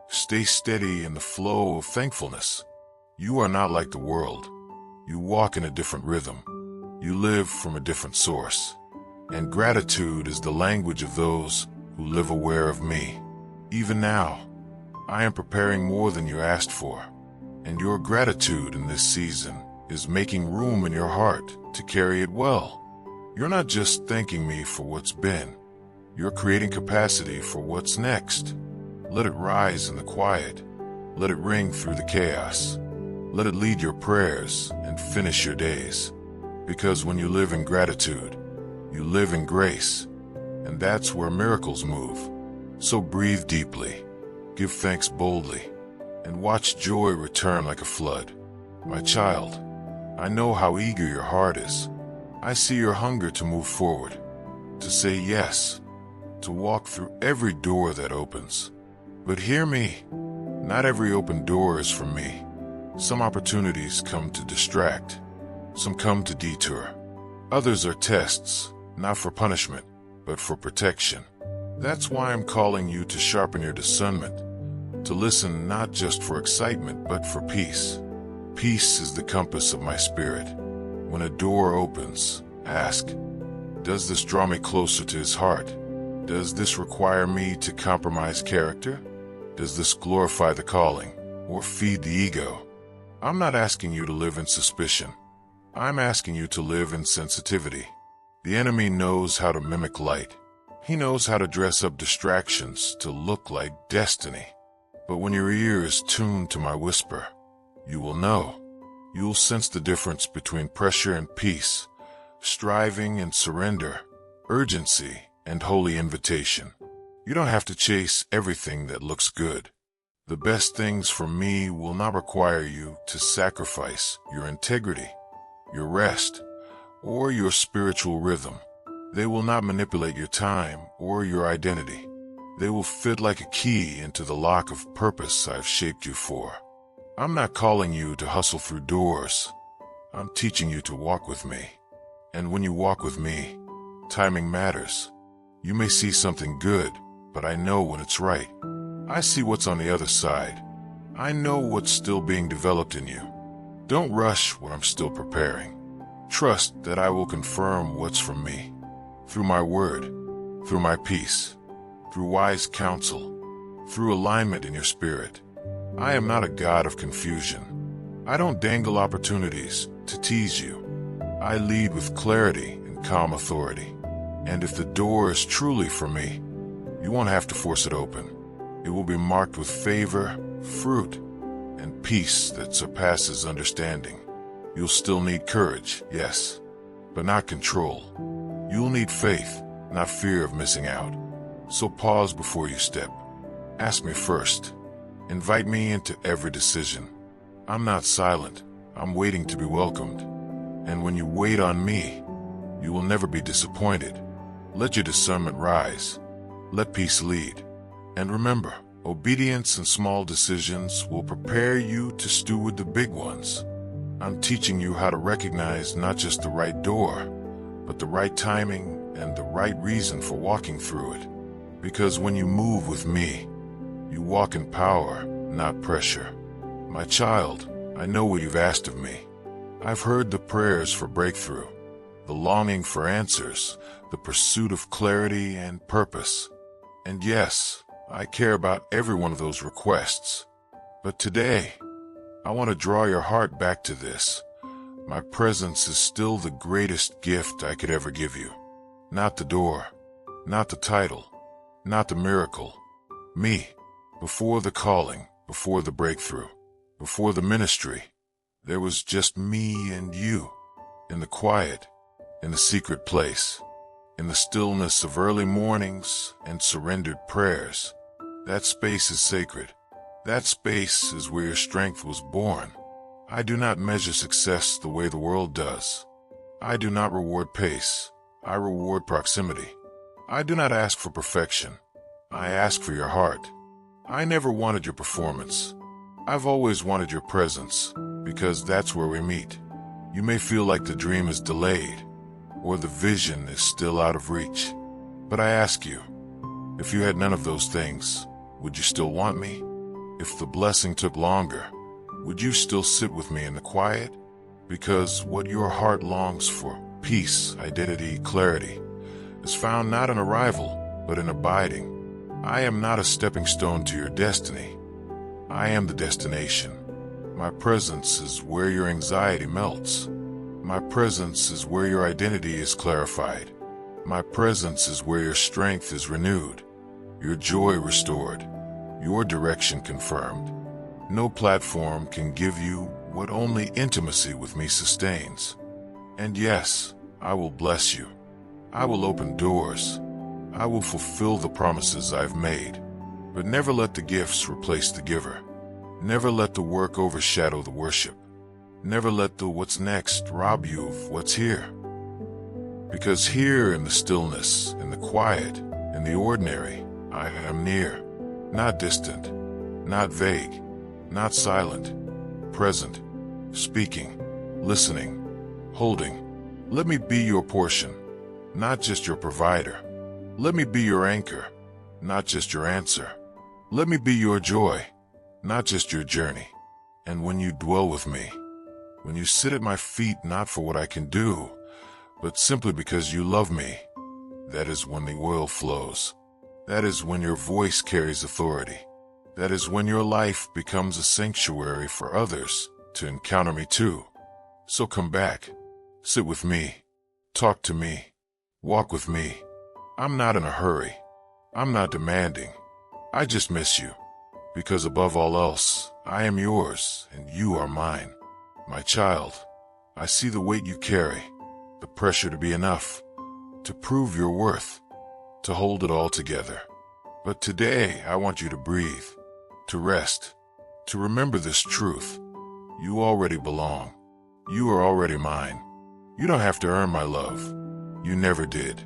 stay steady in the flow of thankfulness. You are not like the world. You walk in a different rhythm. You live from a different source. And gratitude is the language of those who live aware of me. Even now, I am preparing more than you asked for. And your gratitude in this season is making room in your heart to carry it well. You're not just thanking me for what's been. You're creating capacity for what's next. Let it rise in the quiet. Let it ring through the chaos. Let it lead your prayers and finish your days. Because when you live in gratitude, you live in grace. And that's where miracles move. So breathe deeply, give thanks boldly, and watch joy return like a flood. My child, I know how eager your heart is. I see your hunger to move forward, to say yes, to walk through every door that opens. But hear me, not every open door is from me. Some opportunities come to distract, some come to detour. Others are tests, not for punishment, but for protection. That's why I'm calling you to sharpen your discernment, to listen not just for excitement, but for peace. Peace is the compass of my spirit. When a door opens, ask, does this draw me closer to his heart? Does this require me to compromise character? Does this glorify the calling or feed the ego? I'm not asking you to live in suspicion. I'm asking you to live in sensitivity. The enemy knows how to mimic light. He knows how to dress up distractions to look like destiny. But when your ear is tuned to my whisper, you will know. You'll sense the difference between pressure and peace, striving and surrender, urgency and holy invitation. You don't have to chase everything that looks good. The best things from me will not require you to sacrifice your integrity, your rest, or your spiritual rhythm. They will not manipulate your time or your identity. They will fit like a key into the lock of purpose I've shaped you for. I'm not calling you to hustle through doors. I'm teaching you to walk with me. And when you walk with me, timing matters. You may see something good, but I know when it's right. I see what's on the other side. I know what's still being developed in you. Don't rush what I'm still preparing. Trust that I will confirm what's from me. Through my word, through my peace, through wise counsel, through alignment in your spirit. I am not a God of confusion. I don't dangle opportunities to tease you. I lead with clarity and calm authority. And if the door is truly for me, you won't have to force it open. It will be marked with favor, fruit, and peace that surpasses understanding. You'll still need courage, yes, but not control. You'll need faith, not fear of missing out. So pause before you step. Ask me first. Invite me into every decision. I'm not silent. I'm waiting to be welcomed. And when you wait on me, you will never be disappointed. Let your discernment rise. Let peace lead. And remember, obedience and small decisions will prepare you to steward the big ones. I'm teaching you how to recognize not just the right door, but the right timing and the right reason for walking through it. Because when you move with me, you walk in power, not pressure. My child, I know what you've asked of me. I've heard the prayers for breakthrough, the longing for answers, the pursuit of clarity and purpose. And yes, I care about every one of those requests. But today, I want to draw your heart back to this. My presence is still the greatest gift I could ever give you. Not the door, not the title, not the miracle. Me, before the calling, before the breakthrough, before the ministry, there was just me and you, in the quiet, in the secret place, in the stillness of early mornings and surrendered prayers. That space is sacred. That space is where your strength was born. I do not measure success the way the world does. I do not reward pace. I reward proximity. I do not ask for perfection. I ask for your heart. I never wanted your performance. I've always wanted your presence, because that's where we meet. You may feel like the dream is delayed, or the vision is still out of reach. But I ask you, if you had none of those things, would you still want me? If the blessing took longer, would you still sit with me in the quiet? Because what your heart longs for peace, identity, clarity, is found not in arrival, but in abiding. I am not a stepping stone to your destiny. I am the destination. My presence is where your anxiety melts. My presence is where your identity is clarified. My presence is where your strength is renewed, your joy restored, your direction confirmed. No platform can give you what only intimacy with me sustains. And yes, I will bless you. I will open doors. I will fulfill the promises I've made. But never let the gifts replace the giver. Never let the work overshadow the worship. Never let the what's next rob you of what's here. Because here in the stillness, in the quiet, in the ordinary, I am near. Not distant, not vague, not silent, present, speaking, listening, holding. Let me be your portion, not just your provider. Let me be your anchor, not just your answer. Let me be your joy, not just your journey. And when you dwell with me, when you sit at my feet not for what I can do, but simply because you love me, that is when the oil flows. That is when your voice carries authority. That is when your life becomes a sanctuary for others to encounter me too. So come back, sit with me, talk to me, walk with me. I'm not in a hurry. I'm not demanding. I just miss you. Because above all else, I am yours and you are mine. My child, I see the weight you carry, the pressure to be enough, to prove your worth, to hold it all together. But today I want you to breathe, to rest, to remember this truth. You already belong. You are already mine. You don't have to earn my love. You never did.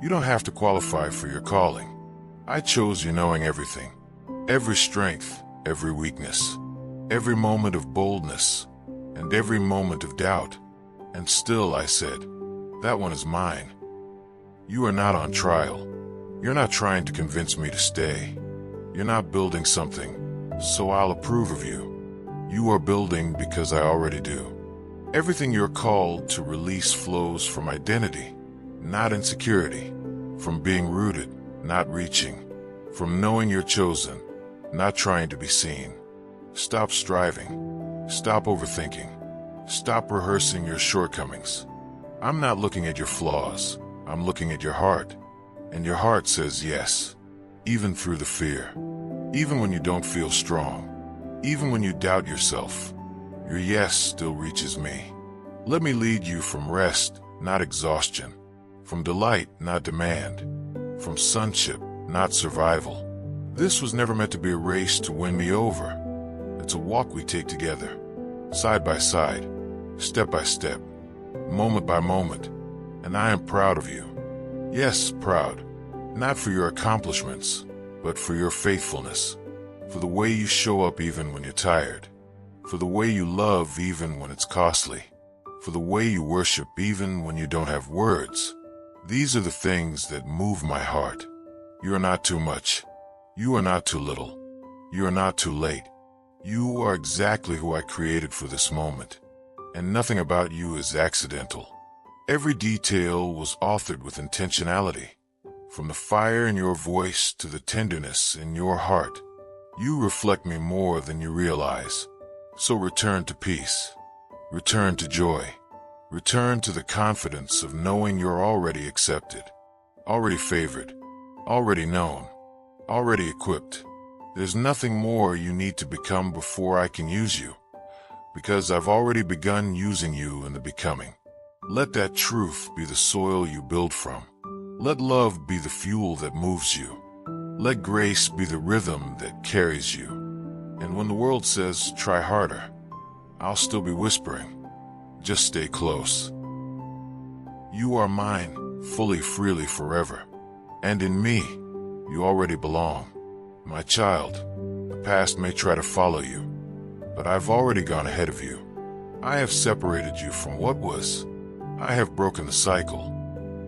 You don't have to qualify for your calling. I chose you knowing everything. Every strength, every weakness, every moment of boldness, and every moment of doubt. And still I said, that one is mine. You are not on trial. You're not trying to convince me to stay. You're not building something, so I'll approve of you. You are building because I already do. Everything you're called to release flows from identity, not insecurity, from being rooted, not reaching, from knowing you're chosen, not trying to be seen. Stop striving. Stop overthinking. Stop rehearsing your shortcomings. I'm not looking at your flaws. I'm looking at your heart. And your heart says yes, even through the fear. Even when you don't feel strong. Even when you doubt yourself. Your yes still reaches me. Let me lead you from rest, not exhaustion. From delight, not demand. From sonship, not survival. This was never meant to be a race to win me over. It's a walk we take together, side by side, step by step, moment by moment. And I am proud of you. Yes, proud. Not for your accomplishments, but for your faithfulness. For the way you show up even when you're tired. For the way you love even when it's costly. For the way you worship even when you don't have words. These are the things that move my heart. You are not too much. You are not too little. You are not too late. You are exactly who I created for this moment. And nothing about you is accidental. Every detail was authored with intentionality. From the fire in your voice to the tenderness in your heart. You reflect me more than you realize. So return to peace. Return to joy. Return to the confidence of knowing you're already accepted. Already favored. Already known. Already equipped. There's nothing more you need to become before I can use you. Because I've already begun using you in the becoming. Let that truth be the soil you build from. Let love be the fuel that moves you. Let grace be the rhythm that carries you. And when the world says, try harder, I'll still be whispering, just stay close. You are mine, fully, freely, forever. And in me, you already belong. My child, the past may try to follow you, but I've already gone ahead of you. I have separated you from what was. I have broken the cycle.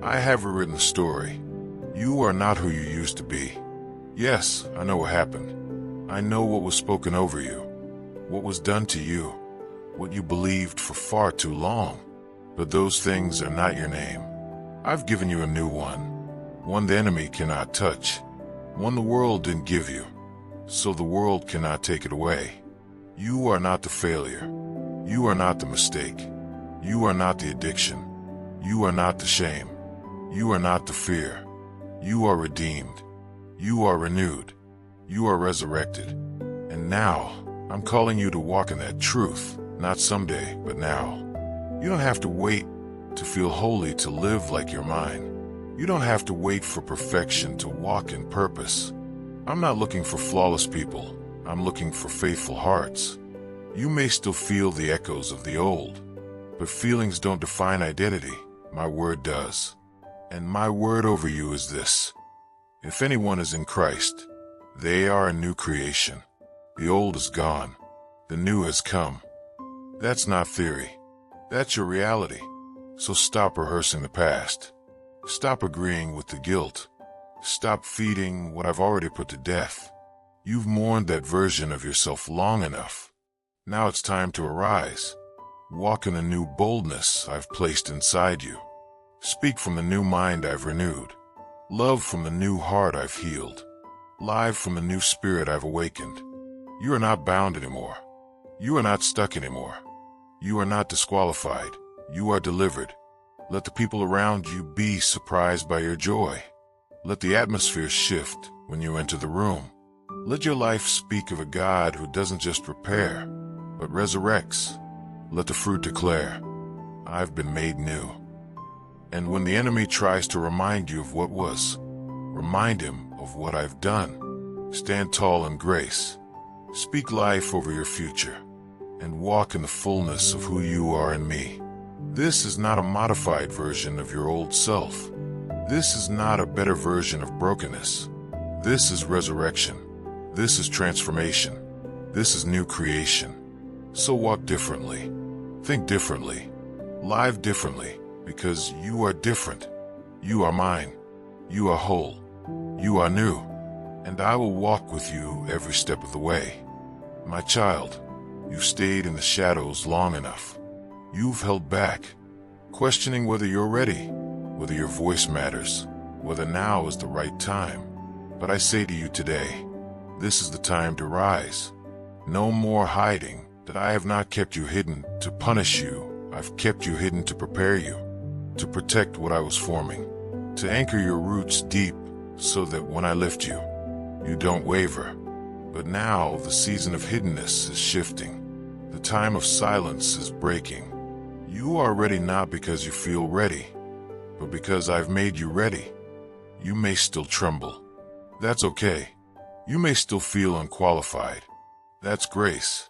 I have rewritten the story. You are not who you used to be. Yes, I know what happened. I know what was spoken over you, what was done to you, what you believed for far too long. but those things are not your name. I've given you a new one the enemy cannot touch, one the world didn't give you, so the world cannot take it away. You are not the failure. You are not the mistake. You are not the addiction. You are not the shame. You are not the fear. You are redeemed. You are renewed. You are resurrected. And now, I'm calling you to walk in that truth, not someday, but now. You don't have to wait to feel holy to live like you're mine. You don't have to wait for perfection to walk in purpose. I'm not looking for flawless people. I'm looking for faithful hearts. You may still feel the echoes of the old, but feelings don't define identity. My word does. And my word over you is this: if anyone is in Christ, they are a new creation. The old is gone. The new has come. That's not theory. That's your reality. So stop rehearsing the past. Stop agreeing with the guilt. Stop feeding what I've already put to death. You've mourned that version of yourself long enough. Now it's time to arise. Walk in the new boldness I've placed inside you. Speak from the new mind I've renewed. Love from the new heart I've healed. Live from the new spirit I've awakened. You are not bound anymore. You are not stuck anymore. You are not disqualified. You are delivered. Let the people around you be surprised by your joy. Let the atmosphere shift when you enter the room. Let your life speak of a God who doesn't just repair, but resurrects. Let the fruit declare, I've been made new. And when the enemy tries to remind you of what was, remind him of what I've done. Stand tall in grace. Speak life over your future, and walk in the fullness of who you are in me. This is not a modified version of your old self. This is not a better version of brokenness. This is resurrection. This is transformation. This is new creation. So walk differently. Think differently. Live differently, because you are different. You are mine. You are whole. You are new. And I will walk with you every step of the way. My child, you've stayed in the shadows long enough. You've held back, questioning whether you're ready, whether your voice matters, whether now is the right time. But I say to you today, this is the time to rise. No more hiding, that I have not kept you hidden to punish you. I've kept you hidden to prepare you, to protect what I was forming, to anchor your roots deep so that when I lift you, you don't waver. But now the season of hiddenness is shifting. The time of silence is breaking. You are ready not because you feel ready, but because I've made you ready. You may still tremble. That's okay. You may still feel unqualified. That's grace.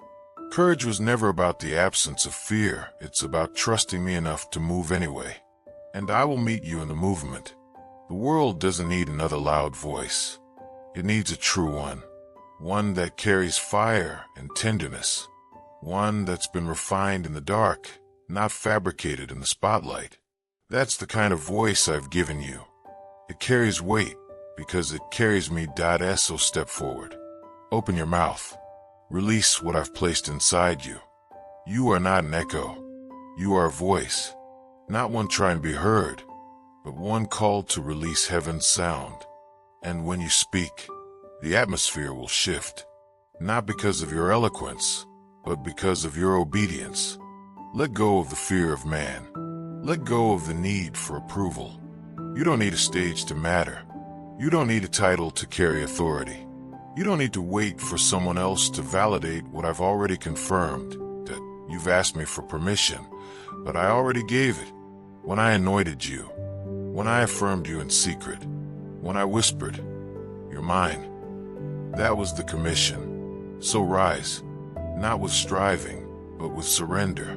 Courage was never about the absence of fear. It's about trusting me enough to move anyway. And I will meet you in the movement. The world doesn't need another loud voice. It needs a true one. One that carries fire and tenderness. One that's been refined in the dark, not fabricated in the spotlight. That's the kind of voice I've given you. It carries weight because it carries me. So step forward. Open your mouth. Release what I've placed inside you. You are not an echo. You are a voice. Not one trying to be heard, but one called to release heaven's sound. And when you speak, the atmosphere will shift. Not because of your eloquence, but because of your obedience. Let go of the fear of man. Let go of the need for approval. You don't need a stage to matter. You don't need a title to carry authority. You don't need to wait for someone else to validate what I've already confirmed. That you've asked me for permission, but I already gave it. When I anointed you, when I affirmed you in secret, when I whispered, you're mine. That was the commission. So rise, not with striving, but with surrender.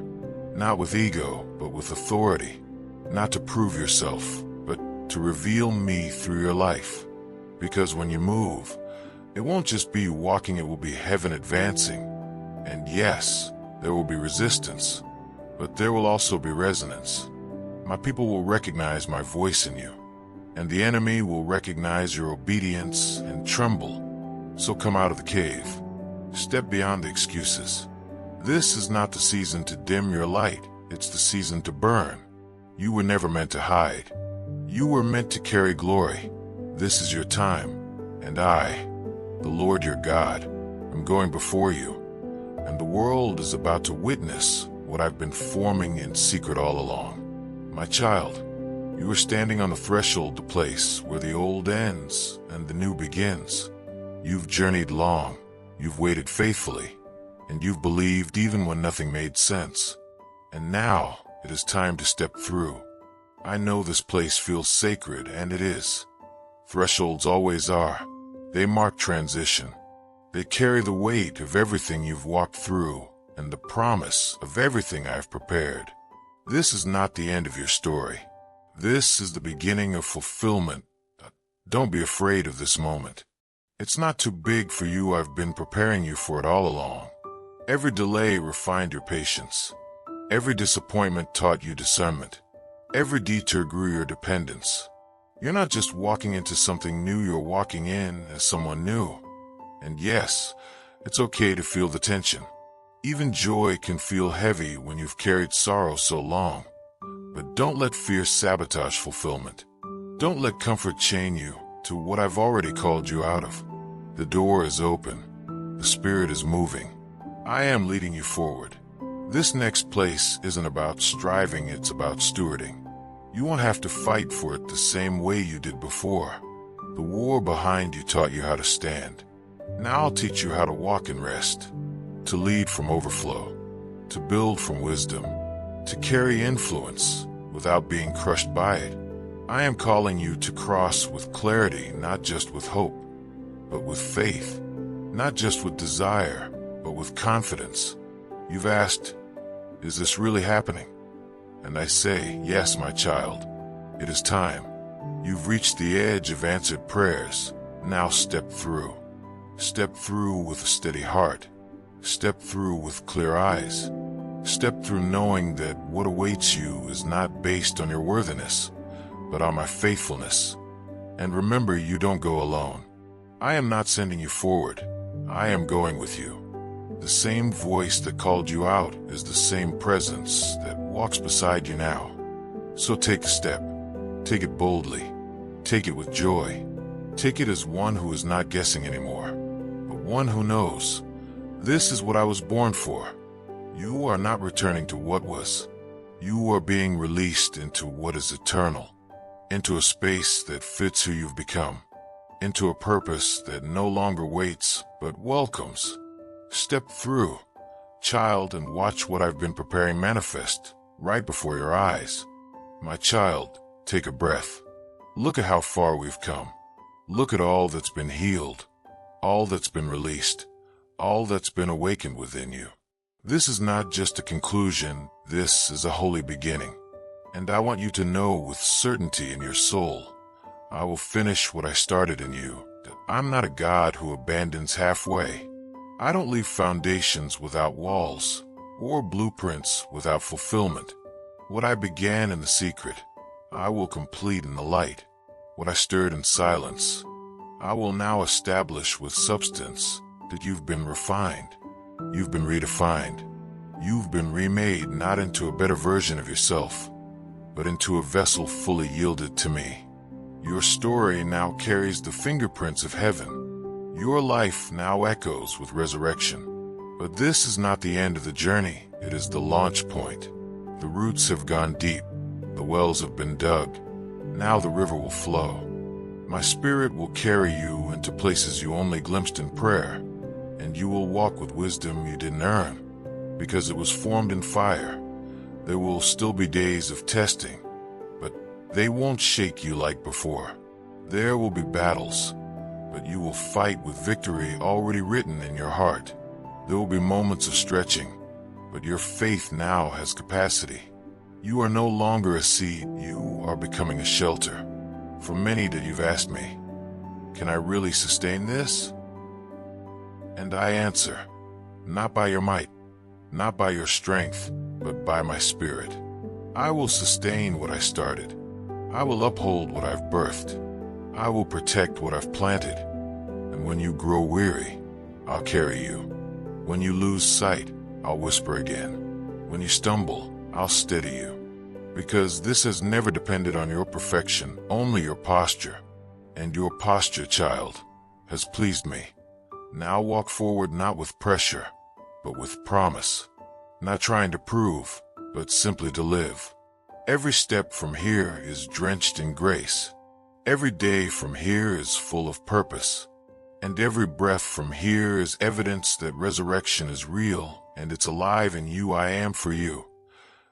Not with ego, but with authority. Not to prove yourself, but to reveal me through your life. Because when you move, it won't just be walking, it will be heaven advancing. And yes, there will be resistance, but there will also be resonance. My people will recognize my voice in you, and the enemy will recognize your obedience and tremble. So come out of the cave. Step beyond the excuses. This is not the season to dim your light. It's the season to burn. You were never meant to hide. You were meant to carry glory. This is your time, and I, the Lord your God, am going before you, and the world is about to witness what I've been forming in secret all along. My child, you are standing on the threshold to place where the old ends and the new begins. You've journeyed long, you've waited faithfully, and you've believed even when nothing made sense. And now it is time to step through. I know this place feels sacred, and it is. Thresholds always are. They mark transition. They carry the weight of everything you've walked through and the promise of everything I've prepared. This is not the end of your story. This is the beginning of fulfillment. Don't be afraid of this moment. It's not too big for you. I've been preparing you for it all along. Every delay refined your patience. Every disappointment taught you discernment. Every detour grew your dependence. You're not just walking into something new, you're walking in as someone new. And yes, it's okay to feel the tension. Even joy can feel heavy when you've carried sorrow so long. But don't let fear sabotage fulfillment. Don't let comfort chain you to what I've already called you out of. The door is open. The Spirit is moving. I am leading you forward. This next place isn't about striving, it's about stewarding. You won't have to fight for it the same way you did before. The war behind you taught you how to stand. Now I'll teach you how to walk in rest, to lead from overflow, to build from wisdom, to carry influence without being crushed by it. I am calling you to cross with clarity, not just with hope, but with faith, not just with desire, but with confidence. You've asked, is this really happening? And I say, yes, my child, it is time. You've reached the edge of answered prayers. Now step through. Step through with a steady heart. Step through with clear eyes. Step through knowing that what awaits you is not based on your worthiness, but on my faithfulness. And remember, you don't go alone. I am not sending you forward. I am going with you. The same voice that called you out is the same presence that walks beside you now. So take a step. Take it boldly. Take it with joy. Take it as one who is not guessing anymore, but one who knows. This is what I was born for. You are not returning to what was. You are being released into what is eternal, into a space that fits who you've become, into a purpose that no longer waits but welcomes. Step through, child, and watch what I've been preparing manifest right before your eyes. My child, take a breath. Look at how far we've come. Look at all that's been healed, all that's been released, all that's been awakened within you. This is not just a conclusion, this is a holy beginning. And I want you to know with certainty in your soul, I will finish what I started in you, that I'm not a God who abandons halfway. I don't leave foundations without walls, or blueprints without fulfillment. What I began in the secret, I will complete in the light. What I stirred in silence, I will now establish with substance. That you've been refined, you've been redefined, you've been remade not into a better version of yourself, but into a vessel fully yielded to me. Your story now carries the fingerprints of heaven. Your life now echoes with resurrection. But this is not the end of the journey, it is the launch point. The roots have gone deep, the wells have been dug. Now the river will flow. My Spirit will carry you into places you only glimpsed in prayer. And you will walk with wisdom you didn't earn, because it was formed in fire. There will still be days of testing, but they won't shake you like before. There will be battles, but you will fight with victory already written in your heart. There will be moments of stretching, but your faith now has capacity. You are no longer a seed, you are becoming a shelter. For many that you've asked me, can I really sustain this? And I answer, not by your might, not by your strength, but by my Spirit. I will sustain what I started. I will uphold what I've birthed. I will protect what I've planted. And when you grow weary, I'll carry you. When you lose sight, I'll whisper again. When you stumble, I'll steady you. Because this has never depended on your perfection, only your posture. And your posture, child, has pleased me. Now walk forward not with pressure, but with promise. Not trying to prove, but simply to live. Every step from here is drenched in grace. Every day from here is full of purpose. And every breath from here is evidence that resurrection is real, and it's alive in you. I am for you.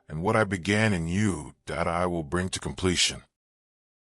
And what I began in you, that I will bring to completion.